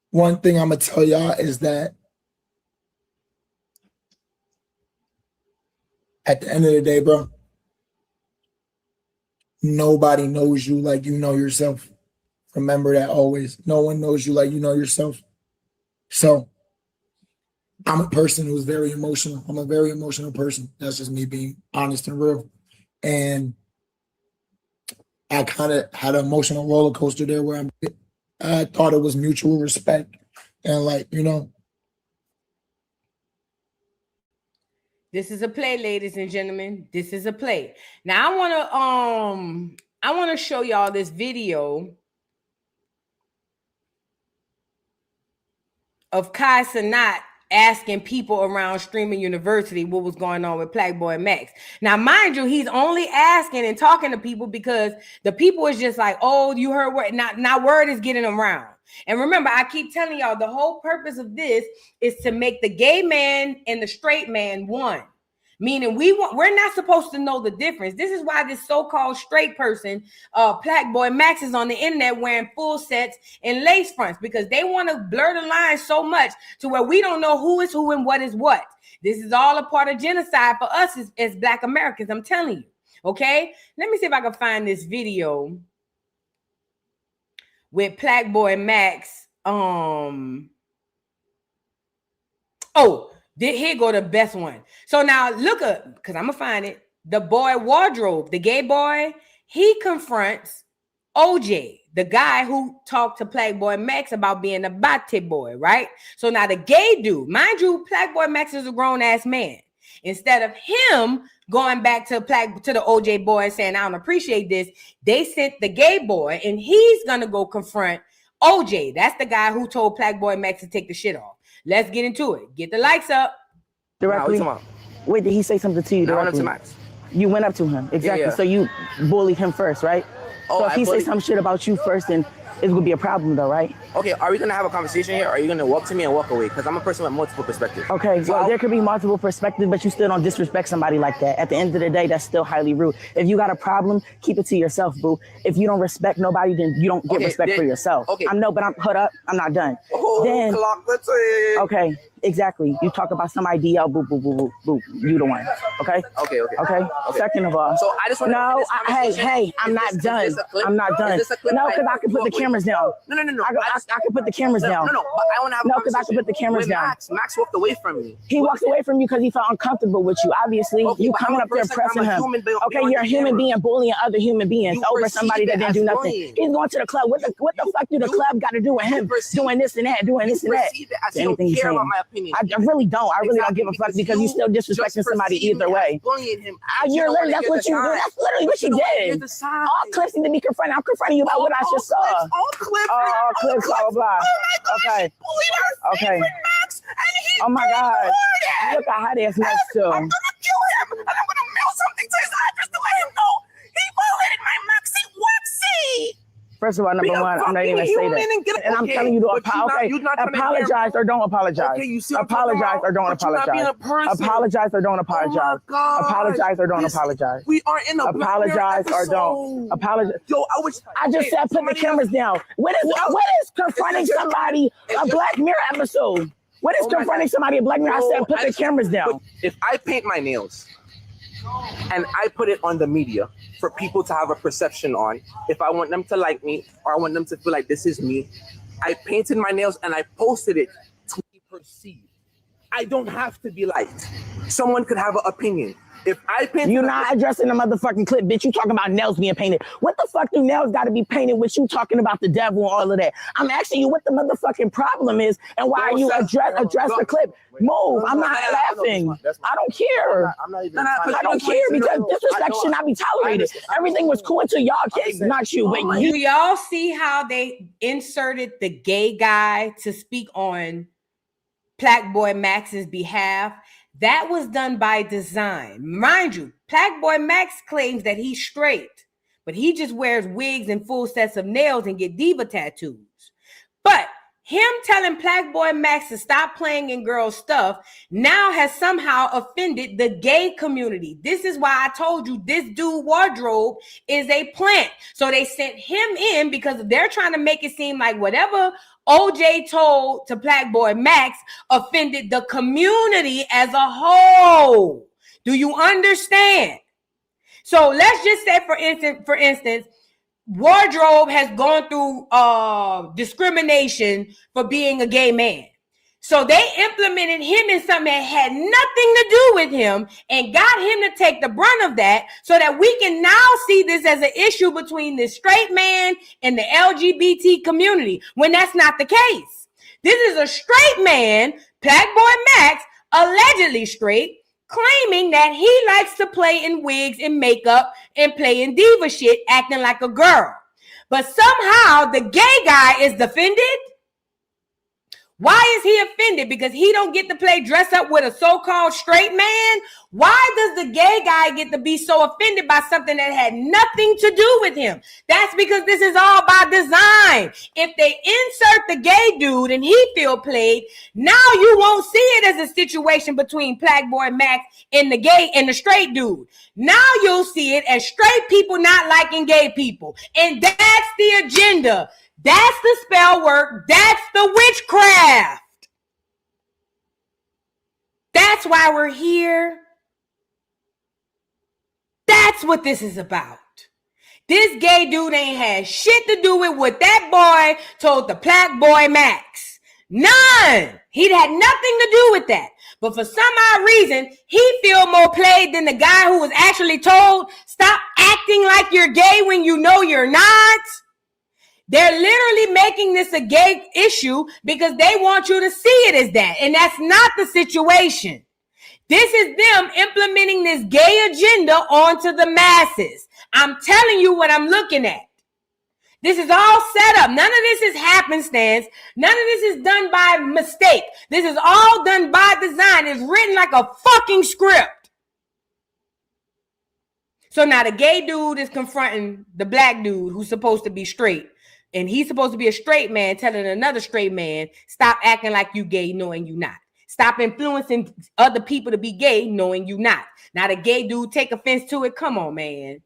O: One thing I'm gonna tell y'all is that at the end of the day, bro, nobody knows you like you know yourself. Remember that always. No one knows you like you know yourself. So I'm a person who's very emotional. I'm a very emotional person. That's just me being honest and real. And I kind of had an emotional roller coaster there where I thought it was mutual respect. And like, you know.
C: This is a play, ladies and gentlemen. This is a play. Now I want to show y'all this video of Kai Cenat asking people around Streaming University what was going on with Plaqueboy Max. Now, mind you, he's only asking and talking to people because the people is just like, oh, you heard word. Now word is getting around. And remember, I keep telling y'all, the whole purpose of this is to make the gay man and the straight man one. Meaning we're not supposed to know the difference. This is why this so-called straight person, Plaqueboy Max, is on the internet wearing full sets and lace fronts because they want to blur the lines so much to where we don't know who is who and what is what. This is all a part of genocide for us as Black Americans. I'm telling you. Okay, let me see if I can find this video with Plaqueboy Max. Here go the best one. So now look up, because I'm gonna find it. The boy Wardrobe, the gay boy, he confronts OJ, the guy who talked to Plaqueboy Max about being a Tate boy, right? So now the gay dude, mind you, Plaqueboy Max is a grown-ass man. Instead of him going back to the OJ boy and saying, I don't appreciate this, they sent the gay boy, and he's gonna go confront OJ. That's the guy who told Plaqueboy Max to take the shit off. Let's get into it. Get the likes up.
P: Directly. Wait, did he say something to you directly? I went up to Max. You went up to him, exactly. Yeah. So you bullied him first, right? So if he say some shit about you first, then it's gonna be a problem, though, right? Okay, are we gonna have a conversation here, or are you gonna walk to me and walk away? Because I'm a person with multiple perspectives. Okay, well, there could be multiple perspectives, but you still don't disrespect somebody like that. At the end of the day, that's still highly rude. If you got a problem, keep it to yourself, boo. If you don't respect nobody, then you don't get respect for yourself. Okay. I'm hold up, I'm not done. Then, let's say. Okay. Exactly. You talk about some idea, boo, boo, boo, boo, boo. You the one. Okay? Okay. Second of all. So I just want hey, I'm not done. I'm not done. No, because I can put the cameras down. No. I can put the cameras down. No, but I want to have a conversation. No, because I can put the cameras down. Max walked away from me. He walked away from you because he felt uncomfortable with you. Obviously, you coming up there pressing him. Okay, you're a human being bullying other human beings over somebody that didn't do nothing. He's going to the club. What the fuck do the club got to do with him doing this and that, doing this and that? Anything he's saying. I really don't. I really don't give a fuck because you still disrespecting somebody either way. That's what you do. That's literally what you did. All clips need to be confronted. I'm confronting you about what I just saw. All clips, blah, blah. Okay. Oh my God. Look at how this mess too. I'm gonna kill him and I'm gonna mail something to his address to let him know he violated my Maxi Waxy. First of all, number one, I'm not even gonna say that. And I'm telling you to apologize or don't apologize. Apologize or don't apologize. Apologize or don't apologize. Apologize or don't apologize. We are in a apologize or don't apologize. Yo, I just said put the cameras down. What is confronting somebody a Black Mirror episode? What is confronting somebody a Black Mirror? I said put the cameras down. If I paint my nails and I put it on the media for people to have a perception on, if I want them to like me or I want them to feel like this is me, I painted my nails and I posted it to be perceived. I don't have to be liked. Someone could have an opinion. If I paint, you're not addressing the motherfucking clip, bitch. You talking about nails being painted. What the fuck do nails got to be painted with you talking about the devil and all of that? I'm asking you what the motherfucking problem is and why you address the clip. Move. I'm not laughing. I don't care. I don't care because disrespect should not be tolerated. Everything was cool until y'all kids, not you. But
C: do y'all see how they inserted the gay guy to speak on Plaqueboy Max's behalf? That was done by design. Mind you, Plaqueboy Max claims that he's straight, but he just wears wigs and full sets of nails and get diva tattoos. But him telling Plaqueboy Max to stop playing in girls' stuff now has somehow offended the gay community. This is why I told you this dude Wardrobe is a plant. So they sent him in because they're trying to make it seem like whatever OJ told to Plaqueboy Max offended the community as a whole. Do you understand? So let's just say, for instance, Wardrobe has gone through discrimination for being a gay man. So they implemented him in something that had nothing to do with him and got him to take the brunt of that so that we can now see this as an issue between the straight man and the LGBT community when that's not the case. This is a straight man, Plaqueboy Max, allegedly straight, claiming that he likes to play in wigs and makeup and play in diva shit, acting like a girl. But somehow the gay guy is defended. Why is he offended? Because he don't get to play dress up with a so-called straight man? Why does the gay guy get to be so offended by something that had nothing to do with him? That's because this is all by design. If they insert the gay dude and he feel played, now you won't see it as a situation between Plaqueboy Max and the gay and the straight dude. Now you'll see it as straight people not liking gay people. And that's the agenda. That's the spell work. That's the witchcraft. That's why we're here. That's what this is about. This gay dude ain't had shit to do with what that boy told the Plaqueboy Max. None. He'd had nothing to do with that. But for some odd reason, he feel more played than the guy who was actually told, stop acting like you're gay when you know you're not. They're literally making this a gay issue because they want you to see it as that. And that's not the situation. This is them implementing this gay agenda onto the masses. I'm telling you what I'm looking at. This is all set up. None of this is happenstance. None of this is done by mistake. This is all done by design. It's written like a fucking script. So now the gay dude is confronting the black dude who's supposed to be straight. And he's supposed to be a straight man telling another straight man, stop acting like you gay knowing you not. Stop influencing other people to be gay knowing you not. Now the gay dude take offense to it. Come on, man.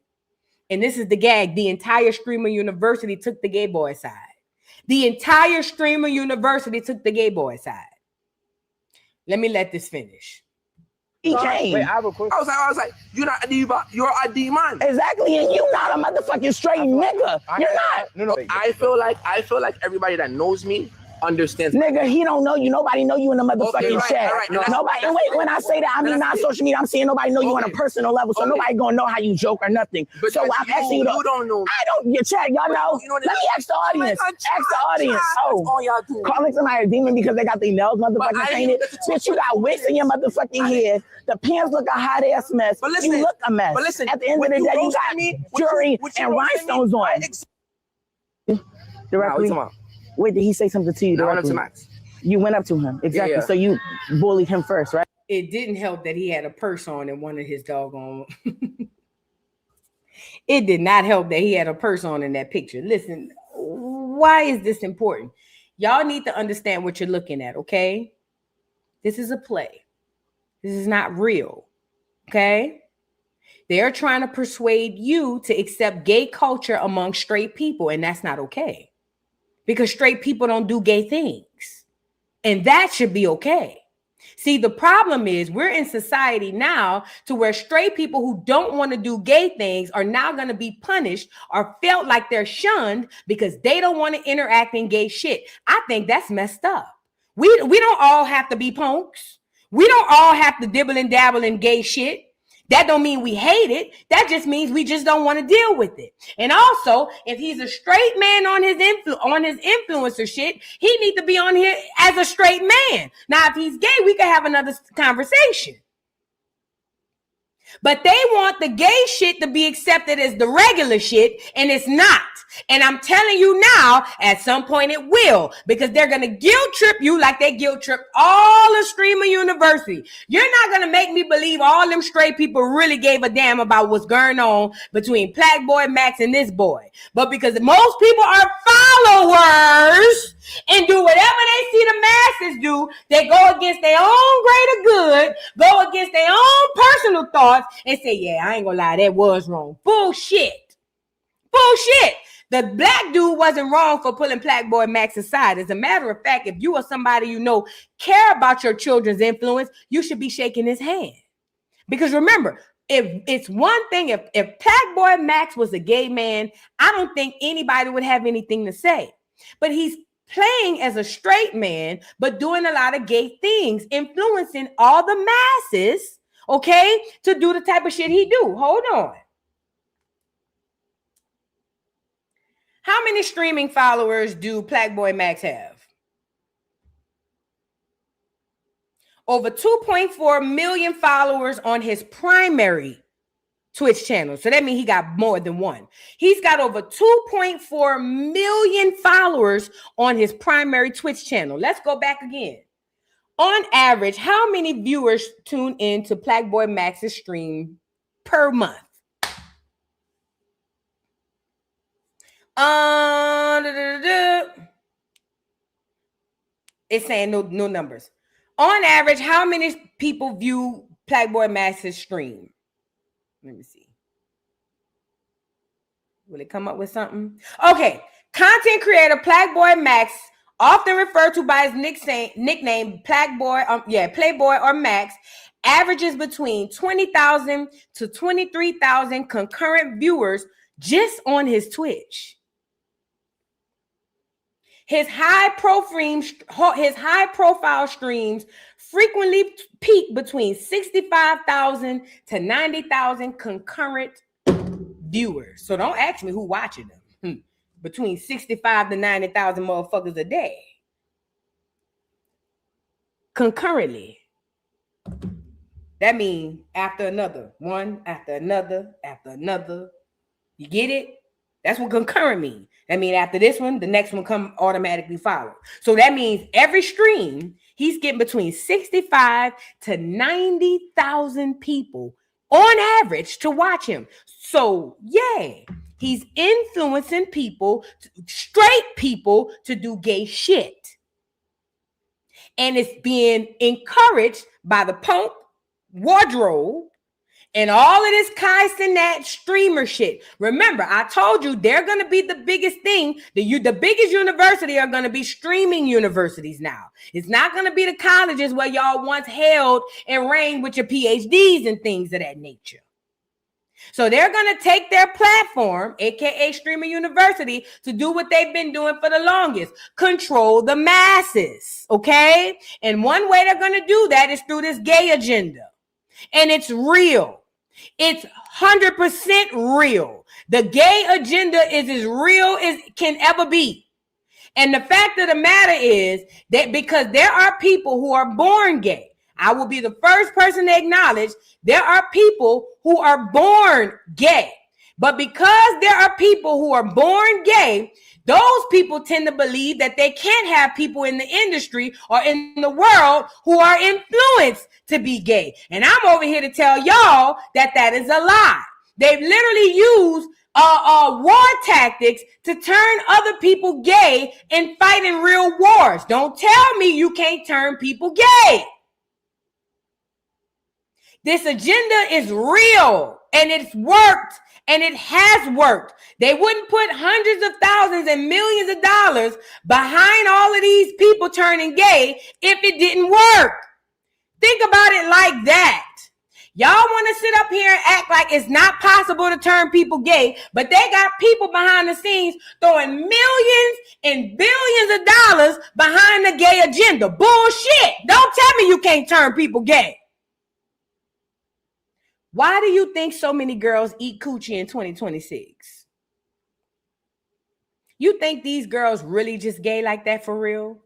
C: And this is the gag. The entire Streamer University took the gay boy side. The entire Streamer University took the gay boy side. Let me let this finish.
P: He came.
G: Wait, I have a question. I was like, you're not you're ID man.
P: Exactly, and you not a motherfucking straight nigga. You're not.
G: No. I feel like everybody that knows me understands.
P: Nigga, he don't know you. Nobody know you in the motherfucking chat.
G: Right.
P: Nobody. And wait, when I say that, I mean not social media. I'm saying nobody know you on a personal level, so nobody gonna know how you joke or nothing.
G: But
P: so I'm asking you.
G: You don't know.
P: I don't. Your chat, y'all know. Let me ask the audience. Ask the audience. Oh, calling somebody a demon because they got their nails motherfucking painted. Bitch, you got wigs in your motherfucking head. The pants look a hot ass mess. But listen, you look a mess. But listen, at the end of the day, you got jewelry and rhinestones on. Directly. Wait, did he say something to you directly?
G: I went up to Max.
P: You went up to him. Exactly. Yeah. So you bullied him first, right?
C: It didn't help that he had a purse on and one of his doggone. It did not help that he had a purse on in that picture. Listen, why is this important? Y'all need to understand what you're looking at, okay? This is a play. This is not real, okay? They're trying to persuade you to accept gay culture among straight people, and that's not okay. Because straight people don't do gay things. And that should be okay. See, the problem is we're in society now to where straight people who don't want to do gay things are now going to be punished or felt like they're shunned because they don't want to interact in gay shit. I think that's messed up. We don't all have to be punks. We don't all have to dibble and dabble in gay shit. That don't mean we hate it. That just means we just don't want to deal with it. And also, if he's a straight man on his influencer shit, he needs to be on here as a straight man. Now, if he's gay, we can have another conversation. But they want the gay shit to be accepted as the regular shit, and it's not. And I'm telling you now, at some point it will, because they're going to guilt trip you like they guilt trip all of Streamer University. You're not going to make me believe all them straight people really gave a damn about what's going on between Plaqueboy Max and this boy. But because most people are followers and do whatever they see the masses do, they go against their own greater good, go against their own personal thoughts and say, yeah, I ain't gonna lie, that was wrong. Bullshit. The black dude wasn't wrong for pulling Plaqueboy Max aside. As a matter of fact, if you are somebody you know care about your children's influence, you should be shaking his hand. Because remember, if it's one thing, if Plaqueboy Max was a gay man, I don't think anybody would have anything to say. But he's playing as a straight man, but doing a lot of gay things, influencing all the masses, okay, to do the type of shit he do. Hold on. How many streaming followers do Plaqueboy Max have? Over 2.4 million followers on his primary Twitch channels. So that means he got more than one. He's got over 2.4 million followers on his primary Twitch channel. Let's go back again. On average, how many viewers tune in to Plaqueboy Max's stream per month? It's saying no numbers. On average, how many people view Plaqueboy Max's stream? Let me see. Will it come up with something? Okay. Content creator Plaqueboy Max, often referred to by his nickname Playboy or Max, averages between 20,000 to 23,000 concurrent viewers just on his Twitch. His high profile streams frequently peak between 65,000 to 90,000 concurrent viewers. So don't ask me who watching them. Between 65 to 90,000 motherfuckers a day. Concurrently. That means after another. One after another after another. You get it? That's what concurrent means. That means after this one, the next one come automatically follow. So that means every stream, he's getting between 65 to 90,000 people on average to watch him. So yeah, he's influencing people, straight people, to do gay shit. And it's being encouraged by the punk wardrobe and all of this Kai Cenat streamer shit. Remember, I told you they're going to be the biggest thing. The biggest university are going to be streaming universities now. It's not going to be the colleges where y'all once held and reigned with your PhDs and things of that nature. So they're going to take their platform, aka streaming university, to do what they've been doing for the longest. Control the masses, okay? And one way they're going to do that is through this gay agenda. And it's real. It's 100% real. The gay agenda is as real as can ever be. And the fact of the matter is that because there are people who are born gay, I will be the first person to acknowledge there are people who are born gay. But because there are people who are born gay, those people tend to believe that they can't have people in the industry or in the world who are influenced to be gay. And I'm over here to tell y'all that that is a lie. They've literally used war tactics to turn other people gay and fight in real wars. Don't tell me you can't turn people gay. This agenda is real and it's worked. And it has worked. They wouldn't put hundreds of thousands and millions of dollars behind all of these people turning gay if it didn't work. Think about it like that. Y'all want to sit up here and act like it's not possible to turn people gay, but they got people behind the scenes throwing millions and billions of dollars behind the gay agenda. Bullshit. Don't tell me you can't turn people gay. Why do you think so many girls eat coochie in 2026? You think these girls really just gay like that for real?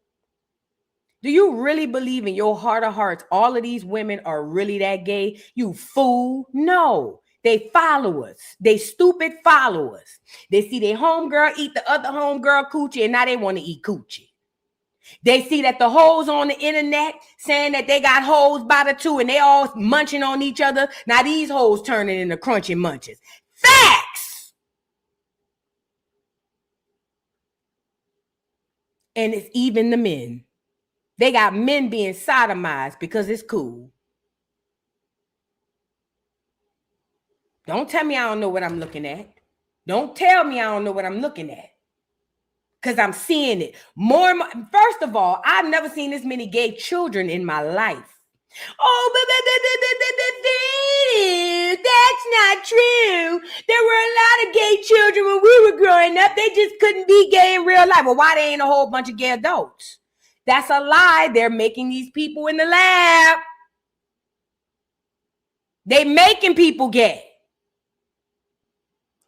C: Do you really believe in your heart of hearts all of these women are really that gay? You fool. No. They followers. They stupid followers. They see their homegirl eat the other homegirl coochie and now they want to eat coochie. They see that the hoes on the internet saying that they got hoes by the two and they all munching on each other. Now these hoes turning into crunchy munches. Facts! And it's even the men. They got men being sodomized because it's cool. Don't tell me I don't know what I'm looking at. Don't tell me I don't know what I'm looking at. Because I'm seeing it more and more. First of all, I've never seen this many gay children in my life. Oh, that's not true. There were a lot of gay children when we were growing up. They just couldn't be gay in real life. Well, why there ain't a whole bunch of gay adults? That's a lie. They're making these people in the lab. They making people gay.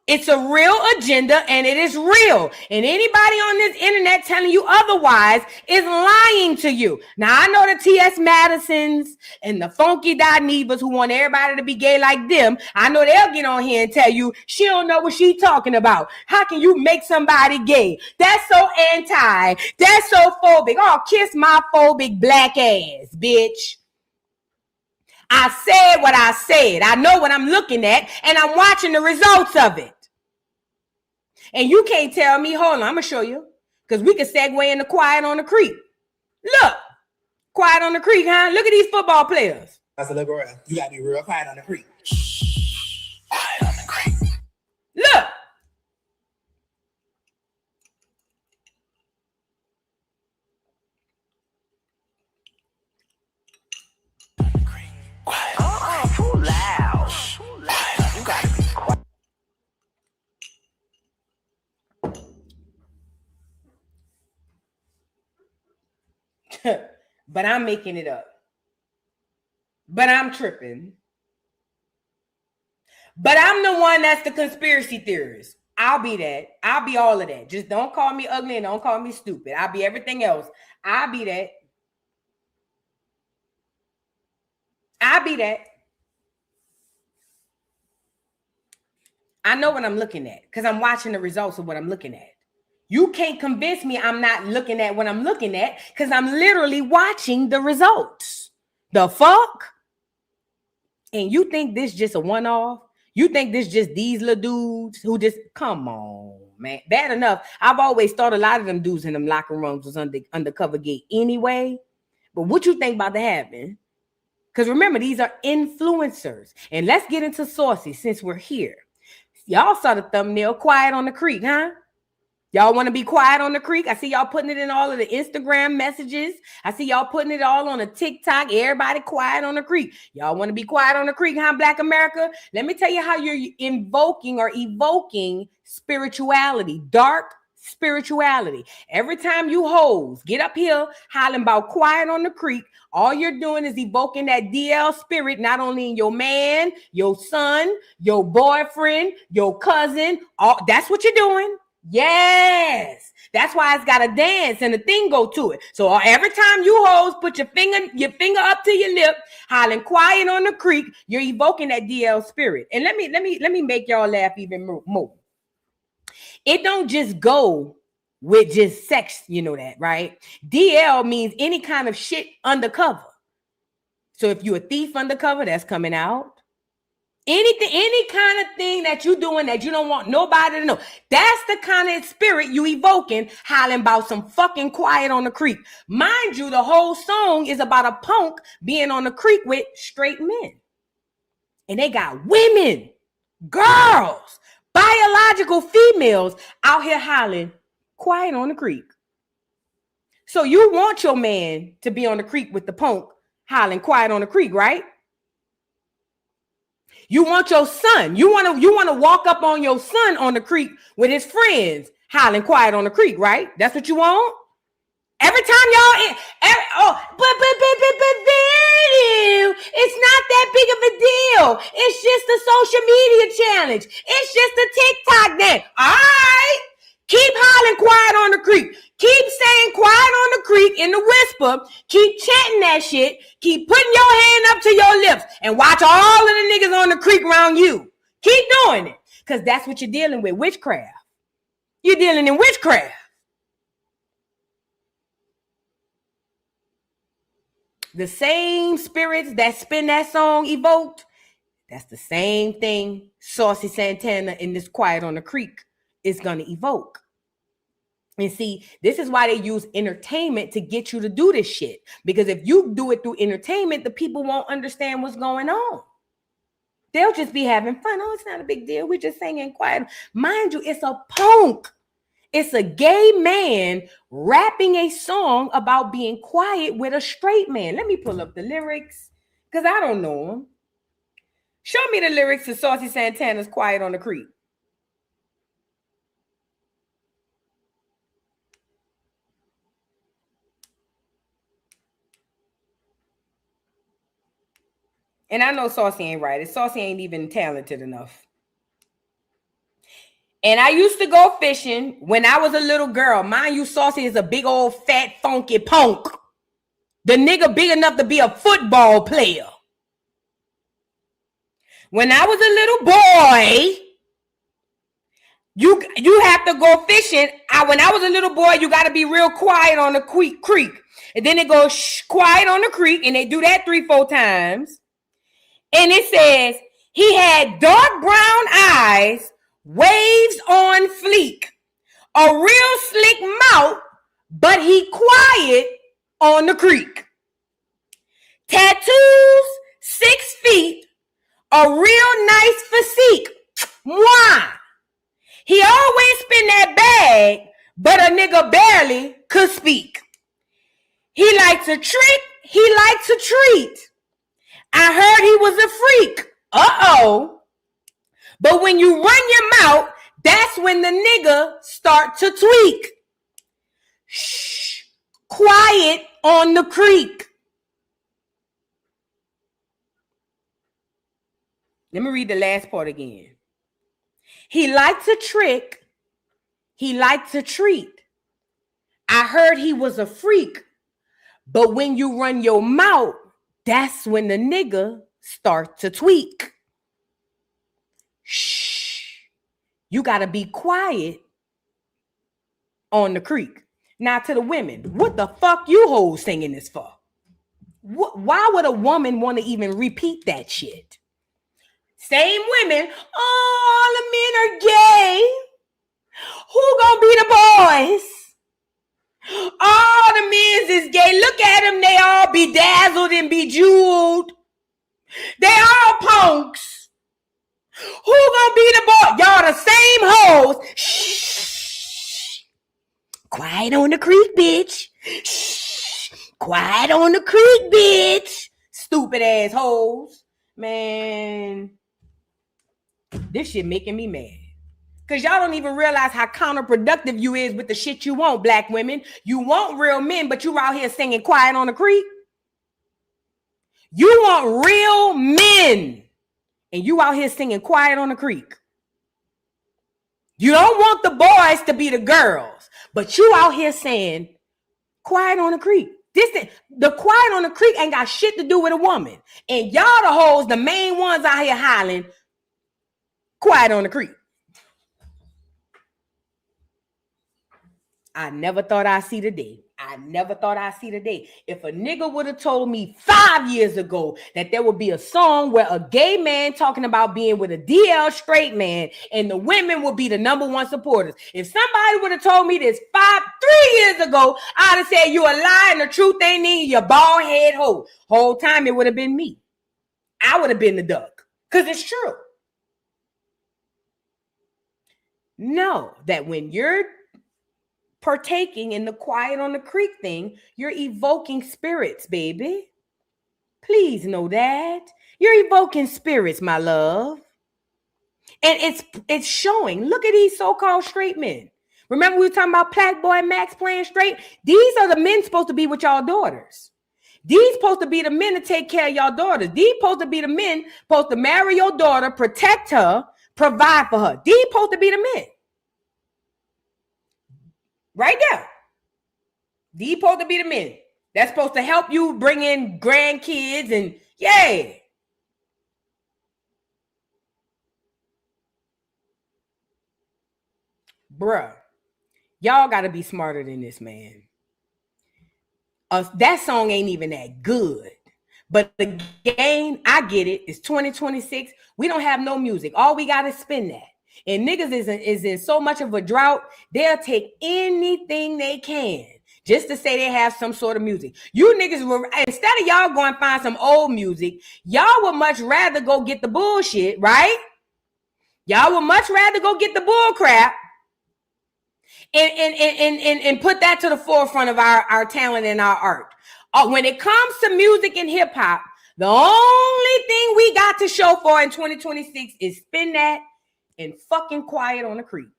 C: It's a real agenda and it is real. And anybody on this internet telling you otherwise is lying to you. Now, I know the T.S. Madisons and the Funky Dinevas who want everybody to be gay like them. I know they'll get on here and tell you she don't know what she's talking about. How can you make somebody gay? That's so anti. That's so phobic. Oh, kiss my phobic black ass, bitch. I said what I said. I know what I'm looking at, and I'm watching the results of it. And you can't tell me, hold on, I'm going to show you. Because we can segue into Quiet on the Creek. Look, Quiet on the Creek, huh? Look at these football players.
B: That's a little girl. You got to be real quiet on the creek.
C: Quiet on the creek. Look.
P: Too loud. You gotta be quiet.
C: But I'm making it up. But I'm tripping. But I'm the one that's the conspiracy theorist. I'll be that. I'll be all of that. Just don't call me ugly and don't call me stupid. I'll be everything else. I'll be that. I'll be that. I know what I'm looking at because I'm watching the results of what I'm looking at. You can't convince me I'm not looking at what I'm looking at because I'm literally watching the results. The fuck? And you think this just a one-off? You think this just these little dudes who just, come on, man. Bad enough. I've always thought a lot of them dudes in them locker rooms was undercover gay anyway. But what you think about to happen? Because remember, these are influencers. And let's get into Saucy since we're here. Y'all saw the thumbnail, Quiet on the Creek, huh? Y'all want to be quiet on the creek? I see y'all putting it in all of the Instagram messages. I see y'all putting it all on a TikTok. Everybody quiet on the creek. Y'all want to be quiet on the creek, huh, Black America? Let me tell you how you're invoking or evoking spirituality, dark spirituality. Every time you hoes get up here hollering about quiet on the creek, all you're doing is evoking that DL spirit, not only in your man, your son, your boyfriend, your cousin. That's what you're doing. Yes, that's why it's got a dance and a thing go to it. So every time you hoes put your finger up to your lip, hollering quiet on the creek, you're evoking that DL spirit. And let me make y'all laugh even more. It don't just go with just sex, you know that, right? DL means any kind of shit undercover. So if you're a thief undercover, that's coming out. Anything, any kind of thing that you're doing that you don't want nobody to know. That's the kind of spirit you evoking, hollering about some fucking quiet on the creek. Mind you, the whole song is about a punk being on the creek with straight men. And they got women, girls, biological females out here hollering quiet on the creek. So you want your man to be on the creek with the punk hollering quiet on the creek, right? You want your son. You want to walk up on your son on the creek with his friends hollering quiet on the creek, right? That's what you want? Every time y'all but it's not that big of a deal. It's just a social media challenge. It's just a TikTok dance. All right. Keep hollering quiet on the creek. Keep saying quiet on the creek in the whisper. Keep chanting that shit. Keep putting your hand up to your lips and watch all of the niggas on the creek around you. Keep doing it because that's what you're dealing with, witchcraft. You're dealing in witchcraft. The same spirits that spin that song evoked, that's the same thing Saucy Santana in this Quiet on the Creek is going to evoke. And see, this is why they use entertainment to get you to do this shit. Because if you do it through entertainment, the people won't understand what's going on. They'll just be having fun. Oh, it's not a big deal. We're just singing quiet. Mind you, it's a punk. It's a gay man rapping a song about being quiet with a straight man. Let me pull up the lyrics because I don't know them. Show me the lyrics to Saucy Santana's Quiet on the Creek. And I know Saucy ain't right. Saucy ain't even talented enough. And I used to go fishing when I was a little girl. Mind you, Saucy is a big old fat funky punk. The nigga big enough to be a football player. When I was a little boy, you have to go fishing. When I was a little boy, you got to be real quiet on the creek. And then it goes quiet on the creek, and they do that 3-4 times. And it says, he had dark brown eyes, waves on fleek, a real slick mouth, but he quiet on the creek. Tattoos, 6 feet, a real nice physique. Mwah! He always spin that bag, but a nigga barely could speak. He liked to trick, he liked to treat. I heard he was a freak. Uh-oh. But when you run your mouth, that's when the nigga start to tweak. Shh. Quiet on the creek. Let me read the last part again. He liked to trick. He liked to treat. I heard he was a freak. But when you run your mouth, that's when the nigga start to tweak. Shh. You got to be quiet on the creek. Now to the women, what the fuck you hoes singing this for? Why would a woman want to even repeat that shit? Same women, all the men are gay. Who gonna be the boys? All the men's is gay. Look at them, they all bedazzled and bejeweled. They all punks. Who gonna be the boy? Y'all the same hoes. Shh. Quiet on the creek, bitch. Shh. Quiet on the creek, bitch. Stupid ass hoes. Man. This shit making me mad. Because y'all don't even realize how counterproductive you is with the shit you want, black women. You want real men, but you out here singing Quiet on the Creek. You want real men, and you out here singing Quiet on the Creek. You don't want the boys to be the girls, but you out here saying Quiet on the Creek. The Quiet on the Creek ain't got shit to do with a woman. And y'all the hoes, the main ones out here hollering Quiet on the Creek. I never thought I'd see the day. I never thought I'd see the day. If a nigga would have told me 5 years ago that there would be a song where a gay man talking about being with a DL straight man and the women would be the number one supporters. If somebody would have told me this 3 years ago, I'd have said you a lie and the truth ain't in you, bald head hoe. Whole time it would have been me. I would have been the duck because it's true. Know that when you're partaking in the Quiet on the Creek thing, you're evoking spirits, baby. Please know that. You're evoking spirits, my love. And it's showing. Look at these so-called straight men. Remember we were talking about Plaqueboy and Max playing straight? These are the men supposed to be with y'all daughters. These supposed to be the men to take care of y'all daughters. These supposed to be the men supposed to marry your daughter, protect her, provide for her. These supposed to be the men. Right there. These supposed to be the men. That's supposed to help you bring in grandkids and yay. Bruh, y'all got to be smarter than this, man. That song ain't even that good. But again, I get it. It's 2026. We don't have no music. All we got is spin that. And niggas is in so much of a drought, they'll take anything they can just to say they have some sort of music. You niggas, instead of y'all going find some old music, y'all would much rather go get the bullshit, right? Y'all would much rather go get the bull crap and put that to the forefront of our talent and our art. When it comes to music and hip hop, the only thing we got to show for in 2026 is spin that and fucking Quiet on the Creek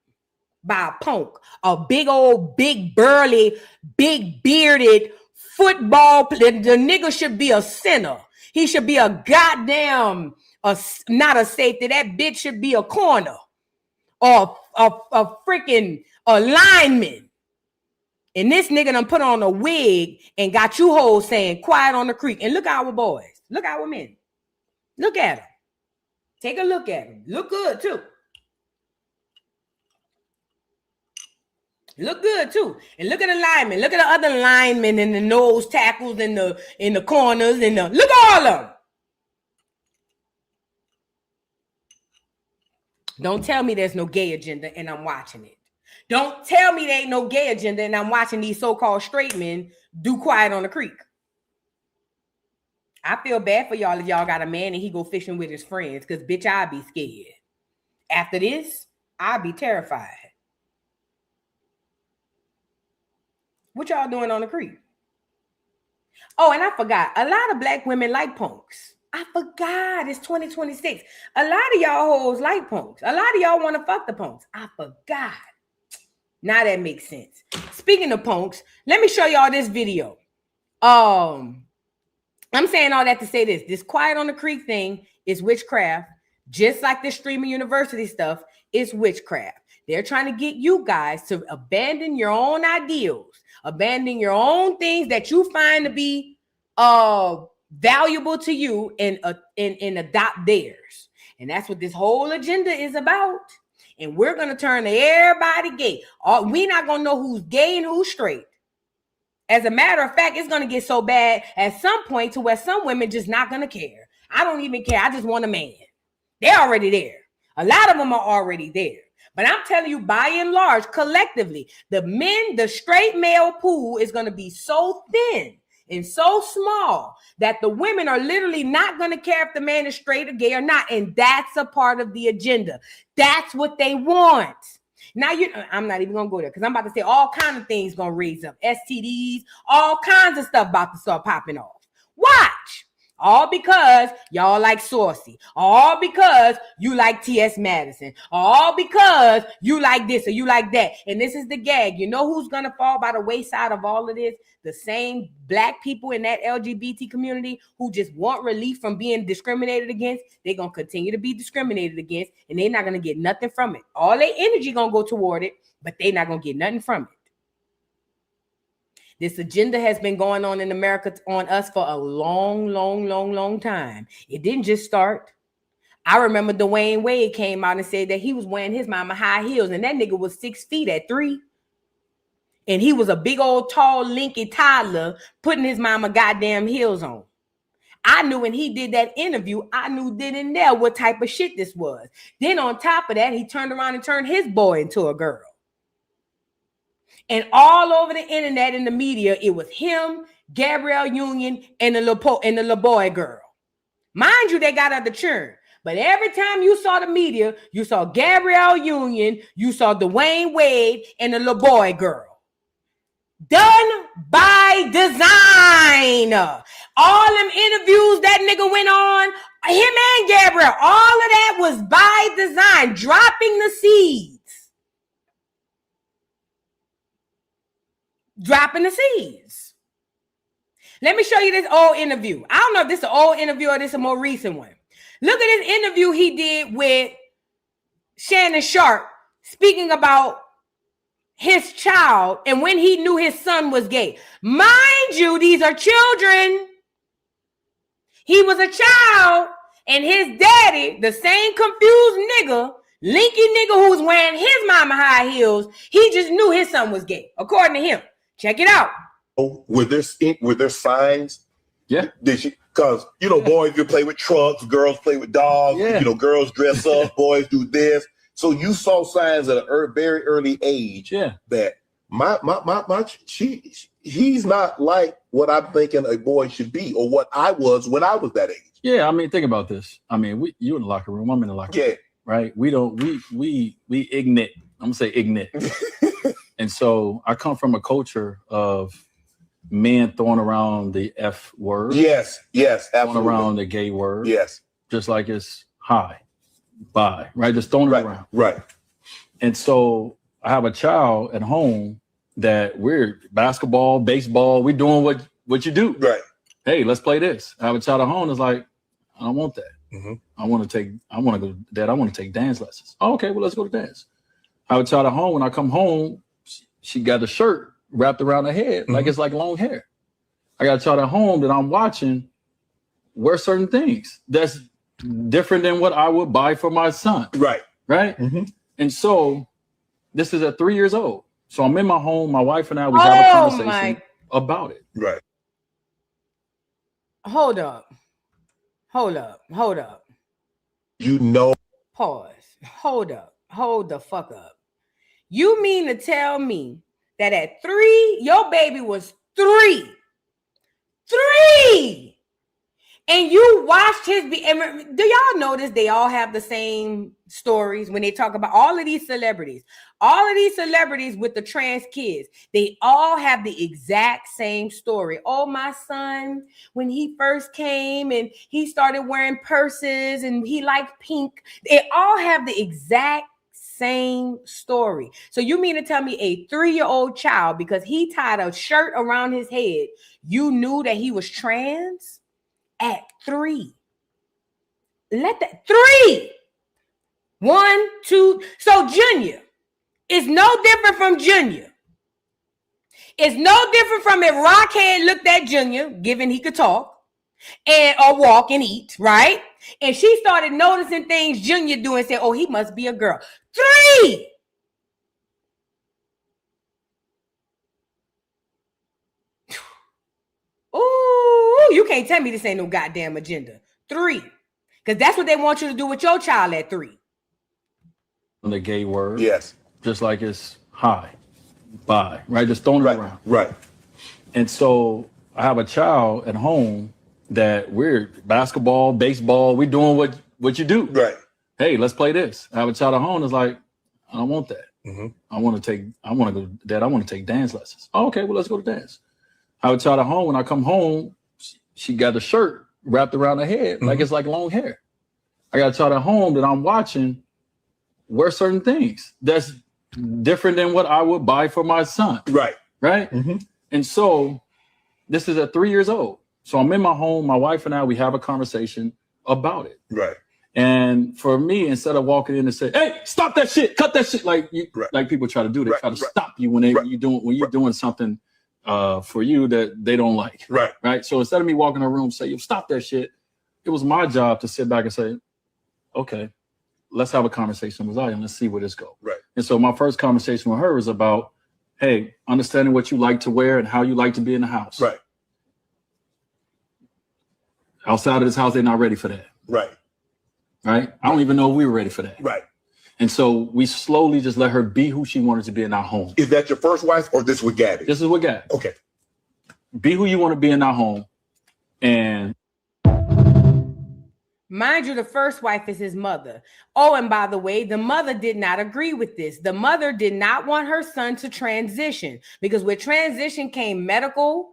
C: by a punk, a big old, big burly, big bearded football player. The nigga should be a center. He should be a goddamn, not a safety. That bitch should be a corner or freaking lineman. And this nigga done put on a wig and got you hoes saying quiet on the creek. And look at our boys. Look at our men. Look at them. Take a look at them. Look good too. Look good too. And look at the linemen. Look at the other linemen and the nose tackles in the corners and the look at all of them. Don't tell me there's no gay agenda and I'm watching it. Don't tell me there ain't no gay agenda and I'm watching these so-called straight men do quiet on the creek. I feel bad for y'all if y'all got a man and he go fishing with his friends because, bitch, I'd be scared. After this, I'd be terrified. What y'all doing on the creek? Oh, and I forgot. A lot of black women like punks. I forgot. It's 2026. A lot of y'all hoes like punks. A lot of y'all want to fuck the punks. I forgot. Now that makes sense. Speaking of punks, let me show y'all this video. I'm saying all that to say this. This quiet on the creek thing is witchcraft. Just like this streaming university stuff is witchcraft. They're trying to get you guys to abandon your own ideals, abandon your own things that you find to be valuable to you and adopt theirs. And that's what this whole agenda is about. And we're going to turn everybody gay. We're not going to know who's gay and who's straight. As a matter of fact, it's going to get so bad at some point to where some women just not going to care. I don't even care. I just want a man. They're already there. A lot of them are already there. But I'm telling you, by and large, collectively, the straight male pool is going to be so thin and so small that the women are literally not going to care if the man is straight or gay or not. And that's a part of the agenda. That's what they want. Now, I'm not even going to go there because I'm about to say all kinds of things going to raise up. STDs, all kinds of stuff about to start popping off. Watch. All because y'all like Saucy. All because you like T.S. Madison. All because you like this or you like that. And this is the gag. You know who's going to fall by the wayside of all of this? The same black people in that LGBT community who just want relief from being discriminated against. They're going to continue to be discriminated against, and they're not going to get nothing from it. All their energy going to go toward it, but they're not going to get nothing from it. This agenda has been going on in America on us for a long time. It didn't just start. I remember Dwayne Wade came out and said that he was wearing his mama high heels, and that nigga was 6 feet at 3. And he was a big old tall linky toddler putting his mama goddamn heels on. I knew when he did that interview, I knew then and there what type of shit this was. Then on top of that, he turned around and turned his boy into a girl. And all over the internet and the media, it was him, Gabrielle Union, and the little boy girl. Mind you, they got other churn. But every time you saw the media, you saw Gabrielle Union, you saw Dwayne Wade, and the little boy girl. Done by design. All them interviews that nigga went on, him and Gabrielle, all of that was by design, dropping the seeds. Dropping the seeds. Let me show you this old interview. I don't know if this is an old interview or this is a more recent one. Look at this interview he did with Shannon Sharp speaking about his child and when he knew his son was gay. Mind you, these are children. He was a child and his daddy, the same confused nigga, linky nigga who was wearing his mama high heels, he just knew his son was gay, according to him. Check it out.
Q: With their signs, yeah. Because boys you play with trucks, girls play with dogs. Yeah. Girls dress up, boys do this. So you saw signs at a very early age. Yeah. That he's not like what I'm thinking a boy should be, or what I was when I was that age.
R: Yeah, I mean, think about this. I mean, you in the locker room, I'm in the locker room. Yeah. Right? We ignite. I'm gonna say ignite. And so I come from a culture of men throwing around the F word. Yes, absolutely. Throwing around the gay word. Yes. Just like it's hi, bye, right? Just throwing it around. Right. And so I have a child at home that we're basketball, baseball, we're doing what you do. Right. Hey, let's play this. I have a child at home that's like, I don't want that. Mm-hmm. I want to go, Dad, I want to take dance lessons. Oh, okay, well, let's go to dance. I would try to home. When I come home, she got the shirt wrapped around her head like it's like long hair. I got to try to home that I'm watching wear certain things that's different than what I would buy for my son.
Q: Right.
R: Right. And so this is at 3 years old. So I'm in my home. My wife and I, we have a conversation about it.
Q: Right.
C: Hold up.
Q: You know.
C: Pause. Hold up. Hold the fuck up. You mean to tell me that at 3, your baby was 3. 3! And you watched his do y'all notice they all have the same stories when they talk about all of these celebrities? All of these celebrities with the trans kids, they all have the exact same story. Oh, my son, when he first came and he started wearing purses and he liked pink. They all have the exact same story. So you mean to tell me a 3-year-old child, because he tied a shirt around his head, you knew that he was trans? At 3. Let that 3. 1, 2. So Junior is no different from Junior. It's no different from if Rockhead looked at Junior, given he could talk and or walk and eat, right? And she started noticing things Junior doing and said, oh, he must be a girl. 3. Ooh, you can't tell me this ain't no goddamn agenda. 3. Because that's what they want you to do with your child at 3.
R: The gay word.
Q: Yes.
R: Just like it's hi, bye, right? Just throwing it around.
Q: Right.
R: And so I have a child at home that we're basketball, baseball, we're doing what you do.
Q: Right.
R: Hey, let's play this. I have a child at home that's like, I don't want that. I want to go, Dad, I want to take dance lessons. Oh, okay, well, let's go to dance. I would try to home. When I come home, she got a shirt wrapped around her head like it's like long hair. I got to try to home that I'm watching wear certain things that's different than what I would buy for my son.
Q: Right.
R: Right. And so this is at 3 years old. So I'm in my home. My wife and I, we have a conversation about it.
Q: Right.
R: And for me, instead of walking in and say, "Hey, stop that shit, cut that shit," like like people try to do, they try to stop you when you're doing something for you that they don't like. Right. So instead of me walking in the room, say, "You stop that shit," it was my job to sit back and say, "Okay, let's have a conversation with Zaya and let's see where this goes."
Q: Right.
R: And so my first conversation with her was about, hey, understanding what you like to wear and how you like to be in the house.
Q: Right.
R: Outside of this house, they're not ready for that.
Q: Right.
R: Right. I don't even know if we were ready for that.
Q: Right.
R: And so we slowly just let her be who she wanted to be in our home.
Q: Is that your first wife or this with Gabby?
R: This is with Gabby.
Q: Okay.
R: Be who you want to be in our home. And
C: mind you, the first wife is his mother. Oh, and by the way, the mother did not agree with this. The mother did not want her son to transition because with transition came medical,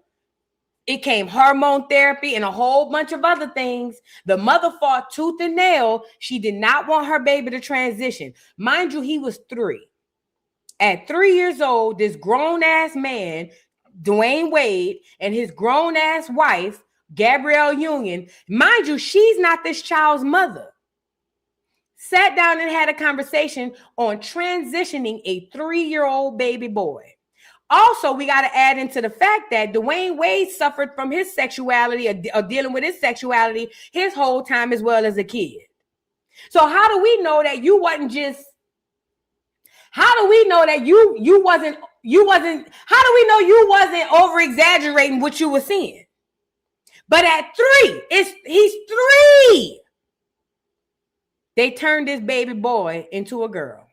C: it came hormone therapy and a whole bunch of other things. The mother fought tooth and nail. She did not want her baby to transition. Mind you, he was 3. At 3 years old, this grown-ass man, Dwayne Wade, and his grown-ass wife, Gabrielle Union, mind you, she's not this child's mother, sat down and had a conversation on transitioning a 3-year-old baby boy. Also, we got to add into the fact that Dwayne Wade suffered from his sexuality or dealing with his sexuality his whole time as well as a kid. So how do we know that you wasn't just, how do we know that you wasn't, how do we know you wasn't over exaggerating what you were seeing? But at 3, he's 3. They turned this baby boy into a girl.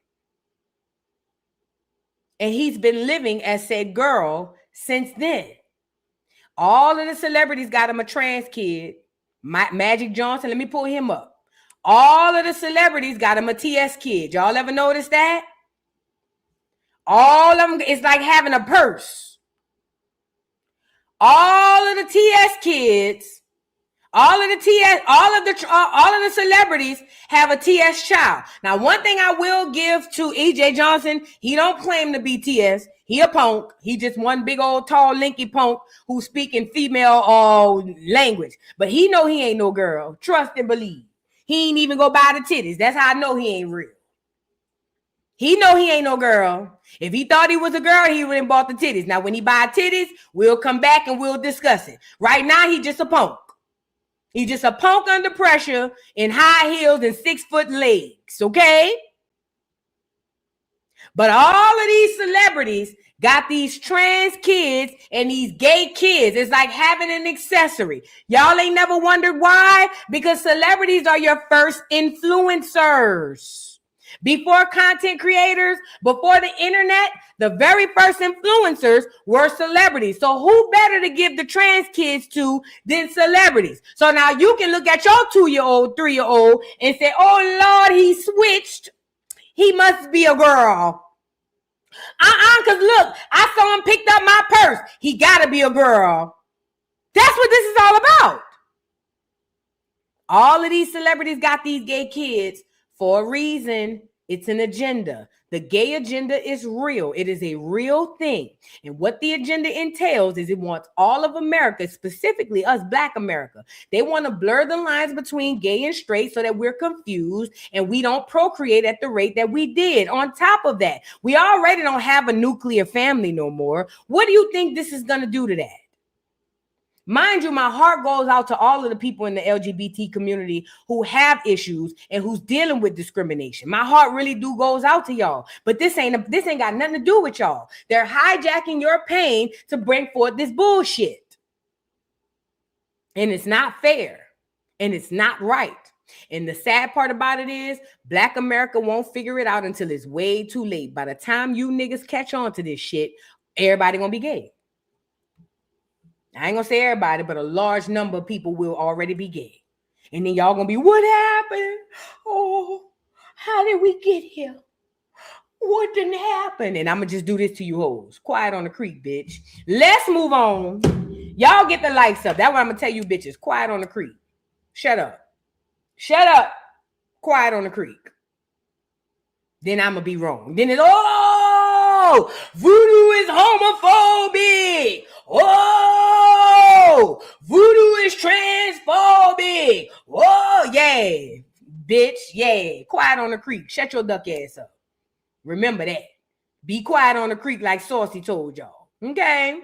C: And he's been living as said girl since then. All of the celebrities got him a trans kid. Magic Johnson, let me pull him up. All of the celebrities got him a TS kid. Y'all ever notice that? All of them, it's like having a purse. All of the TS kids, all of the celebrities have a TS child. Now, one thing I will give to EJ Johnson, he don't claim to be TS. He a punk. He just one big old tall linky punk who's speaking female language. But he know he ain't no girl. Trust and believe. He ain't even go buy the titties. That's how I know he ain't real. He know he ain't no girl. If he thought he was a girl, he wouldn't bought the titties. Now, when he buy titties, we'll come back and we'll discuss it. Right now, he just a punk. He just a punk under pressure in high heels and 6-foot legs, okay? But all of these celebrities got these trans kids and these gay kids. It's like having an accessory. Y'all ain't never wondered why? Because celebrities are your first influencers. Before content creators, before the internet, the very first influencers were celebrities. So who better to give the trans kids to than celebrities? So now you can look at your 2-year-old, 3-year-old and say, oh Lord, he switched. He must be a girl. Because look, I saw him picked up my purse. He got to be a girl. That's what this is all about. All of these celebrities got these gay kids for a reason. It's an agenda. The gay agenda is real. It is a real thing. And what the agenda entails is it wants all of America, specifically us, Black America. They want to blur the lines between gay and straight so that we're confused and we don't procreate at the rate that we did. On top of that, we already don't have a nuclear family no more. What do you think this is going to do to that? Mind you, my heart goes out to all of the people in the LGBT community who have issues and who's dealing with discrimination. My heart really goes out to y'all. But this ain't got nothing to do with y'all. They're hijacking your pain to bring forth this bullshit. And it's not fair. And it's not right. And the sad part about it is Black America won't figure it out until it's way too late. By the time you niggas catch on to this shit, everybody gonna be gay. I ain't gonna say everybody, but a large number of people will already be gay. And then y'all gonna be, what happened? Oh, how did we get here? What didn't happen? And I'm gonna just do this to you hoes. Quiet on the creek, bitch. Let's move on. Y'all get the lights up. That's what I'm gonna tell you bitches. Quiet on the creek. Shut up. Shut up. Quiet on the creek. Then I'm gonna be wrong. Then it's, oh, voodoo is homophobic. Oh, voodoo is transphobic. Oh, yeah, bitch, yeah. Quiet on the creek. Shut your duck ass up. Remember that. Be quiet on the creek like Saucy told y'all. Okay.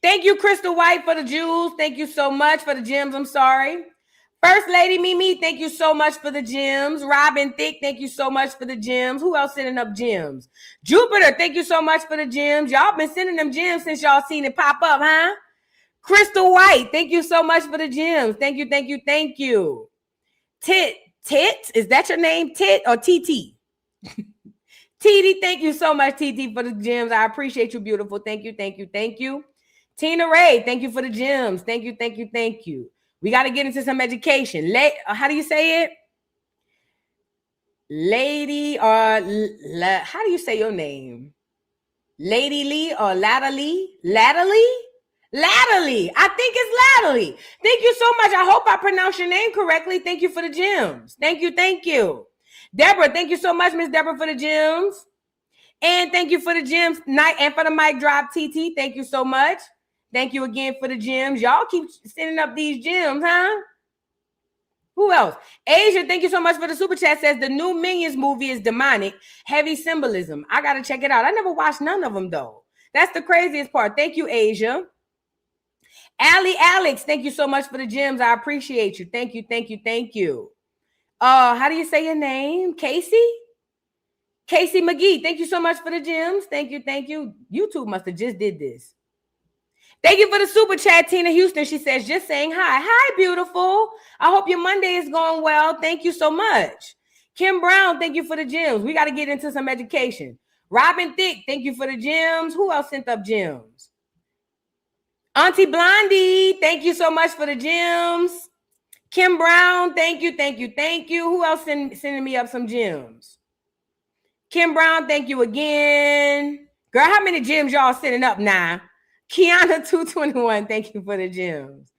C: Thank you, Crystal White, for the jewels. Thank you so much for the gems. I'm sorry. First Lady Mimi, thank you so much for the gems. Robin Thicke, thank you so much for the gems. Who else sending up gems? Jupiter, thank you so much for the gems. Y'all been sending them gems since y'all seen it pop up, huh? Crystal White, thank you so much for the gems. Thank you, thank you, thank you. Tit, is that your name? Tit or TT? TT, thank you so much, TT, for the gems. I appreciate you, beautiful. Thank you, thank you, thank you. Tina Ray, thank you for the gems. Thank you, thank you, thank you. We got to get into some education. How do you say it? Lady or how do you say your name? Lady Lee or Latterly? Latterly? Latterly. I think it's Latterly. Thank you so much. I hope I pronounced your name correctly. Thank you for the gems. Thank you. Thank you. Deborah, thank you so much, Miss Deborah, for the gems. And thank you for the gems. And for the mic drop, TT. Thank you so much. Thank you again for the gems. Y'all keep sending up these gems, huh? Who else? Asia, thank you so much for the super chat. Says the new Minions movie is demonic, heavy symbolism. I got to check it out. I never watched none of them, though. That's the craziest part. Thank you, Asia. Allie Alex, thank you so much for the gems. I appreciate you. Thank you, thank you, thank you. How do you say your name? Casey? Casey McGee, thank you so much for the gems. Thank you, thank you. YouTube must have just did this. Thank you for the super chat, Tina Houston. She says, just saying hi. Hi, beautiful. I hope your Monday is going well. Thank you so much. Kim Brown, thank you for the gems. We got to get into some education. Robin Thicke, thank you for the gems. Who else sent up gems? Auntie Blondie, thank you so much for the gems. Kim Brown, thank you, thank you, thank you. Who else sending me up some gems? Kim Brown, thank you again. Girl, how many gems y'all sending up now? Kiana 221, thank you for the gems.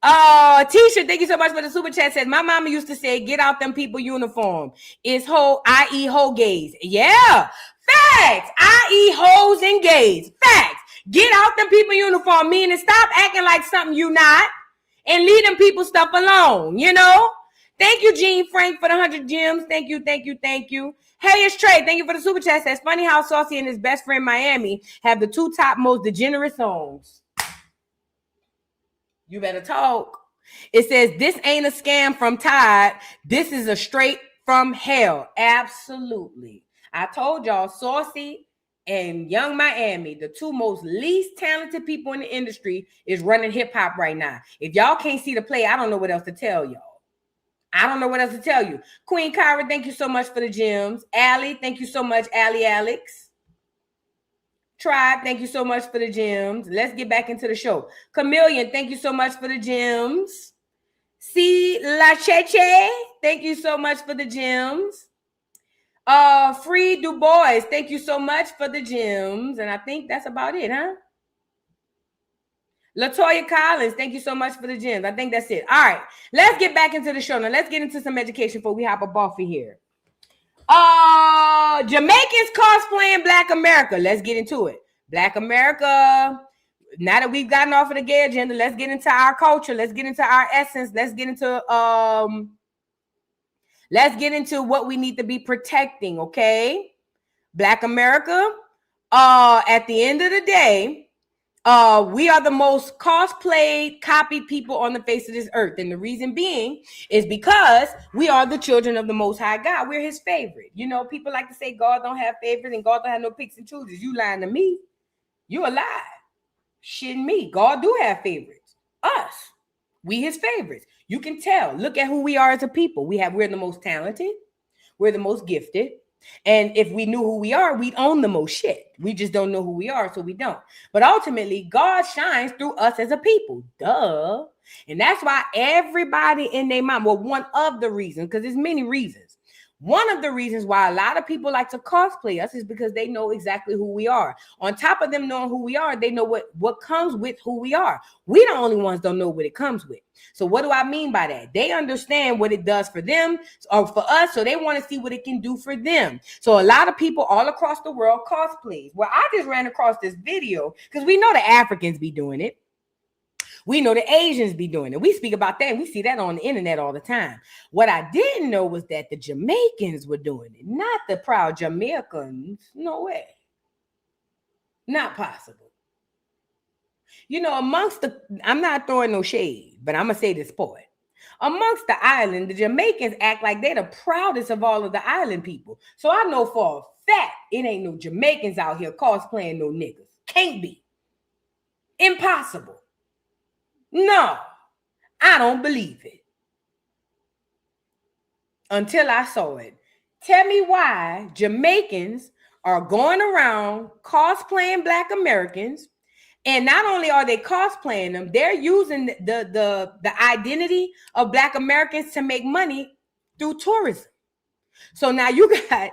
C: Tisha, thank you so much for the super chat. Says my mama used to say, get out them people uniform. It's hoe, i.e. hoe gays. Yeah, facts, i.e. hoes and gays. Facts. Get out them people uniform, meaning stop acting like something you not and leave them people stuff alone, you know? Thank you, Jean Frank, for the 100 gems. Thank you, thank you, thank you. Hey, it's Trey. Thank you for the super chat. Says funny how Saucy and his best friend Miami have the 2 top most degenerate songs. You better talk. It says this ain't a scam from Tide. This is a straight from hell. Absolutely. I told y'all, Saucy and Young Miami, the 2 most least talented people in the industry, is running hip hop right now. If y'all can't see the play, I don't know what else to tell y'all. I don't know what else to tell you. Queen Kyra, thank you so much for the gems. Allie, thank you so much, Allie Alex. Tribe, thank you so much for the gems. Let's get back into the show. Chameleon, thank you so much for the gems. C. La Cheche, thank you so much for the gems. Free Du Bois, thank you so much for the gems. And I think that's about it, huh? Latoya Collins, thank you so much for the gems. I think that's it. All right, let's get back into the show. Now, let's get into some education before we hop up off of here. Jamaicans cosplaying Black America. Let's get into it. Black America. Now that we've gotten off of the gay agenda, let's get into our culture. Let's get into our essence. Let's get into what we need to be protecting, okay? Black America. At the end of the day, we are the most cosplayed, copied people on the face of this earth. And the reason being is because we are the children of the Most High God. We're his favorite. You know, people like to say God don't have favorites and God don't have no picks and choosers. You lying to me. You a lie. Shitting me. God do have favorites. Us. We his favorites. You can tell. Look at who we are as a people. We're the most talented. We're the most gifted. And if we knew who we are, we'd own the most shit. We just don't know who we are, so we don't. But ultimately, God shines through us as a people. Duh. And that's why everybody in their mind, well, one of the reasons, because there's many reasons. One of the reasons why a lot of people like to cosplay us is because they know exactly who we are. On top of them knowing who we are, they know what comes with who we are. We the only ones don't know what it comes with. So what do I mean by that? They understand what it does for them or for us, so they want to see what it can do for them. So a lot of people all across the world cosplays. Well, I just ran across this video because we know the Africans be doing it. We know the Asians be doing it. We speak about that and we see that on the internet all the time. What I didn't know was that the Jamaicans were doing it, not the proud Jamaicans. No way. Not possible. You know, I'm not throwing no shade, but I'm going to say this part. Amongst the island, the Jamaicans act like they're the proudest of all of the island people. So I know for a fact it ain't no Jamaicans out here cosplaying no niggas. Can't be. Impossible. No, I don't believe it. Until I saw it. Tell me why Jamaicans are going around cosplaying Black Americans. And not only are they cosplaying them, they're using the identity of Black Americans to make money through tourism. So now you got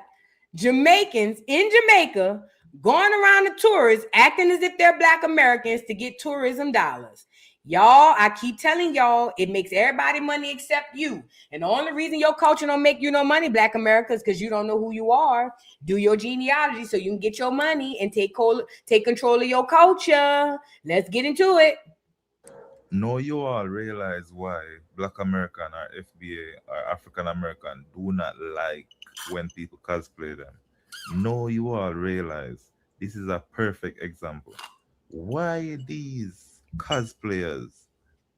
C: Jamaicans in Jamaica going around the tourists acting as if they're Black Americans to get tourism dollars. Y'all, I keep telling y'all, it makes everybody money except you. And the only reason your culture don't make you no money, Black America, is because you don't know who you are. Do your genealogy so you can get your money and take control of your culture. Let's get into it.
S: No, you all realize why Black American or FBA or African American do not like when people cosplay them. No, you all realize this is a perfect example. Why these cosplayers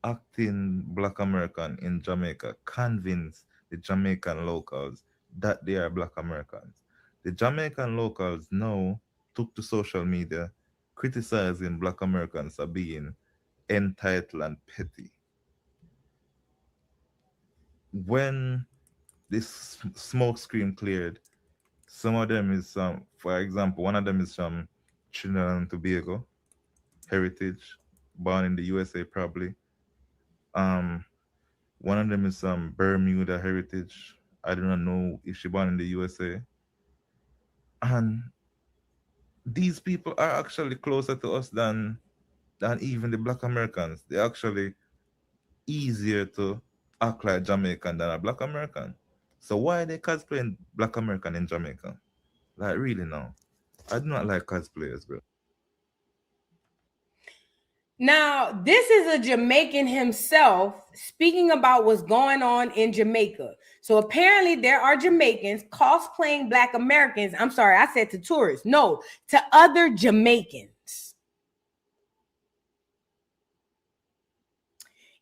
S: acting Black American in Jamaica convince the Jamaican locals that they are Black Americans? The Jamaican locals now took to social media criticizing Black Americans for being entitled and petty. When this smoke screen cleared, some of them is for example, one of them is from Trinidad and Tobago heritage, born in the USA probably. One of them is Bermuda heritage. I do not know if she born in the USA. And these people are actually closer to us than even the Black Americans. They're actually easier to act like Jamaican than a Black American. So why are they cosplaying Black American in Jamaica? Like, really now? I do not like cosplayers, bro.
C: Now, this is a Jamaican himself speaking about what's going on in Jamaica. So apparently there are Jamaicans cosplaying Black Americans. I'm sorry, I said to tourists. No, to other Jamaicans.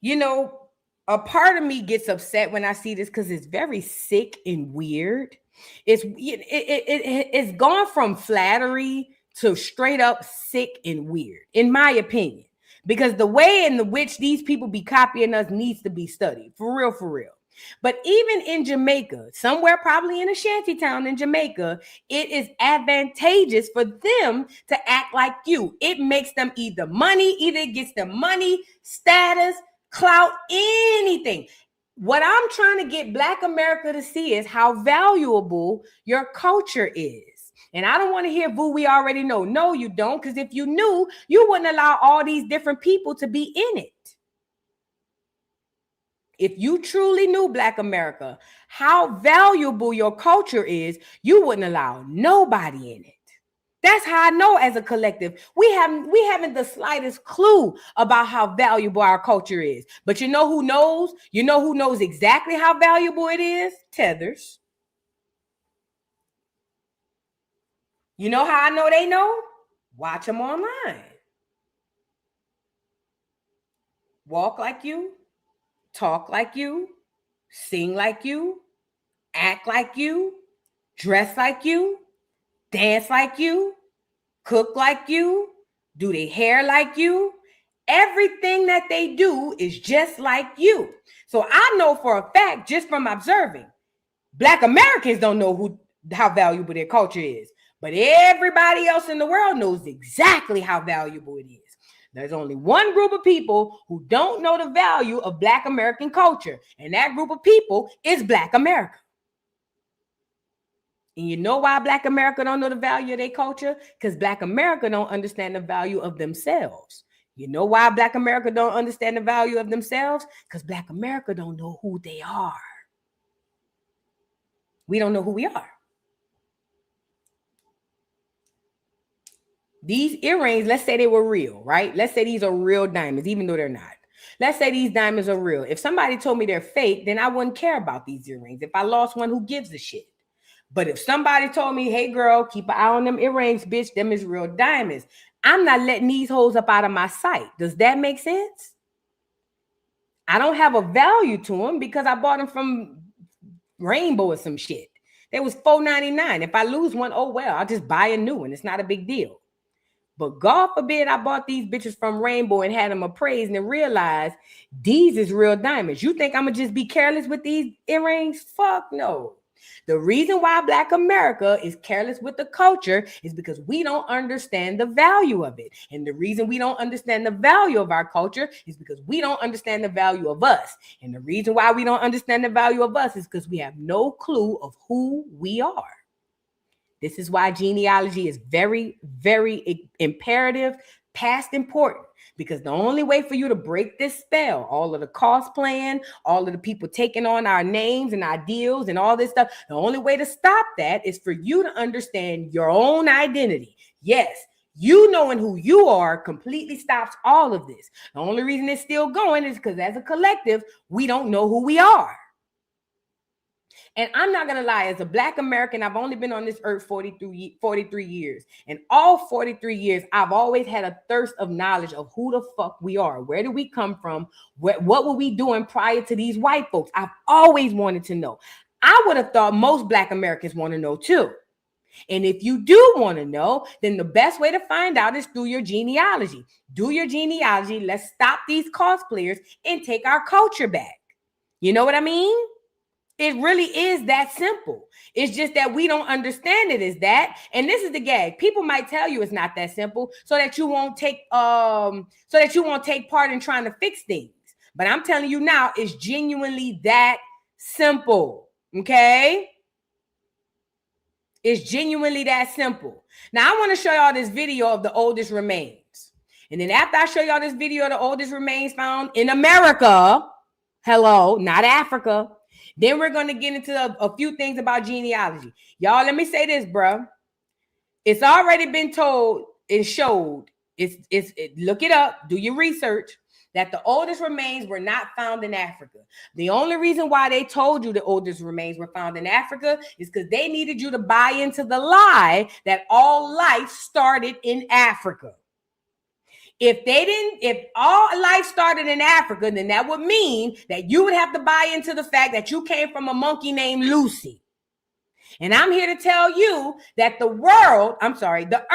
C: You know, a part of me gets upset when I see this because it's very sick and weird. It's gone from flattery to straight up sick and weird, in my opinion. Because the way in which these people be copying us needs to be studied. For real, for real. But even in Jamaica, somewhere probably in a shanty town in Jamaica, it is advantageous for them to act like you. It makes them either it gets them money, status, clout, anything. What I'm trying to get Black America to see is how valuable your culture is. And I don't want to hear boo, we already know. No, you don't, because if you knew, you wouldn't allow all these different people to be in it. If you truly knew, Black America, how valuable your culture is, you wouldn't allow nobody in it. That's how I know as a collective, we haven't the slightest clue about how valuable our culture is. But you know who knows? You know who knows exactly how valuable it is? Tethers. You know how I know they know? Watch them online. Walk like you, talk like you, sing like you, act like you, dress like you, dance like you, cook like you, do their hair like you. Everything that they do is just like you. So I know for a fact, just from observing, Black Americans don't know how valuable their culture is. But everybody else in the world knows exactly how valuable it is. There's only one group of people who don't know the value of Black American culture, and that group of people is Black America. And you know why Black America don't know the value of their culture? Because Black America don't understand the value of themselves. You know why Black America don't understand the value of themselves? Because Black America don't know who they are. We don't know who we are. These earrings, let's say they were real, right? Let's say these are real diamonds, even though they're not. Let's say these diamonds are real. If somebody told me they're fake, then I wouldn't care about these earrings. If I lost one, who gives a shit? But if somebody told me, hey, girl, keep an eye on them earrings, bitch, them is real diamonds, I'm not letting these hoes up out of my sight. Does that make sense? I don't have a value to them because I bought them from Rainbow or some shit. They was $4.99. If I lose one, oh, well, I'll just buy a new one. It's not a big deal. But God forbid I bought these bitches from Rainbow and had them appraised and realized these is real diamonds. You think I'm going to just be careless with these earrings? Fuck no. The reason why Black America is careless with the culture is because we don't understand the value of it. And the reason we don't understand the value of our culture is because we don't understand the value of us. And the reason why we don't understand the value of us is because we have no clue of who we are. This is why genealogy is very, very imperative, past important, because the only way for you to break this spell, all of the cosplaying, all of the people taking on our names and ideals and all this stuff, the only way to stop that is for you to understand your own identity. Yes, you knowing who you are completely stops all of this. The only reason it's still going is because as a collective, we don't know who we are. And I'm not going to lie, as a Black American, I've only been on this earth 43 years. And all 43 years, I've always had a thirst of knowledge of who the fuck we are. Where did we come from? What were we doing prior to these white folks? I've always wanted to know. I would have thought most Black Americans want to know too. And if you do want to know, then the best way to find out is through your genealogy. Do your genealogy. Let's stop these cosplayers and take our culture back. You know what I mean? It really is that simple. It's just that we don't understand it as that. And this is the gag. People might tell you it's not that simple so that you won't take part in trying to fix things. But I'm telling you now, it's genuinely that simple. Okay? It's genuinely that simple. Now I want to show y'all this video of the oldest remains. And then after I show y'all this video of the oldest remains found in America, hello, not Africa. Then we're going to get into a few things about genealogy. Y'all, let me say this, bro. It's already been told and showed Look it up, do your research, that the oldest remains were not found in Africa. The only reason why they told you the oldest remains were found in Africa is because they needed you to buy into the lie that all life started in Africa. If all life started in Africa, then that would mean that you would have to buy into the fact that you came from a monkey named Lucy. And I'm here to tell you that the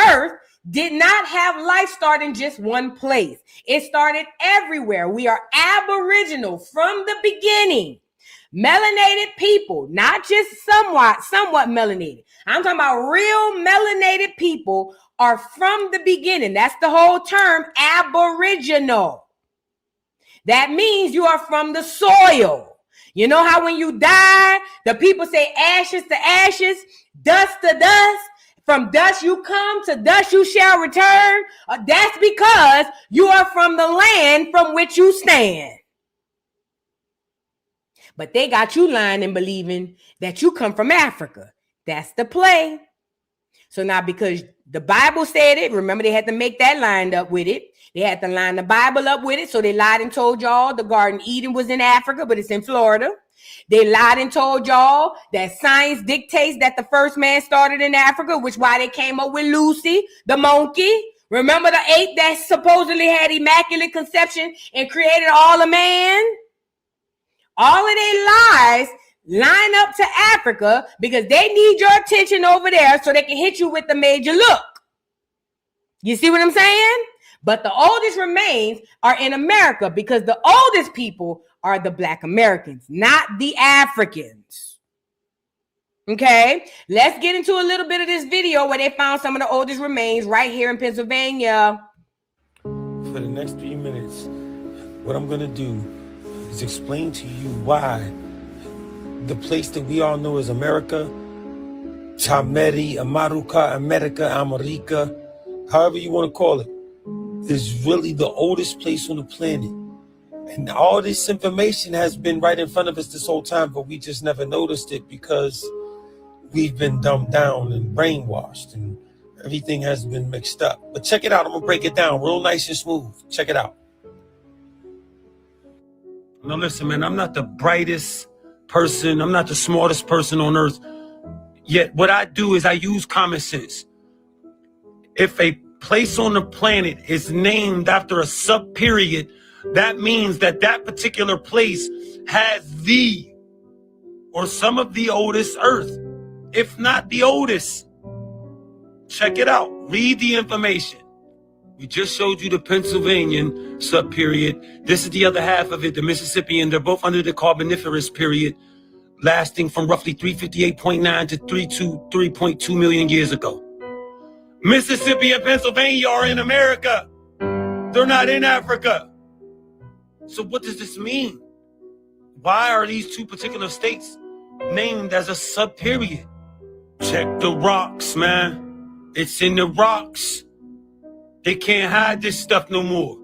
C: earth did not have life start in just one place. It started everywhere. We are aboriginal from the beginning. Melanated people, not just somewhat melanated. I'm talking about real melanated people are from the beginning. That's the whole term, aboriginal. That means you are from the soil. You know how when you die, the people say ashes to ashes, dust to dust. From dust you come, to dust you shall return. That's because you are from the land from which you stand. But they got you lying and believing that you come from Africa. That's the play. So now because the Bible said it, remember they had to make that lined up with it. They had to line the Bible up with it. So they lied and told y'all the Garden Eden was in Africa, but it's in Florida. They lied and told y'all that science dictates that the first man started in Africa, which why they came up with Lucy, the monkey. Remember the ape that supposedly had immaculate conception and created all of man? All of their lies line up to Africa because they need your attention over there so they can hit you with the major look. You see what I'm saying? But the oldest remains are in America because the oldest people are the Black Americans, not the Africans. Okay, let's get into a little bit of this video where they found some of the oldest remains right here in Pennsylvania.
T: For the next 3 minutes, what I'm going to do is explain to you why the place that we all know as America, Chameri, Amaruka, America, America, however you want to call it, is really the oldest place on the planet. And all this information has been right in front of us this whole time, but we just never noticed it because we've been dumbed down and brainwashed and everything has been mixed up. But check it out. I'm going to break it down real nice and smooth. Check it out. Now listen, man, I'm not the brightest person. I'm not the smartest person on earth. Yet what I do is I use common sense. If a place on the planet is named after a sub-period, that means that that particular place has the or some of the oldest earth, if not the oldest. Check it out. Read the information. We just showed you the Pennsylvanian sub-period. This is the other half of it, the Mississippian. They're both under the Carboniferous period, lasting from roughly 358.9 to 323.2 million years ago. Mississippi and Pennsylvania are in America. They're not in Africa. So what does this mean? Why are these two particular states named as a sub-period? Check the rocks, man. It's in the rocks. They can't hide this stuff no more.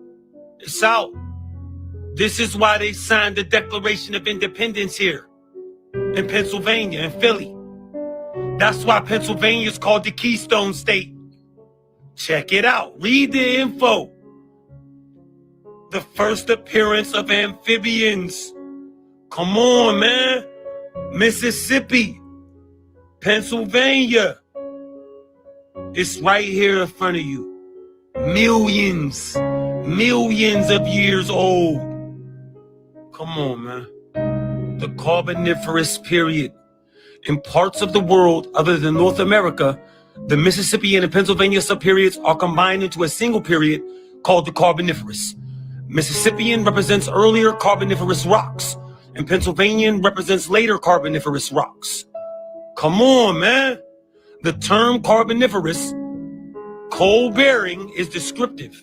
T: It's out. This is why they signed the Declaration of Independence here in Pennsylvania and Philly. That's why Pennsylvania is called the Keystone State. Check it out. Read the info. The first appearance of amphibians. Come on, man. Mississippi, Pennsylvania. It's right here in front of you. Millions of years old. Come on, man. The Carboniferous period. In parts of the world other than North America, the Mississippian and Pennsylvania subperiods are combined into a single period called the Carboniferous. Mississippian represents earlier Carboniferous rocks, and Pennsylvanian represents later Carboniferous rocks. Come on, man. The term Carboniferous, coal-bearing, is descriptive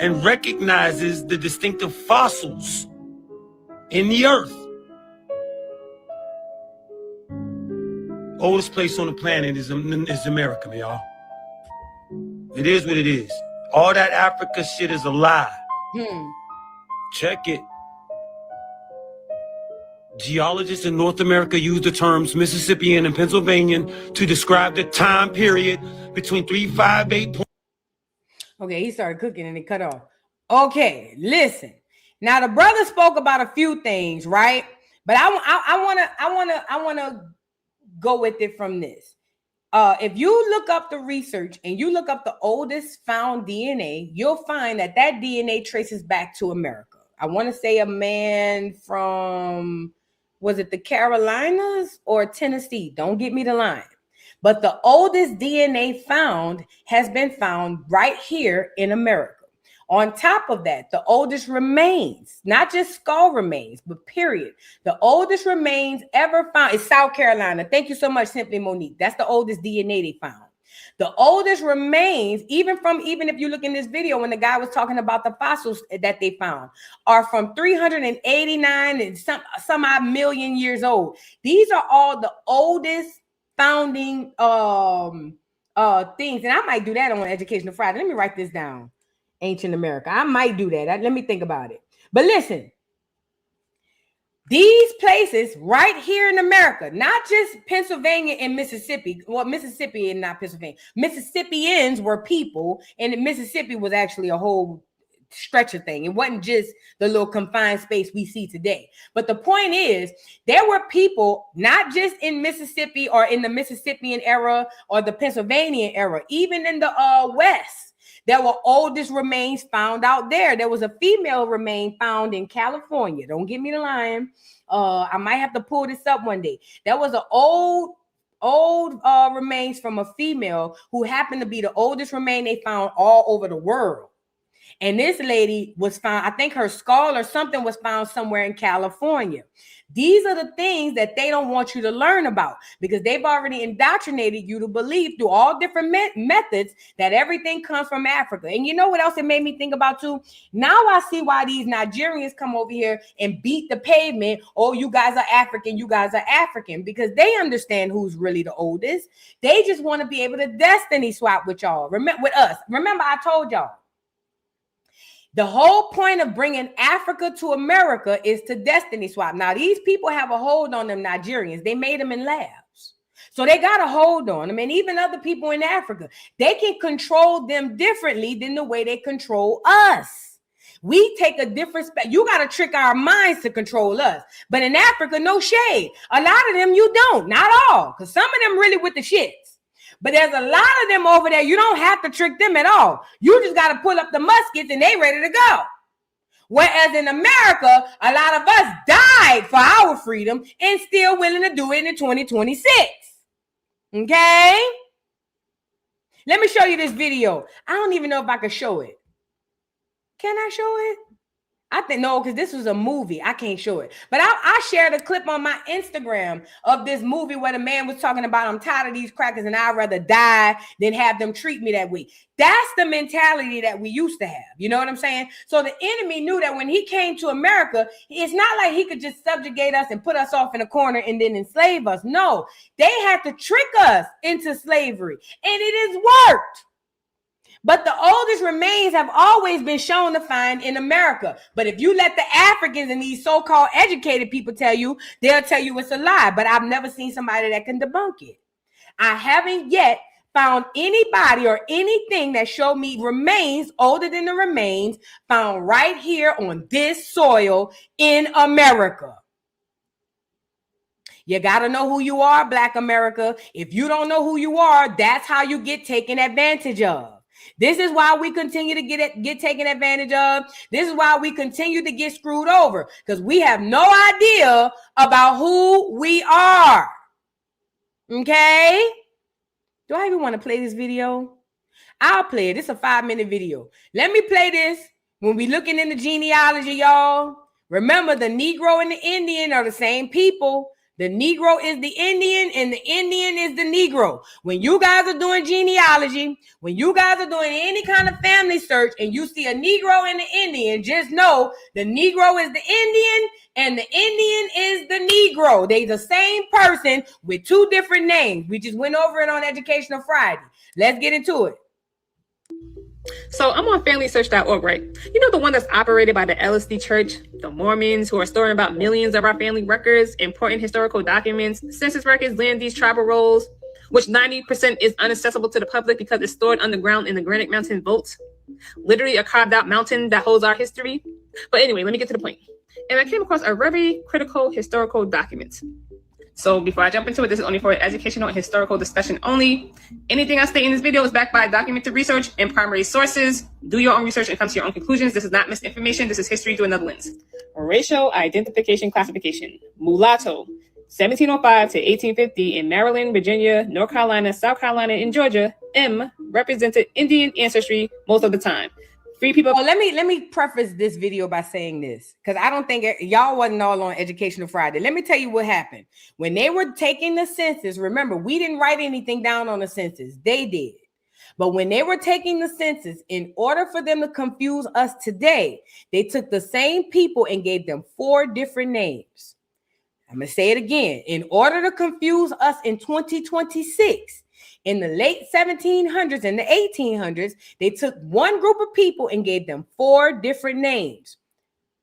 T: and recognizes the distinctive fossils in the earth. Oldest place on the planet is America, y'all. It is what it is. All that Africa shit is a lie. Check it. Geologists in North America use the terms Mississippian and Pennsylvanian to describe the time period between 358.
C: Okay, he started cooking and it cut off. Okay, listen. Now the brother spoke about a few things, right? But I wanna go with it from this. If you look up the research and you look up the oldest found DNA, you'll find that DNA traces back to America. I want to say a man from, was it the Carolinas or Tennessee? Don't get me the line. But the oldest DNA found has been found right here in America. On top of that, the oldest remains, not just skull remains, but period. The oldest remains ever found is South Carolina. Thank you so much, Simply Monique. That's the oldest DNA they found. The oldest remains, even if you look in this video when the guy was talking about the fossils that they found, are from 389 and some odd million years old. These are all the oldest founding things. And I might do that on Educational Friday. Let me write this down. Ancient America. I might do that. Let me think about it. But listen, these places right here in America, not just Pennsylvania and Mississippi. Well, Mississippi and not Pennsylvania. Mississippians were people, and Mississippi was actually a whole stretcher thing. It wasn't just the little confined space we see today. But the point is, there were people not just in Mississippi or in the Mississippian era or the Pennsylvania era, even in the West. There were oldest remains found out there. There was a female remain found in California. Don't get me the line. I might have to pull this up one day. There was an old remains from a female who happened to be the oldest remain they found all over the world. And this lady was found, I think her skull or something was found somewhere in California. These are the things that they don't want you to learn about because they've already indoctrinated you to believe through all different methods that everything comes from Africa. And you know what else it made me think about too? Now I see why these Nigerians come over here and beat the pavement. Oh, you guys are African. You guys are African, because they understand who's really the oldest. They just want to be able to destiny swap with y'all. With us. Remember, I told y'all. The whole point of bringing Africa to America is to destiny swap. Now, these people have a hold on them Nigerians. They made them in labs. So they got a hold on them. And even other people in Africa, they can control them differently than the way they control us. We take a different you got to trick our minds to control us. But in Africa, no shade. A lot of them you don't. Not all. Because some of them really with the shits. But there's a lot of them over there. You don't have to trick them at all. You just got to pull up the muskets and they ready to go. Whereas in America, a lot of us died for our freedom and still willing to do it in 2026. Okay? Let me show you this video. I don't even know if I can show it. Can I show it? I think no, because this was a movie. I can't show it. But I shared a clip on my Instagram of this movie where the man was talking about, I'm tired of these crackers and I'd rather die than have them treat me that way. That's the mentality that we used to have. You know what I'm saying? So the enemy knew that when he came to America, it's not like he could just subjugate us and put us off in a corner and then enslave us. No, they had to trick us into slavery. And it has worked. But the oldest remains have always been shown to find in America. But if you let the Africans and these so-called educated people tell you, they'll tell you it's a lie. But I've never seen somebody that can debunk it. I haven't yet found anybody or anything that showed me remains older than the remains found right here on this soil in America. You got to know who you are, Black America. If you don't know who you are, that's how you get taken advantage of. This is why we continue to get taken advantage of. This is why we continue to get screwed over, because we have no idea about who we are. Okay? Do I even want to play this video? I'll play it. It's a 5-minute video. Let me play this. When we looking in the genealogy, y'all, remember the Negro and the Indian are the same people. The Negro is the Indian and the Indian is the Negro. When you guys are doing genealogy, when you guys are doing any kind of family search and you see a Negro and an Indian, just know the Negro is the Indian and the Indian is the Negro. They the same person with two different names. We just went over it on Educational Friday. Let's get into it.
U: So I'm on familysearch.org, right? You know, the one that's operated by the LSD Church, the Mormons, who are storing about millions of our family records, important historical documents, census records, land deeds, tribal rolls, which 90% is inaccessible to the public because it's stored underground in the Granite Mountain vault. Literally a carved out mountain that holds our history. But anyway, let me get to the point. And I came across a very critical historical document. So before I jump into it, this is only for educational and historical discussion only. Anything I state in this video is backed by documented research and primary sources. Do your own research and come to your own conclusions. This is not misinformation. This is history through another lens. Racial identification classification. Mulatto. 1705 to 1850 in Maryland, Virginia, North Carolina, South Carolina, and Georgia. M represented Indian ancestry most of the time. Free people.
C: Oh, let me preface this video by saying this, because I don't think y'all wasn't all on Educational Friday. Let me tell you what happened when they were taking the census. Remember, we didn't write anything down on the census; they did. But when they were taking the census, in order for them to confuse us today, they took the same people and gave them 4 different names. I'm gonna say it again. In order to confuse us in 2026. In the late 1700s and the 1800s, they took one group of people and gave them 4 different names: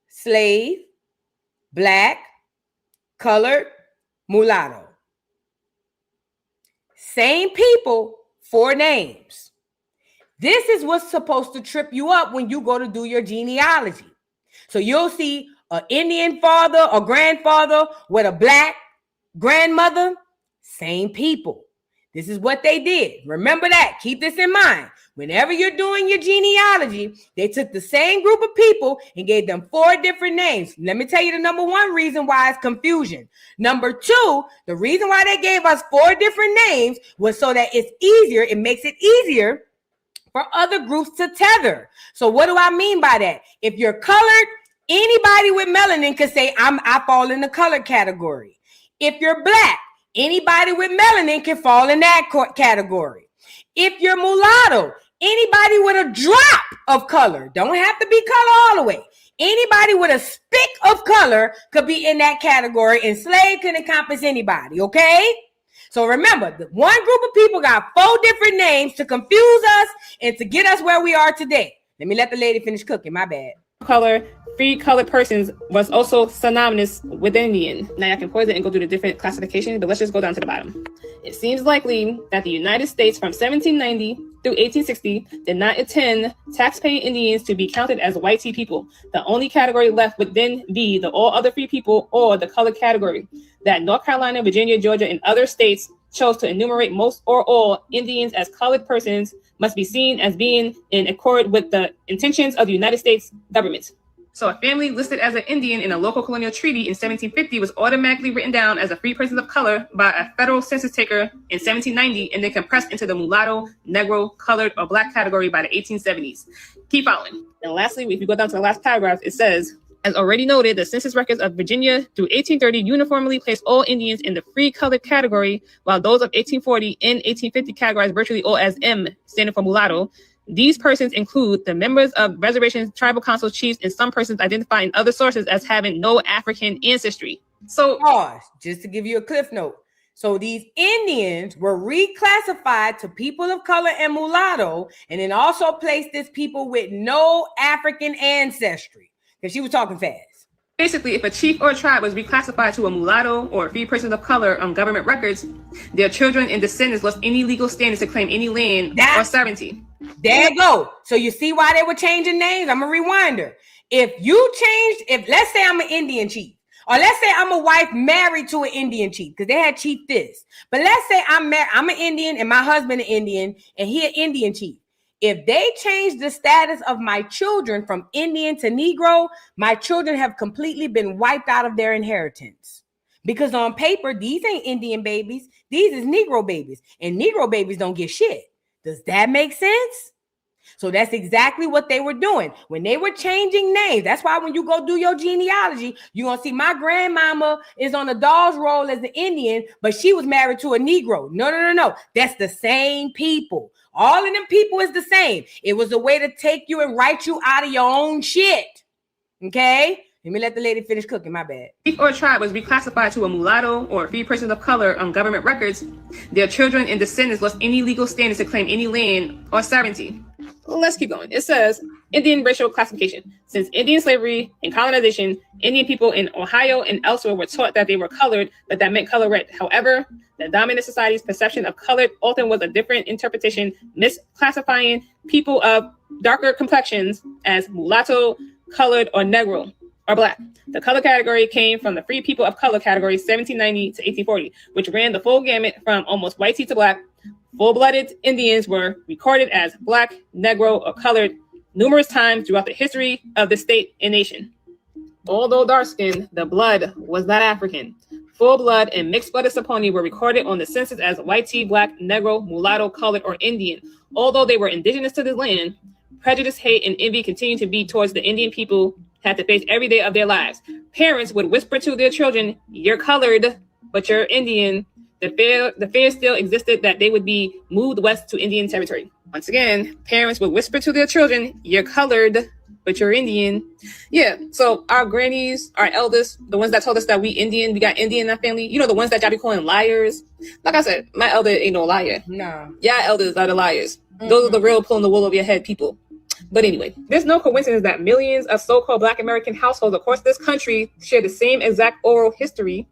C: slave, black, colored, mulatto. Same people, 4 names. This is what's supposed to trip you up when you go to do your genealogy. So you'll see an Indian father or grandfather with a black grandmother, same people. This is what they did. Remember that. Keep this in mind. Whenever you're doing your genealogy, they took the same group of people and gave them 4 different names. Let me tell you the number 1 reason why it's confusion. Number 2, the reason why they gave us 4 different names was so that it's easier. It makes it easier for other groups to tether. So what do I mean by that? If you're colored, anybody with melanin could say, I fall in the colored category. If you're black, anybody with melanin can fall in that category. If you're mulatto, anybody with a drop of color, don't have to be color all the way. Anybody with a speck of color could be in that category, and slave can encompass anybody, okay? So remember, the one group of people got 4 different names to confuse us and to get us where we are today. Let me let the lady finish cooking, my bad.
U: Color, free colored persons was also synonymous with Indian. Now I can pause it and go through the different classifications, but let's just go down to the bottom. It seems likely that the United States from 1790 through 1860 did not intend tax-paying Indians to be counted as white people. The only category left would then be the all other free people, or the colored category, that North Carolina, Virginia, Georgia, and other states chose to enumerate most or all Indians as colored persons must be seen as being in accord with the intentions of the United States government. So a family listed as an Indian in a local colonial treaty in 1750 was automatically written down as a free person of color by a federal census taker in 1790, and then compressed into the mulatto, negro, colored, or black category by the 1870s. Keep following. And lastly, if you go down to the last paragraph, it says, as already noted, the census records of Virginia through 1830 uniformly placed all Indians in the free colored category, while those of 1840 and 1850 categorized virtually all as M, standing for mulatto. These persons include the members of reservations, tribal councils, chiefs, and some persons identified in other sources as having no African ancestry. So,
C: just to give you a cliff note. So these Indians were reclassified to people of color and mulatto, and then also placed as people with no African ancestry. Because she was talking fast.
U: Basically, if a chief or a tribe was reclassified to a mulatto or a free person of color on government records, their children and descendants lost any legal standing to claim any land or sovereignty.
C: There you go. So you see why they were changing names? I'm a rewinder. If let's say I'm an Indian chief, or let's say I'm a wife married to an Indian chief, because they had chief this. But let's say I'm an Indian and my husband an Indian, and he an Indian chief. If they change the status of my children from Indian to Negro, my children have completely been wiped out of their inheritance. Because on paper, these ain't Indian babies. These is Negro babies. And Negro babies don't get shit. Does that make sense? So that's exactly what they were doing when they were changing names. That's why when you go do your genealogy, you're going to see my grandmama is on a doll's roll as an Indian, but she was married to a Negro. No. That's the same people. All of them people is the same. It was a way to take you and write you out of your own shit. Okay? Let me let the lady finish cooking, my bad.
U: Chief or tribe was reclassified to a mulatto or a free person of color on government records, their children and descendants lost any legal standing to claim any land or sovereignty. Let's keep going. It says Indian racial classification. Since Indian slavery and colonization, Indian people in Ohio and elsewhere were taught that they were colored, but that meant color red. However, the dominant society's perception of colored often was a different interpretation, misclassifying people of darker complexions as mulatto, colored, or negro, or black. The color category came from the Free People of Color category 1790 to 1840, which ran the full gamut from almost white tea to black. Full-blooded Indians were recorded as black, negro, or colored numerous times throughout the history of the state and nation. Although dark-skinned, the blood was not African. Full-blood and mixed-blooded Saponi were recorded on the census as white tea, black, negro, mulatto, colored, or Indian. Although they were indigenous to this land, prejudice, hate, and envy continued to be towards the Indian people had to face every day of their lives. Parents would whisper to their children, "You're colored, but you're Indian." The fear still existed that they would be moved west to Indian territory. Once again, parents would whisper to their children, "You're colored, but you're Indian." Yeah, so our grannies, our elders, the ones that told us that we Indian, we got Indian in our family, you know, the ones that y'all be calling liars. Like I said, my elder ain't no liar.
C: No.
U: Y'all elders are the liars. Those are the real pulling the wool over your head people. But anyway, there's no coincidence that millions of so-called Black American households across this country share the same exact oral history.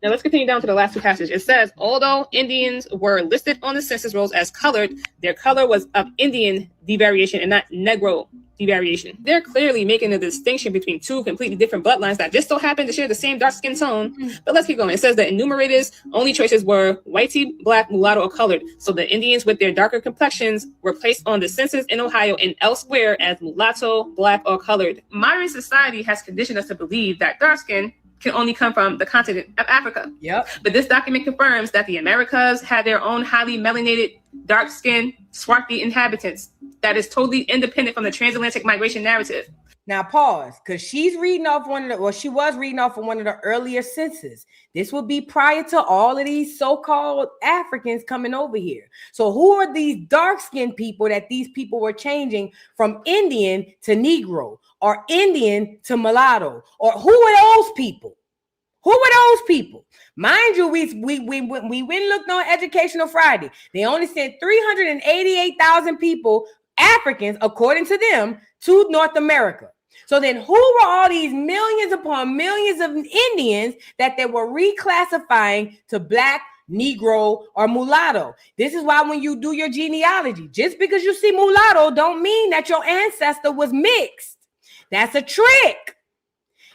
U: Now let's continue down to the last two passages. It says, although Indians were listed on the census rolls as colored, their color was of Indian devariation and not Negro devariation. They're clearly making a distinction between two completely different bloodlines that just so happen to share the same dark skin tone. But let's keep going. It says the enumerators' only choices were white tea, black, mulatto, or colored. So the Indians with their darker complexions were placed on the census in Ohio and elsewhere as mulatto, black, or colored. Modern society has conditioned us to believe that dark skin can only come from the continent of Africa.
C: Yep.
U: But this document confirms that the Americas had their own highly melanated, dark-skinned, swarthy inhabitants that is totally independent from the transatlantic migration narrative.
C: Now pause, because she's reading off she was reading off of one of the earlier census. This would be prior to all of these so-called Africans coming over here. So who are these dark-skinned people that these people were changing from Indian to Negro or Indian to mulatto? Or who are those people? Who are those people? Mind you, we went and looked on Educational Friday. They only sent 388,000 people, Africans, according to them, to North America. So then who were all these millions upon millions of Indians that they were reclassifying to black, Negro, or mulatto? This is why when you do your genealogy, just because you see mulatto don't mean that your ancestor was mixed. That's a trick.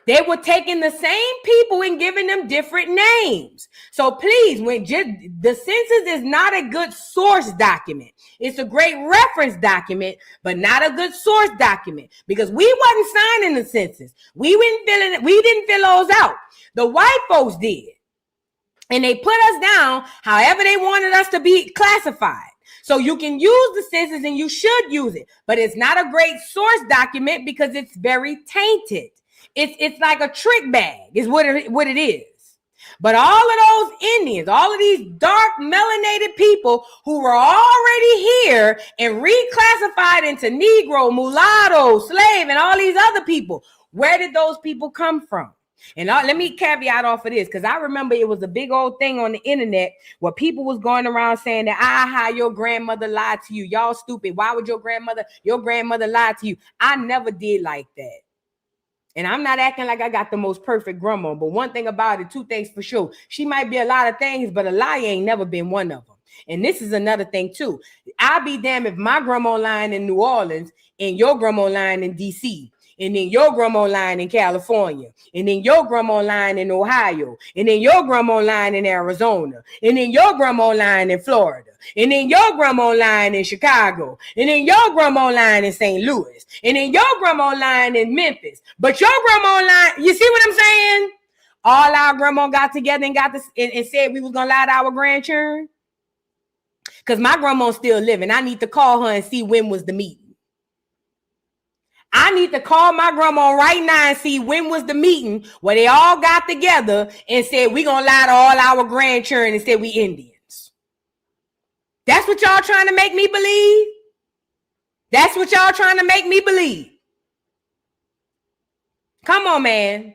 C: They were taking the same people and giving them different names. So please, the census is not a good source document. It's a great reference document, but not a good source document because we wasn't signing the census. We didn't fill those out. The white folks did. And they put us down however they wanted us to be classified. So you can use the census and you should use it, but it's not a great source document because it's very tainted. It's like a trick bag is what it is. But all of those Indians, all of these dark melanated people who were already here and reclassified into Negro, mulatto, slave, and all these other people, where did those people come from? And let me caveat off of this, because I remember it was a big old thing on the internet where people was going around saying that, your grandmother lied to you. Y'all stupid. Why would your grandmother lie to you? I never did like that. And I'm not acting like I got the most perfect grandma, but one thing about it, two things for sure. She might be a lot of things, but a lie ain't never been one of them. And this is another thing too. I'll be damned if my grandma lying in New Orleans and your grandma lying in DC. And then your grandma lying in California, and then your grandma lying in Ohio, and then your grandma lying in Arizona, and then your grandma lying in Florida, and then your grandma lying in Chicago, and then your grandma lying in St. Louis, and then your grandma lying in Memphis. But your grandma lying, you see what I'm saying? All our grandma got together and and said we was gonna lie to our grandchildren. Because my grandma's still living. I need to call her and see when was the meeting. I need to call my grandma right now and see when was the meeting where they all got together and said, we're going to lie to all our grandchildren and say we Indians. That's what y'all trying to make me believe? That's what y'all trying to make me believe? Come on, man.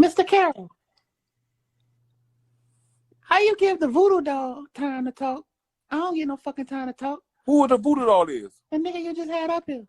D: Mr. Carroll, how you give the voodoo doll time to talk? I don't get no fucking time to talk.
V: Who the voodoo doll is?
D: The nigga you just had up here.